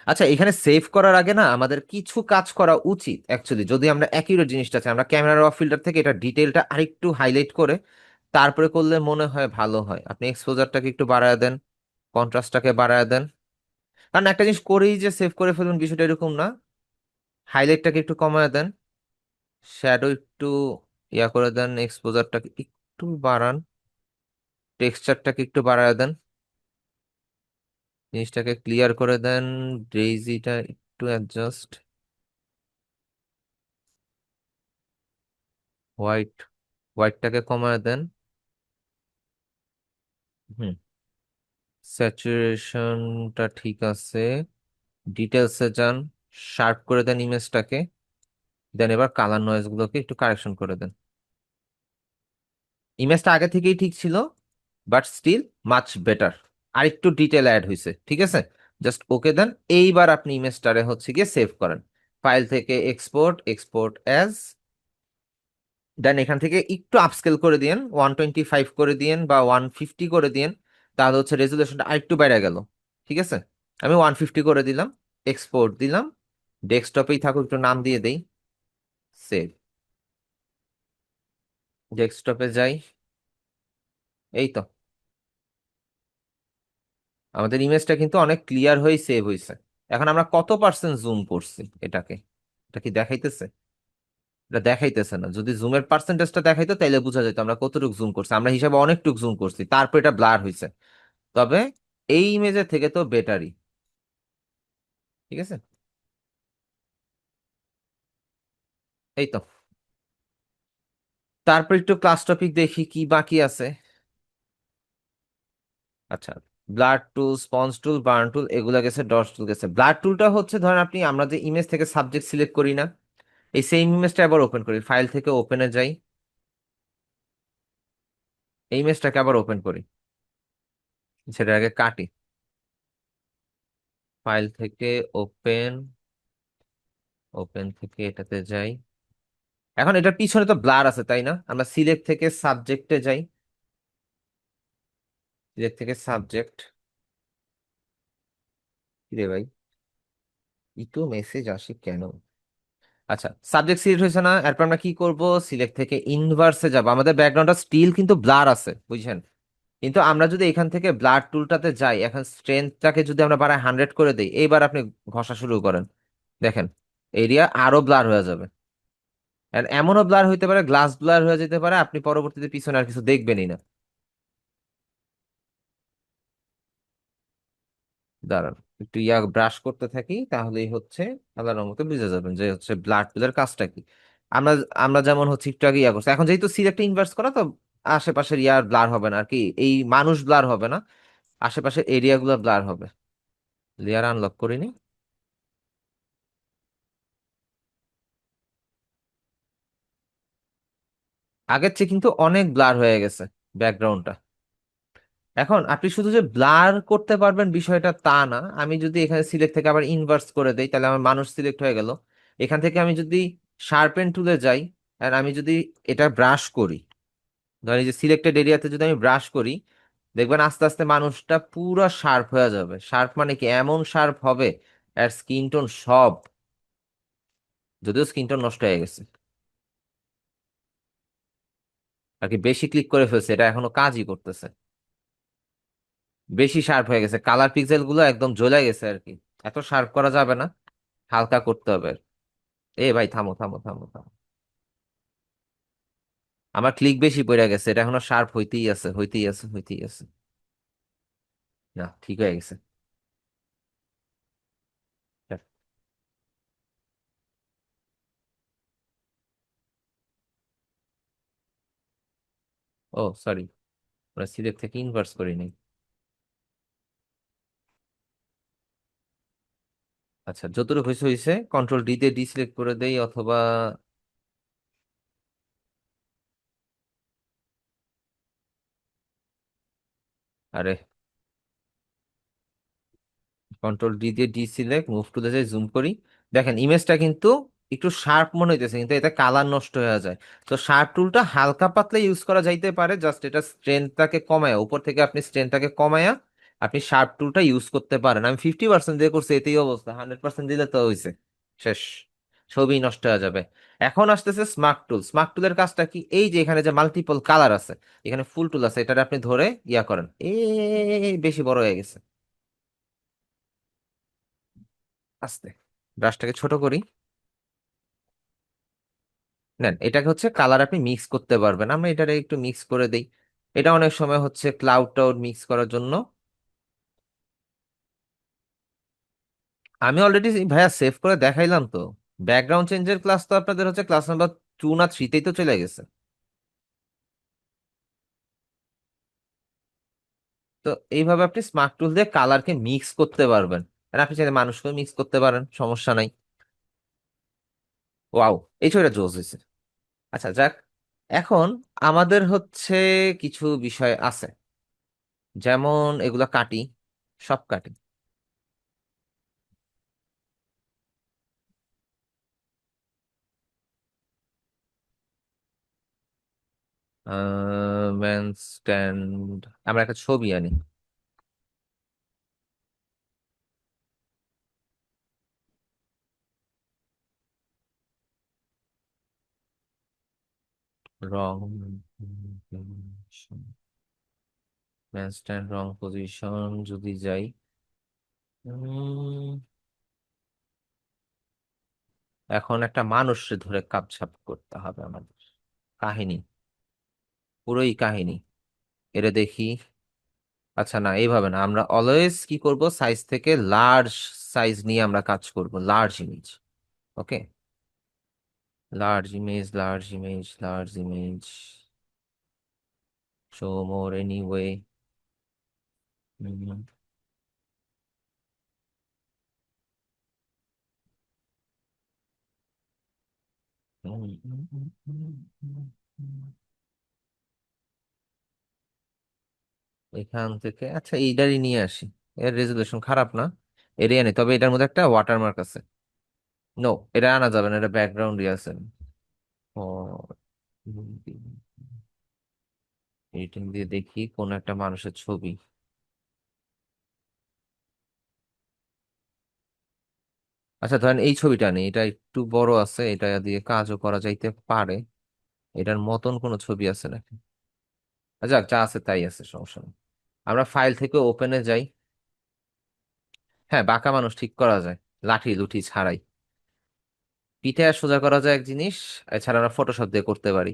আচ্ছা, এখানে সেভ করার আগে না আমাদের কিছু কাজ করা উচিত অ্যাকচুয়ালি, যদি আমরা অ্যাকিউরেট জিনিসটা চাই, আমরা ক্যামেরা র ফিল্টার থেকে এটা ডিটেলটা আরেকটু হাইলাইট করে তারপরে করলে মনে হয় ভালো হয়। আপনি এক্সপোজারটাকে একটু বাড়ায় দেন, কন্ট্রাস্টটাকে বাড়ায় দেন। কারণ একটা জিনিস করেই যে সেভ করে ফেলুন বিষয়টা এরকম না, হাইলাইটটাকে একটু কমায় দেন, শ্যাডো একটু ইয়া করে দেন, এক্সপোজারটাকে একটু বাড়ান, টেক্সচারটাকে একটু বাড়ায় দেন, জিনিসটাকে ক্লিয়ার করে দেন, ড্রেজিটা একটু অ্যাডজাস্ট, হোয়াইট হোয়াইটটাকে কমায় দেন। হুম, স্যাচুরেশনটা ঠিক আছে, ডিটেলসে যান, শার্প করে দেন ইমেজটাকে। দেন এবার কালার নয়েজ গুলোকে একটু কারেকশন করে দেন। ইমেজটা আগে থেকেই ঠিক ছিল, বাট স্টিল মাচ বেটার, আর একটু ডিটেল অ্যাড হয়েছে, ঠিক আছে। জাস্ট ওকে দেন। এইবার আপনি ইমেজটারে হচ্ছে গিয়ে সেভ করেন, ফাইল থেকে এক্সপোর্ট এক্সপোর্ট অ্যাজ, দেন এখান থেকে একটু আপস্কেল করে দিয়েন, 125 করে দিয়েন বা 150 করে দিয়েন, তাহলে হচ্ছে রেজুলেশনটা আরেকটু বেড়ে গেল। ঠিক আছে, আমি 150 করে দিলাম, এক্সপোর্ট দিলাম, ডেস্কটপেই থাকুক, একটু নাম দিয়ে দেই, সেভ। ডেস্কটপে যাই, এই তো আমাদের ইমেজটা কিন্তু অনেক ক্লিয়ার হয়ে সেভ হয়েছে। এখন আমরা কত পার্সেন্ট জুম করছি এটাকে, এটা কি দেখাইতেছে? এটা দেখাইতেছে না। যদি জুমের পার্সেন্টেজটা দেখাইতো তাইলে বোঝা যেত আমরা কতটুকু জুম করছি, আমরা হিসাবে অনেকটুকু জুম করছি, তারপর এটা ব্লার হয়েছে। তবে এই ইমেজের থেকে তো বেটারই, ঠিক আছে। এই তো, তারপর একটু ক্লাস টপিক দেখি কি বাকি আছে। আচ্ছা, ব্লাড টুল, স্পঞ্জ টুল, বার্ন টুল এগুলা গেছে, ডটস টুল গেছে। ব্লাড টুলটা হচ্ছে ধরেন আপনি, আমরা যে ইমেজ থেকে সাবজেক্ট সিলেক্ট করি না, এই সেম ইমেজটা আবার ওপেন করি, ফাইল থেকে ওপেনে যাই, এই ইমেজটাকে আবার ওপেন করি, সেটা আগে কাটি, ফাইল থেকে ওপেন, ওপেন থেকে এটাতে যাই। এখন এটার পিছনে তো ব্লার আছে তাই না, আমরা সিলেক্ট থেকে সাবজেক্টে যাই, সিলেক্ট থেকে সাবজেক্ট, রে ভাই একটু মেসেজ আসে কেন? আচ্ছা, সাবজেক্ট সিলেক্ট হয়েছে না, এরপর আমরা কি করব, সিলেক্ট থেকে ইনভার্সে যাব। আমাদের ব্যাকগ্রাউন্ডটা স্টিল কিন্তু ব্লার আছে, বুঝছেন? কিন্তু আমরা যদি এখান থেকে ব্লার টুলটাতে যাই, এখন স্ট্রেংথটাকে যদি আমরা বাড়ায় 100 করে দিই, এইবার আপনি ঘষা শুরু করেন, দেখেন এরিয়া আরো ব্লার হয়ে যাবে। আর এমনও ব্লার হইতে পারে, গ্লাস ব্লার হয়ে যেতে পারে, আপনি পরবর্তীতে পিছনে আর কিছু দেখবেনই না। দাঁড়ান, একটু ব্রাশ করতে থাকি, তাহলেই হচ্ছে আল্লাহর মতো বুঝে যাবেন যে হচ্ছে ব্লাড টুলের কাজটা কি। আমরা আমরা যেমন হচ্ছে একটু আগে করছি, এখন যেহেতু সিলেক্ট ইনভার্স করা, তো আশেপাশের ব্লার হবে না আর কি, এই মানুষ ব্লার হবে না, আশেপাশের এরিয়া গুলো ব্লার হবে। লেয়ার আনলক করিনি। আগের চেয়ে কিন্তু অনেক ব্লার হয়ে গেছে ব্যাকগ্রাউন্ডটা। এখন আপনি শুধু যে ব্লার করতে পারবেন বিষয়টা তা না, আমি যদি এখানে সিলেক্ট থেকে আবার ইনভার্স করে দেই, তাহলে আমার মানুষ সিলেক্ট হয়ে গেল। এখান থেকে আমি যদি শার্পেন টুলে যাই, আর আমি যদি এটা ব্রাশ করি, ধরেন এই যে সিলেক্টেড এরিয়াতে যদি আমি ব্রাশ করি, দেখবেন আস্তে আস্তে মানুষটা পুরো শার্প হয়ে যাবে। শার্প মানে কি, এমন শার্প হবে, আর স্কিন টোন সব, যদিও স্কিন টোন নষ্ট হয়ে গেছে আর কি, বেশি ক্লিক করে ফেলছে, এটা এখনো কাজই করতেছে, বেশি শার্প হয়ে গেছে, কালার পিক্সেল গুলো একদম জ্বলে গেছে আর কি। এত শার্প করা যাবে না, হালকা করতে হবে। এ ভাই, থামো থামো থামো থামো, আমার ক্লিক বেশি পড়ে গেছে, এটা এখনো শার্প হইতেই আছে, হইতেই আছে, হইতেই আছে। না, ঠিক হয়ে গেছে। ও সরি, আমরা সিলেক্ট থেকে ইনভার্স করিনি। আচ্ছা, যতটুকু হয়েছে হয়েছে, কন্ট্রোল ডি দিয়ে ডিসিলেক্ট করে দেই, অথবা আরে, কন্ট্রোল ডি দিয়ে ডিসিলেক্ট, মুভ টু যাই, জুম করি, দেখেন ইমেজটা কিন্তু একটু শার্প মনে হইতেছে, কিন্তু এটা কালার নষ্ট হয়ে যায়। তো শার্প টুলটা হালকা পাতলা ইউজ করা যাইতে পারে, জাস্ট এটা স্ট্রেংথটাকে কমায়, উপর থেকে আপনি স্ট্রেংথটাকে কমায়া আপনি শার্প টুলটা ইউজ করতে পারেন। আমি 50% দিয়ে করছি, এতেই অবস্থা, 100% দিলে তো হয়েছে শেষ, ছবি নষ্ট হয়ে যাবে। এখন আসতেছে স্মার্ট টুল। স্মার্ট টুলের কাজটা কি, এই যে এখানে যে মাল্টিপল কালার আছে, এখানে ফুল টুল আছে, এটা আপনি ধরে করেন, বেশি বড় হয়ে গেছে, আস্তে, ব্রাশটাকে ছোট করি। নেন, এটাকে হচ্ছে কালার আপনি মিক্স করতে পারবেন, আমরা এটাকে একটু মিক্স করে দেই। এটা অনেক সময় হচ্ছে ক্লাউড টাউড মিক্স করার জন্য। আমি অলরেডি ভাইয়া সেভ করে দেখাইলাম তো, ব্যাকগ্রাউন্ড চেঞ্জের ক্লাস তো আপনাদের হচ্ছে ক্লাস নাম্বার 2 না 3তেই তো চলে গেছে। তো এইভাবে আপনি স্মার্ট টুল দিয়ে কালারকে মিক্স করতে পারবেন, আর আপনি চাইলে মানুষকেও মিক্স করতে পারেন, সমস্যা নাই। ওয়াও, এই ছবিটা জোস হয়েছে। আচ্ছা যাক, এখন আমাদের হচ্ছে কিছু বিষয় আছে, যেমন এগুলা কাটি, সব কাটি। ম্যান স্ট্যান্ড, আমরা একটা ছবি আনি। রং ম্যান স্ট্যান্ড, রং পজিশন যদি যাই, উম, এখন একটা মানুষকে ধরে কাপছাপ করতে হবে আমাদের, কাহিনী, পুরোই কাহিনী। এটা দেখি। আচ্ছা না, এইভাবে না, আমরা অলওয়েজ কি করব, সাইজ থেকে লার্জ সাইজ নিয়ে আমরা কাজ করব, large image. Okay, large image, large image, large image, show more anyway. এখান থেকে আচ্ছা এইটারই নিয়ে আসি, এর রেজুলেশন খারাপ না, এরিয়া নেই, তবে এটার মধ্যে একটা ওয়াটারমার্ক আছে। নো, এটা আনা যাবে না, এটা ব্যাকগ্রাউন্ডই আছে। ও, এডিটিং দিয়ে দেখি কোন একটা মানুষের ছবি। আচ্ছা ধরেন এই ছবিটা নেই, এটা একটু বড় আছে, এটা দিয়ে কাজও করা যাইতে পারে। এটার মতন কোনো ছবি আছে নাকি? যাক, যা আছে তাই আছে, সমস্যা নেই। আমরা ফাইল থেকে ওপেনে যাই। হ্যাঁ, বাঁকা মানুষ ঠিক করা যায় লাঠি লুঠি ছাড়াই। পিঠে আর সোজা করা যায় এক জিনিস, এছাড়া আমরা ফটোশপ দিয়ে করতে পারি।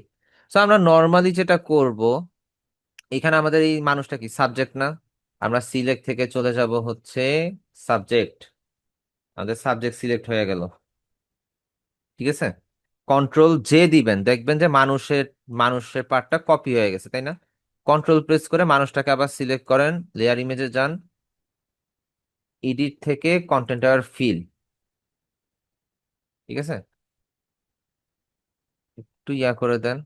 তো আমরা নর্মালি যেটা করব, এখানে আমাদের এই মানুষটা কি সাবজেক্ট না? আমরা সিলেক্ট থেকে চলে যাব হচ্ছে সাবজেক্ট। আমাদের সাবজেক্ট সিলেক্ট হয়ে গেল, ঠিক আছে। কন্ট্রোল জে দিবেন, দেখবেন যে মানুষের মানুষের পার্টটা কপি হয়ে গেছে, তাই না? কন্ট্রোল প্রেস করে মানুষটাকে আবার সিলেক্ট করেন, লেয়ার ইমেজে যান, এডিট থেকে কন্টেন্ট আর ফিল, ঠিক আছে। একটু ইয়া করে দেন।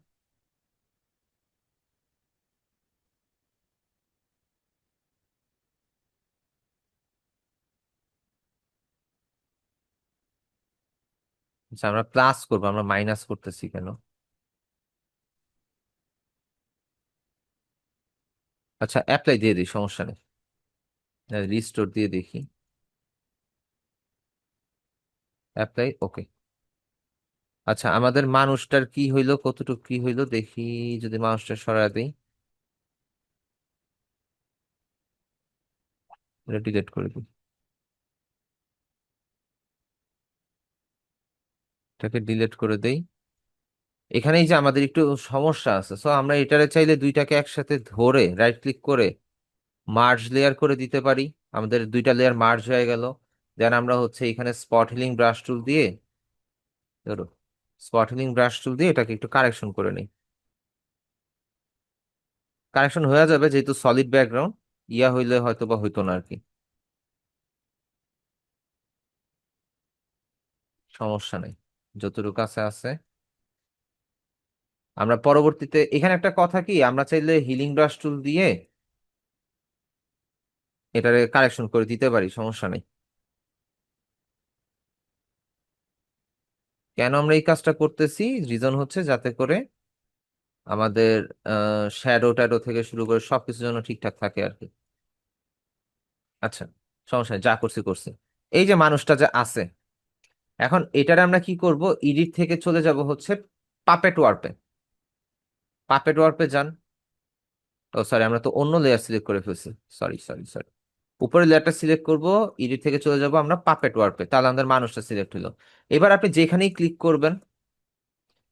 আচ্ছা, আমরা প্লাস করবো, আমরা মাইনাস করতেছি কেন? আচ্ছা, অ্যাপ্লাই দিয়ে দিই, সমস্যা নেই। রিস্টোর দিয়ে দেখি। অ্যাপ্লাই, ওকে। আচ্ছা, আমাদের মানুষটার কি হইলো, কতটুকু কি হইলো দেখি। যদি মানুষটা সরায় দিই, এটা ডিলিট করে দিই, এটাকে ডিলিট করে দেই। এখানেই যে আমাদের একটু সমস্যা আছে, সো আমরা এটারে চাইলে দুইটাকে একসাথে ধরে রাইট ক্লিক করে মার্জ লেয়ার করে দিতে পারি। আমাদের দুইটা লেয়ার মার্জ হয়ে গেল। দেন আমরা হচ্ছে এখানে স্পট হিলিং ব্রাশ টুল দিয়ে, ধরো স্পট হিলিং ব্রাশ টুল দিয়ে এটাকে একটু কারেকশন করে নিই। কারেকশন হয়ে যাবে, যেহেতু সলিড ব্যাকগ্রাউন্ড। ইয়া হইলে হয়তো বা হইতো না আর কি, সমস্যা নেই, যতটুকু আছে আছে। আমরা পরবর্তীতে এখানে একটা কথা কি, আমরা চাইলে হিলিং ব্রাশ টুল দিয়ে এটারে কারেকশন করে দিতে পারি, সমস্যা নেই। কেন আমরা এই কাজটা করতেছি, রিজন হচ্ছে যাতে করে আমাদের শ্যাডো ট্যাডো থেকে শুরু করে সবকিছু যেন ঠিকঠাক থাকে আর কি। আচ্ছা, সমস্যা নেই, যা করছি করছি। এই যে মানুষটা যে আছে, এখন এটারে আমরা কি করব, এডিট থেকে চলে যাব হচ্ছে পাপেট ওয়ার্পে। পাপেট ওয়ার্পে যান। ও সরি, আমরা তো অন্য লেয়ার সিলেক্ট করে ফেলছি। সরি সরি সরি, উপরে লেয়ারটা সিলেক্ট করব, এডিট থেকে চলে যাব আমরা পাপেট ওয়ার্পে, তাহলে আমাদের মানুষটা সিলেক্ট হলো। এবার আপনি যেখানেই ক্লিক করবেন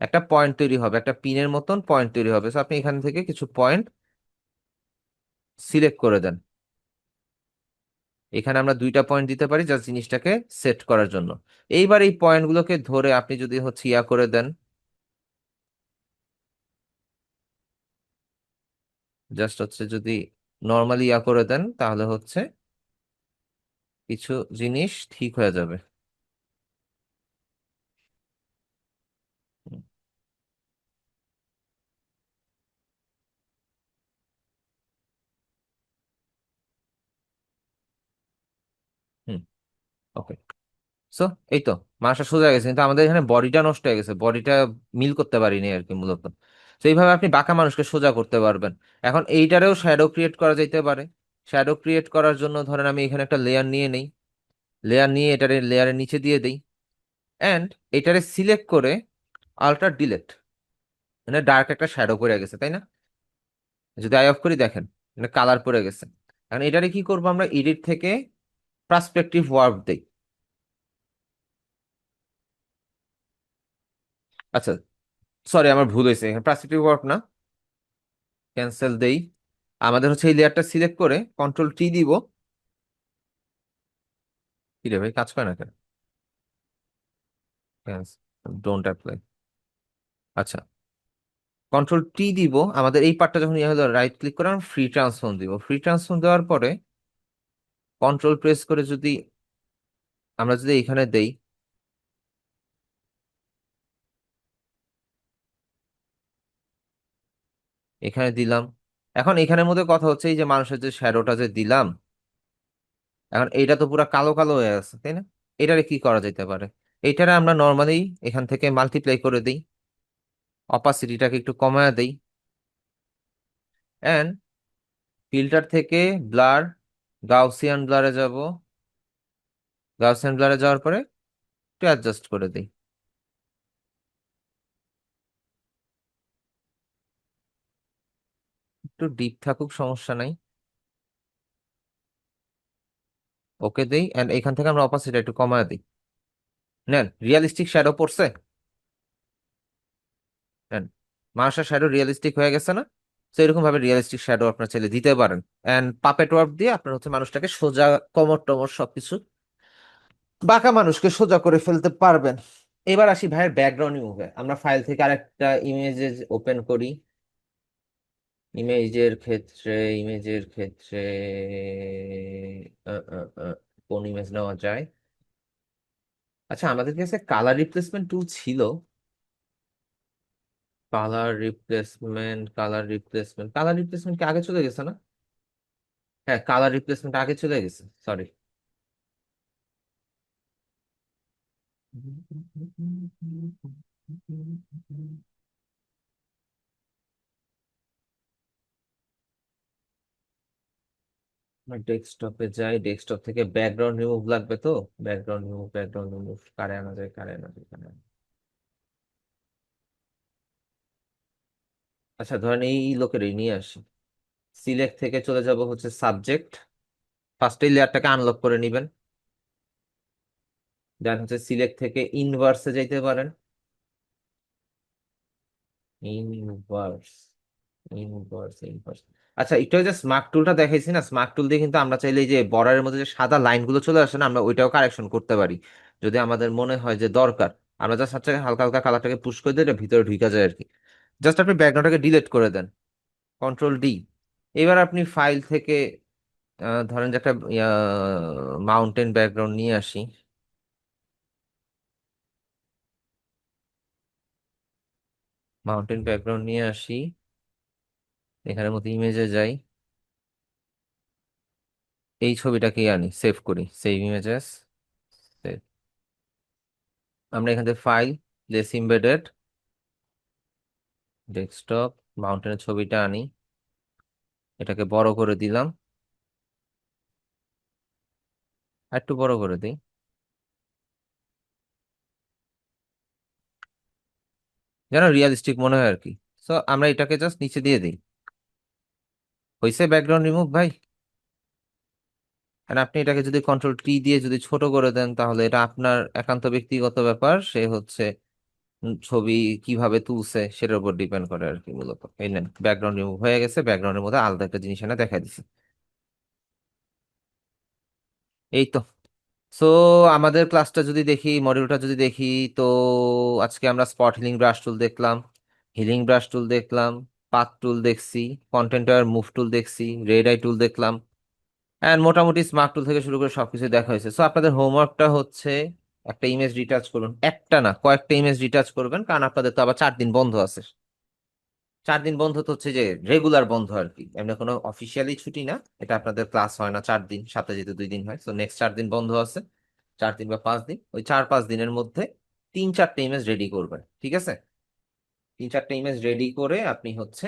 একটা পয়েন্ট তৈরি হবে, একটা পিনের মতন পয়েন্ট তৈরি হবে। So আপনি এখান থেকে কিছু পয়েন্ট সিলেক্ট করে দেন। এখানে আমরা দুইটা পয়েন্ট দিতে পারি জাস্ট জিনিসটাকে সেট করার জন্য। এইবার এই পয়েন্টগুলোকে ধরে আপনি যদি হচ্ছে ইয়া করে দেন, জাস্ট হচ্ছে যদি নর্মালি ইয়া করে দেন, তাহলে হচ্ছে কিছু জিনিস ঠিক হয়ে যাবে। হুম, হুম, ওকে। সো এই তো, মাসটা সোজা হয়ে গেছে, কিন্তু আমাদের এখানে বডিটা নষ্ট হয়ে গেছে, বডিটা মিল করতে পারিনি আর কি মূলত। তো এইভাবে আপনি বাঁকা মানুষকে সোজা করতে পারবেন। এখন এইটারেও শ্যাডো ক্রিয়েট করা যাইতে পারে। শ্যাডো ক্রিয়েট করার জন্য ধরেন আমি এখানে একটা লেয়ার নিয়ে নেই, লেয়ার নিয়ে এটারে লেয়ারের নিচে দিয়ে দেই, অ্যান্ড এটারে সিলেক্ট করে আল্ট্রা ডিলেট, মানে ডার্ক একটা শ্যাডো পড়ে গেছে, তাই না? যদি আই অফ করি দেখেন, মানে কালার পড়ে গেছে। এখন এটারে কি করবো, আমরা এডিট থেকে পার্সপেক্টিভ ওয়ার্প দেই। আচ্ছা, সরি আমার ভুল হয়েছে, এখানে পার্সপেক্টিভ ওয়ার্প না, ক্যান্সেল দেই। আমাদের হচ্ছে এই লেয়ারটা সিলেক্ট করে কন্ট্রোল টি দিব। কি রে ভাই, কাজ করে না কেন? Don't apply. আচ্ছা, কন্ট্রোল টি দিব। আমাদের এই পার্টটা যখন ইয়ে হলো, রাইট ক্লিক করে ফ্রি ট্রান্সফর্ম দিব। ফ্রি ট্রান্সফর্ম দেওয়ার পরে কন্ট্রোল প্রেস করে যদি আমরা যদি এখানে দেই, এখানে দিলাম। এখন এখানের মধ্যে কথা হচ্ছে এই যে মানুষের যে শ্যাডোটা যে দিলাম, এখন এইটা তো পুরো কালো কালো হয়ে আছে, তাই না? এটারে কি করা যেতে পারে? এইটারে আমরা নর্মালি এখান থেকে মাল্টিপ্লাই করে দিই, অপাসিটিটাকে একটু কমায় দেই, এন্ড ফিল্টার থেকে ব্লার, গাউসিয়ান ব্লারে যাব। গাউসিয়ান ব্লারে যাওয়ার পরে একটু অ্যাডজাস্ট করে দিই। একটু ডিপ থাকুক, সমস্যা নাই। ওকে দিই, এন্ড এখান থেকে আমরা অপাসিটি একটু কমায় দিই। নেন, রিয়েলিস্টিক শ্যাডো পড়ছে। নেন, মানুষের শ্যাডো রিয়েলিস্টিক হয়ে গেছে না? তো এরকম ভাবে রিয়েলিস্টিক শ্যাডো আপনার চাইলে দিতে পারেন। এন্ড পাপেট ওয়ার্ক দিয়ে আপনার হচ্ছে মানুষটাকে সোজা, কোমর টমর সবকিছু, বাঁকা মানুষকে সোজা করে ফেলতে পারবেন। এবার আসি ভাইয়ের ব্যাকগ্রাউন্ড মুভে। আমরা ফাইল থেকে আরেকটা ইমেজেস ওপেন করি। ইমেজের ক্ষেত্রে কোন ইমেজ নেওয়া যায়? আচ্ছা, আমাদের কাছে কালার রিপ্লেসমেন্ট টুল ছিল। কালার রিপ্লেসমেন্ট কি আগে চলে গেছে না? হ্যাঁ, কালার রিপ্লেসমেন্ট আগে চলে গেছে, সরি। ডেস্কটপে যাই, ডেস্কটপ থেকে ব্যাকগ্রাউন্ড রিমুভ লাগবে তো। ব্যাকগ্রাউন্ড রিমুভ কারে আনা যায়, কারে আনা যায়, কারে আনা যায়? আচ্ছা, ধরেন এই লোকেরই নিয়ে আসি। সিলেক্ট থেকে চলে যাব হচ্ছে সাবজেক্ট। ফার্স্ট এই লেয়ারটাকে আনলক করে নিবেন। দেন হচ্ছে সিলেক্ট থেকে ইনভার্সে যাইতে পারেন। Inverse, inverse. আচ্ছা, একটু যে স্মার্ট টুলটা দেখাইছি না, স্মার্ট টুল দিয়ে কিন্তু আমরা চাইলে এই যে বর্ডারের মধ্যে যে সাদা লাইনগুলো চলে আসে না, আমরা ওইটাও কারেকশন করতে পারি যদি আমাদের মনে হয় যে দরকার। আমরা জাস্ট হচ্ছে হালকা হালকা কালারটাকে পুশ করে দিলে এটা ভিতরে ঢুকে যায় আর কি। জাস্ট আপনি ব্যাকগ্রাউন্ডটাকে ডিলিট করে দেন, কন্ট্রোল D। এবার আপনি ফাইল থেকে ধরেন যে একটা মাউন্টেন ব্যাকগ্রাউন্ড নিয়ে আসি। এখানের মধ্যে ইমেজে যাই, এই ছবিটাকে আনি, সেভ করি, সেভ ইমেজেস। আমরা এখান থেকে ফাইল, প্লেস এমবেডেড, ডেস্কটপ, মাউন্টেনের ছবিটা আনি, এটাকে বড় করে দিলাম, আর একটু বড় করে দিই, যেন রিয়েলিস্টিক মনে হয় আর কি। সো আমরা এটাকে জাস্ট নিচে দিয়ে দিই। হয়েছে ব্যাকগ্রাউন্ড রিমুভ ভাই। আর আপনি এটাকে যদি কন্ট্রোল T দিয়ে যদি ছোট করে দেন, তাহলে এটা আপনার একান্ত ব্যক্তিগত ব্যাপার। সে হচ্ছে ছবি কিভাবে তুলছে সেটার উপর ডিপেন্ড করে আর কি মূলত। এই নেন, ব্যাকগ্রাউন্ড রিমুভ হয়ে গেছে, ব্যাকগ্রাউন্ডের মধ্যে আলাদা একটা জিনিস এনে দেখা দিছে। এই তো। সো আমাদের ক্লাসটা যদি দেখি, মডিউলটা যদি দেখি, তো আজকে আমরা স্পট হিলিং ব্রাশ টুল দেখলাম, হিলিং ব্রাশ টুল দেখলাম, পাথ টুল দেখছি, কন্টেন্ট মুভ টুল দেখছি, রেড আই টুল দেখলাম, এন্ড মোটামুটি স্মার্ট টুল থেকে শুরু করে সবকিছু দেখা হয়েছে। সো আপনাদের হোমওয়ার্কটা হচ্ছে একটা ইমেজ রিটাচ করুন। একটা না, কয়েকটা ইমেজ রিটাচ করবেন, কারণ আপনাদের তো আবার 4 দিন বন্ধ আছে। 4 দিন বন্ধ তো হচ্ছে যে রেগুলার বন্ধ আর কি, এমনি কোনো অফিসিয়ালি ছুটি না। এটা আপনাদের ক্লাস হয় না 4 দিন, সপ্তাহে যেহেতু 2 দিন হয়, তো নেক্সট 4 দিন বন্ধ আছে। 4 দিন বা 5 দিন, ওই 4-5 দিনের মধ্যে 3-4টে ইমেজ রেডি করবেন, ঠিক আছে? 3-4টে ইমেজ রেডি করে আপনি হচ্ছে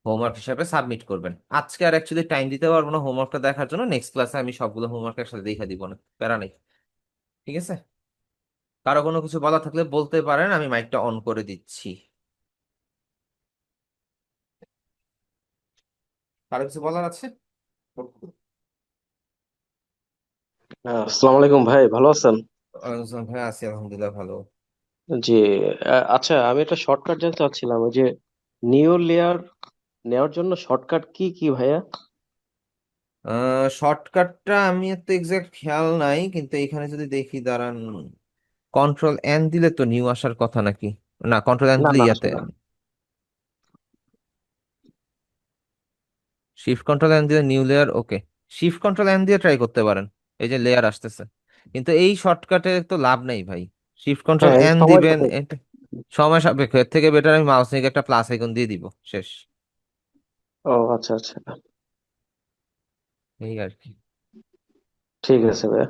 হোমওয়ার্ক হিসাবে সাবমিট করবেন। আজকে আর অ্যাকচুয়ালি টাইম দিতে পারবো না হোমওয়ার্কটা দেখার জন্য, নেক্সট ক্লাসে আমি সবগুলো হোমওয়ার্ক একসাথে দেখে দিব, না প্যারা নেই, ঠিক আছে? কারো কোনো কিছু বলা থাকলে বলতে পারেন, আমি মাইকটা অন করে দিচ্ছি। কারো কিছু বলার আছে? আসসালামু আলাইকুম ভাই, ভালো আছেন? ভাই আছি, আলহামদুলিল্লাহ ভালো। জি। আচ্ছা, আমি একটা শর্টকাট জানতে চাচ্ছিলাম, ওই যে নিউ লেয়ার নেওয়ার জন্য শর্টকাট কি কি ভাইয়া? শর্টকাটটা আমি এত এক্সাক্ট খেয়াল নাই, কিন্তু এখানে যদি দেখি দাঁড়ান, কন্ট্রোল N দিলে তো নিউ আসার কথা নাকি? না, কন্ট্রোল N না দিলে না, ইয়াতে, আসবে না। শিফট কন্ট্রোল N দিলে নিউ লেয়ার, ওকে। শিফট কন্ট্রোল N দিয়ে ট্রাই করতে পারেন, এই যে লেয়ার আসতেছে। কিন্তু এই শর্টকাটে তো লাভ নেই ভাই। শিফট কন্ট্রোল হ্যাঁ, এই এন সময় দিবেন, সাপেক্ষ। এটা সময় সাপেক্ষ। এর থেকে বেটার আমি মাউস নিয়ে একটা প্লাস আইকন দিয়ে দিব, শেষ। ও আচ্ছা আচ্ছা, এই আর কি। ঠিক আছে ভাইয়া।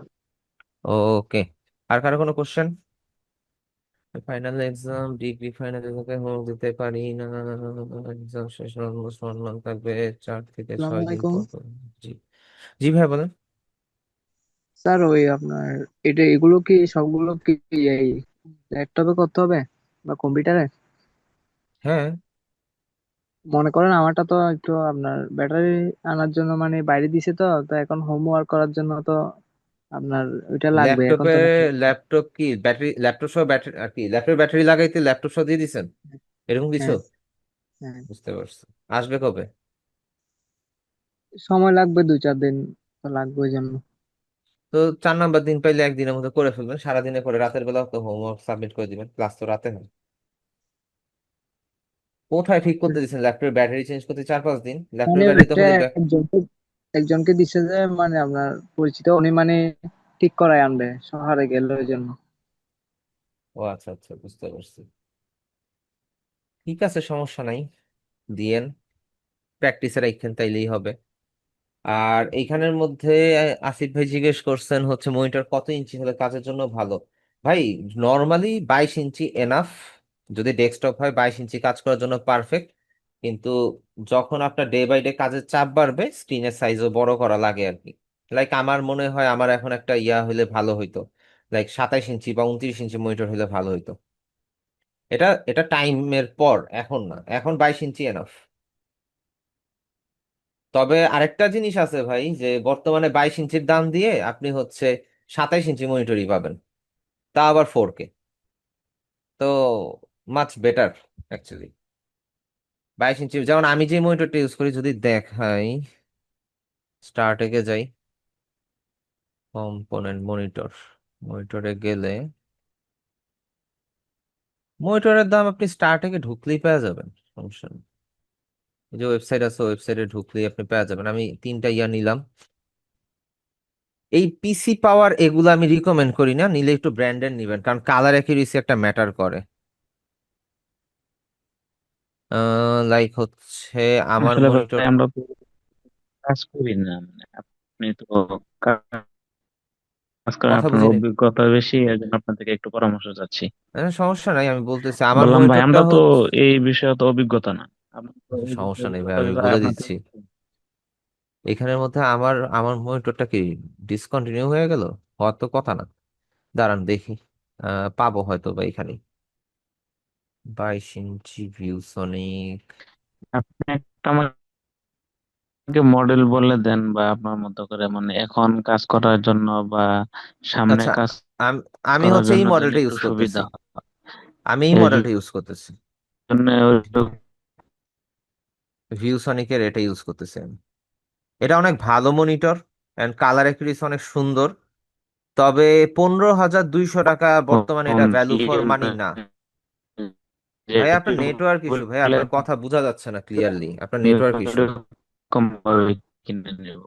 ওকে, আর কারো কোনো question? Final exam, degree final এক্সামে হোম দিতে পারি না, এক্সাম শেষ অলমোস্ট 1 মান্থ থাকবে, 4 থেকে আসসালামু 6 দিন আলাইকুম। পর পর। জি, জি ভাই বলেন। স্যার ওই আপনার এগুলো কি সবগুলো কি এই ল্যাপটপে করতে হবে বা কম্পিউটারে? হ্যাঁ, মনে করেন আমারটা তো একটু আপনার ব্যাটারি আনার জন্য মানে বাইরে দিছে, তো তো এখন হোমওয়ার্ক করার জন্য তো আপনার ওইটা লাগবে এখন ল্যাপটপে, তো ব্যাটারি। ল্যাপটপ কি ব্যাটারি, ল্যাপটপ সহ ব্যাটারি আর কি, ল্যাপটপ ব্যাটারি লাগাইতে ল্যাপটপ সহ দিয়ে দিছেন এরকম কিছু? হ্যাঁ, হ্যাঁ। বুঝতে পারছি। আসবে কবে? সময় লাগবে 2-4 দিন, তো লাগবে ওই জন্য। তো 4 নাম্বার দিন পাইলে একদিনের মধ্যে করে ফেলবেন, সারাদিনে করে রাতের বেলা তো হোমওয়ার্ক সাবমিট করে দিবেন, ক্লাস তো রাতে হয়। কোথায় ঠিক করতে দিচ্ছেন? ল্যাপটপের ব্যাটারি চেঞ্জ করতে 4-5 দিন? মানে ল্যাপটপের ব্যাটারি তো ওইটা খালি একজনকে একজনকে দিছে যে মানে আপনার পরিচিত, উনি মানে ঠিক করায় আনবে শহরে গেলে ওই জন্য। ও আচ্ছা আচ্ছা, বুঝতে পারছি। ঠিক আছে, সমস্যা নাই, দিয়েন, প্র্যাকটিসে রাখেন তাইলেই হবে। আর এইখানের মধ্যে আসিফ ভাই জিজ্ঞেস করছেন হচ্ছে মনিটর কত ইঞ্চি হলে কাজের জন্য ভালো। ভাই, নর্মালি 22 ইঞ্চি এনাফ। যদি ডেস্কটপ হয় 22 ইঞ্চি কাজ করার জন্য পারফেক্ট। কিন্তু যখন আপনার ডে বাই ডে কাজের চাপ বাড়বে, স্ক্রিনের সাইজও বড় করা লাগে আর কি। লাইক আমার মনে হয় আমার এখন একটা ইয়া হলে ভালো হইতো, লাইক 27 ইঞ্চি বা 29 ইঞ্চি মনিটর হলে ভালো হইতো। এটা এটা টাইমের পর, এখন না, এখন 22 ইঞ্চি এনাফ। তবে আরেকটা জিনিস আছে ভাই, যে বর্তমানে 22 ইঞ্চির দাম দিয়ে আপনি হচ্ছে 27 ইঞ্চি মনিটরই পাবেন, তা আবার 4K। তো মাচ বেটার অ্যাকচুয়ালি। 22 ইঞ্চি, যেমন আমি যে মনিটরটা ইউজ করি যদি দেখাই, স্টার্টেকে যাই, কম্পোনেন্ট মনিটর, মনিটরে গেলে মনিটরের দাম আপনি স্টার্টেকে ঢুকলেই পেয়ে যাবেন, সমস্যা নেই। এই যে ওয়েবসাইট আছে, ওয়েবসাইটে ঢুকলেই আপনি পেয়ে যাবেন। আমি 3টা ইয়া নিলাম। এই পিসি পাওয়ার এগুলো আমি রিকমেন্ড করি না, নিলে একটু ব্র্যান্ডেড নিবেন, কারণ কালার অ্যাকুরেসি একটা ম্যাটার করে। লাইক হচ্ছে আমার আসলে মনিটর, ভাই আমরা তো কাজ করি না, মানে আপনি তো কাজ করেন, কথা আপনার বুঝিনি। অভিজ্ঞতা বেশি, এর জন্য আপনার থেকে একটু পরামর্শ চাচ্ছি। সমস্যা নাই, আমি বলতেছি আমার বললাম ভাই মনিটরটা আমরা তো হচ্ছে, এই বিষয়ে তো অভিজ্ঞতা না, আপনার তো এই বিষয়ে সমস্যা নেই ভাই, অভিজ্ঞতা আমি বিধায় বলে আপনার দিচ্ছি। থেকে। এখানের মধ্যে আমার আমার মনিটরটা কি ডিসকন্টিনিউ হয়ে গেল? হওয়ার তো কথা না। দাঁড়ান দেখি, পাবো হয়তো বা এখানে 22 ইঞ্চি ভিউসনিক। আপনি একটা আমাকে মডেল বলে দেন, বা আপনার মতো করে, মানে এখন কাজ করার জন্য বা সামনে আচ্ছা, কাজ আমি আমি করার হচ্ছে এই জন্য যেন মডেলটা একটু ইউজ সুবিধা করতেছি। হয়, আমি এই এই মডেলটা ইউজ করতেছি, জন্য ভিউসনিকের এটা ইউজ করতেছি আমি। এটা অনেক ভালো মনিটর, অ্যান্ড কালার অ্যাকুরেসি অনেক সুন্দর। তবে 15,200 টাকা বর্তমানে এটা ভ্যালু কি ফর মানি না। ভাই আপনার নেটওয়ার্ক ইস্যু, ভাই বলে আপনার কথা বোঝা যাচ্ছে না ক্লিয়ারলি, আপনার নেটওয়ার্ক ইস্যু। এরকম ভাবে কিনে নেব,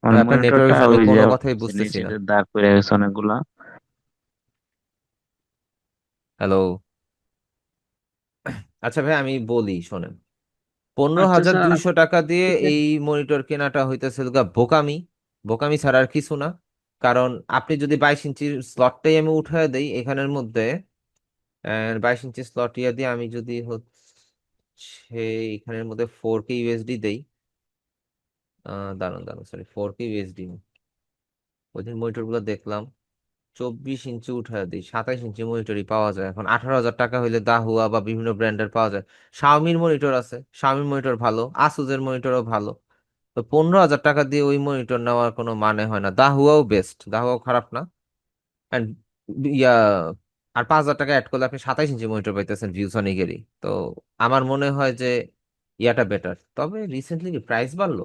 ভাই মানে আপনার নেটওয়ার্ক মনিটরটা ইস্যু, আমি ওই যে কোনো কথাই বুঝতেছি নিচে না। যে দাগ পড়ে গেছে অনেকগুলা। হ্যালো। আচ্ছা ভাই, আমি বলি শোনেন, পনেরো আচ্ছা হাজার স্যার, দুইশো টাকা দিয়ে এই মনিটর কেনাটা হইতেছে গা বোকামি। বোকামি ছাড়া আর কিছু না। কারণ আপনি যদি 22 ইঞ্চির স্লটটাই আমি উঠায় দেই এখানের মধ্যে, 22 ইঞ্চি স্লট ইয়া দিয়ে আমি যদি হচ্ছে এখানের মধ্যে 4K ইউএসডি দেই, দাঁড়ান দাঁড়ান, সরি, 4K ইউএসডি, ওই দিন মনিটর গুলো দেখলাম, 24 ইঞ্চি উঠায় দিই, 27 ইঞ্চি মনিটরই পাওয়া যায় এখন। 18,000 টাকা হইলে দাহুয়া বা বিভিন্ন ব্র্যান্ডের পাওয়া যায়। শাওমির মনিটর আছে, শাওমির মনিটর ভালো, আসুসের মনিটরও ভালো। তো 15,000 টাকা দিয়ে ওই মনিটর নেওয়ার কোনো মানে হয় না। দাহুয়াও বেস্ট, দাহুয়াও খারাপ না। অ্যান্ড ইয়া, আর 5,000 টাকা অ্যাড করলে আপনি 27 ইঞ্চি মনিটর পাইতেছেন ভিউসনিকেরই। তো আমার মনে হয় যে ইয়াটা বেটার। তবে রিসেন্টলি কি প্রাইস বাড়লো?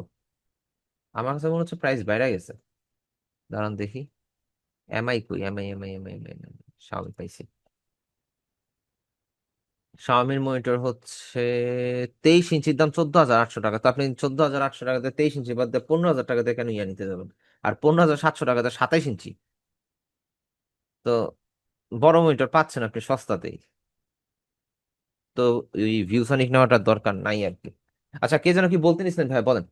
আমার কাছে মনে হচ্ছে প্রাইস বাইরে গেছে। দাঁড়ান দেখি, এমআই কই, এমআই শাওমি পাইছি। শাওমির মনিটর হচ্ছে 23 ইঞ্চির দাম 14,800 টাকা। তো আপনি 14,800 টাকাতে 23 ইঞ্চি বাদ দিয়ে 15,000 টাকাতে কেন ইয়ে নিতে যাবেন? আর 15,700 টাকাতে 27 ইঞ্চি। তো বড় মনিটর পাচ্ছেন আপনি সস্তাতেই। তো এই ভিউসনিক নেওয়াটার দরকার নাই আর কি। আচ্ছা, কে যেন কি বলতে নিছিলেন ভাই, বলেন।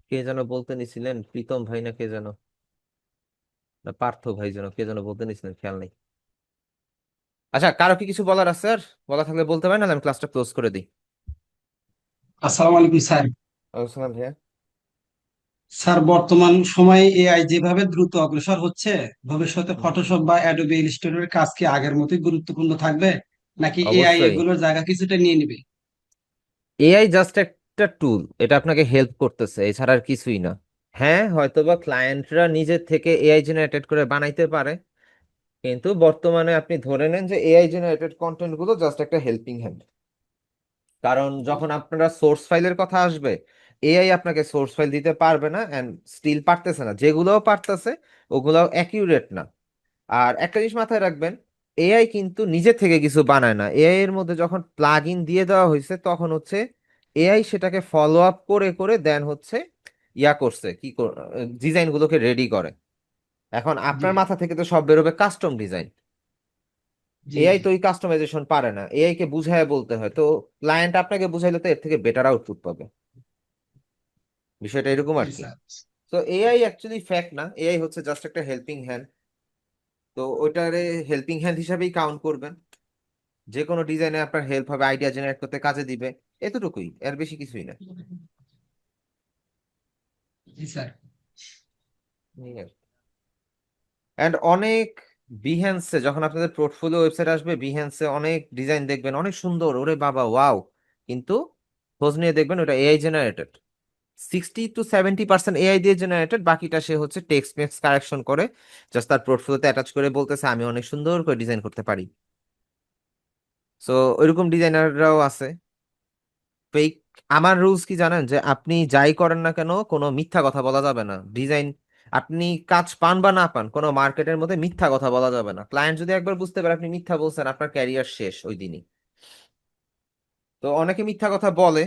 কে যেন বলতে নিছিলেন, প্রীতম ভাই না কে যেন, না পার্থ ভাই যেন, কে যেন বলতে নিছিলেন, খেয়াল নেই। আচ্ছা, কারো কি কিছু বলার আছে আর? বলা থাকলে বলতে পারেন, নাহলে আমি ক্লাসটা ক্লোজ করে দিই। আসসালামু আলাইকুম স্যার। আসসালাম ভাইয়া। স্যার, বর্তমান সময়ে এআই যেভাবে দ্রুত অগ্রসর হচ্ছে, ভবিষ্যতে হুম, ফটোশপ বা অ্যাডোবি ইলাস্ট্রেটরের কাজ কি আগের মতোই গুরুত্বপূর্ণ থাকবে, নাকি এআই অবশ্যই। এগুলোর জায়গা কিছুটা নিয়ে নিবে? এআই জাস্ট একটা টুল, এটা আপনাকে হেল্প করতেছে, এছাড়া আর কিছুই না। হ্যাঁ, হয়তোবা ক্লায়েন্টরা নিজের থেকে এআই জেনারেটেড করে বানাইতে পারে, কিন্তু বর্তমানে আপনি ধরে নেন যে এআই জেনারেটেড কন্টেন্ট গুলো জাস্ট একটা হেল্পিং হ্যান্ড। কারণ যখন আপনারা সোর্স ফাইলের কথা আসবে, এআই আপনাকে সোর্স ফাইল দিতে পারবে না, এন্ড স্টিল পারতেছে না, যেগুলোও পারতেছে ওগুলোও অ্যাকিউরেট না। আর একটা জিনিস মাথায় রাখবেন, এআই কিন্তু নিজে থেকে কিছু বানায় না। এআই এর মধ্যে যখন প্লাগ ইন দিয়ে দেওয়া হয়েছে তখন হচ্ছে এআই সেটাকে ফলো আপ করে করে দেন হচ্ছে ইয়া করছে, ডিজাইন গুলোকে রেডি করে। এখন জি আপনার মাথা থেকে তো সব বেরোবে কাস্টম ডিজাইন। জি এআই জি তো ওই কাস্টমাইজেশন পারে না, এআই কে বুঝায় বলতে হয়। তো ক্লায়েন্ট আপনাকে বুঝাইলে তো এর থেকে বেটার আউটপুট পাবে। বিষয়টা এরকম জি আর কি। স্যার। তো এআই অ্যাকচুয়ালি ফ্যাক্ট না, এআই হচ্ছে জাস্ট একটা হেল্পিং হ্যান্ড। তো ওইটারে হেল্পিং হ্যান্ড হিসাবেই কাউন্ট করবেন। যে কোনো ডিজাইনে আপনার হেল্প হবে, আইডিয়া জেনারেট করতে কাজে দিবে, এতটুকুই, এর বেশি কিছুই না। জি স্যার। এন্ড অনেক বিহেন্সে যখন আপনাদের পোর্টফোলিও ওয়েবসাইট আসবে, বিহেন্সে অনেক ডিজাইন দেখবেন অনেক সুন্দর, ওরে বাবা ওয়াও, কিন্তু খোঁজ নিয়ে দেখবেন ওটা এআই জেনারেটেড। 60 to 70% এআই দিয়ে জেনারেটেড, বাকিটা সে হচ্ছে টেক্সট মেক্স কারেকশন করে জাস্ট তার পোর্টফোলিওতে অ্যাটাচ করে বলতেছে আমি অনেক সুন্দর করে ডিজাইন করতে পারি। সো ওইরকম ডিজাইনাররাও আছে, ফেক। আমার রুলস কি জানেন, যে আপনি যাই করেন না কেন কোনো মিথ্যা কথা বলা যাবে না। ডিজাইন, আপনি কাজ পান বা না পান, কোনো মার্কেটের মধ্যে মিথ্যা কথা বলা যাবে না। ক্লায়েন্ট যদি একবার বুঝতে পারে আপনি মিথ্যা বলছেন, আপনার ক্যারিয়ার শেষ ওই দিনই। তো অনেকে মিথ্যা কথা বলে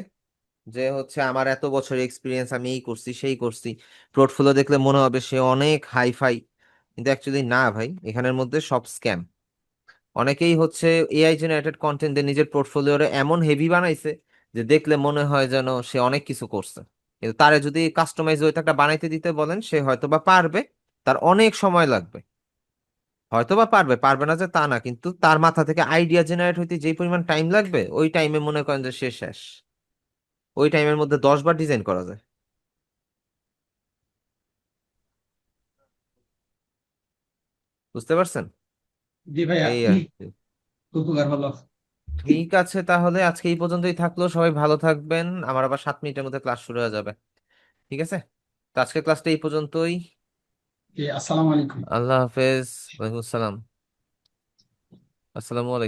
যে হচ্ছে আমার এত বছর এক্সপিরিয়েন্স, আমি এই করছি সেই করছি, পোর্টফোলিও দেখলে মনে হবে সে অনেক হাই ফাই। কিন্তু অ্যাকচুয়ালি না ভাই, এখানের মধ্যে সব স্ক্যাম। অনেকেই হচ্ছে এআই জেনারেটেড কন্টেন্ট দিয়ে নিজের পোর্টফোলিওরে এমন হেভি বানাইছে যে দেখলে মনে হয় যেন সে অনেক কিছু করছে। কিন্তু তারে যদি কাস্টমাইজ ওইটা একটা বানাইতে দিতে বলেন, সে হয়তোবা পারবে, তার অনেক সময় লাগবে। হয়তোবা পারবে, পারবে না যে তা না, কিন্তু তার মাথা থেকে আইডিয়া জেনারেট হইতে যে পরিমাণ টাইম লাগবে, ওই টাইমে মনে করেন যে সে শেষ। ওই টাইমের মধ্যে 10 বার ডিজাইন করা যায়। বুঝতে পারছেন? জি ভাইয়া, এই আর কি। খুব উপকার হলো। ঠিক আছে, তাহলে আজকে এই পর্যন্তই থাকলো। সবাই ভালো থাকবেন, আমার আবার 7 মিনিটের মধ্যে ক্লাস শুরু হয়ে যাবে। ঠিক আছে, তো আজকের ক্লাসটা এই পর্যন্তই। জি, আসসালামু আলাইকুম। আল্লাহ হাফেজ। ওয়ালাইকুম আসসালাম। আসসালামু আলাইকুম।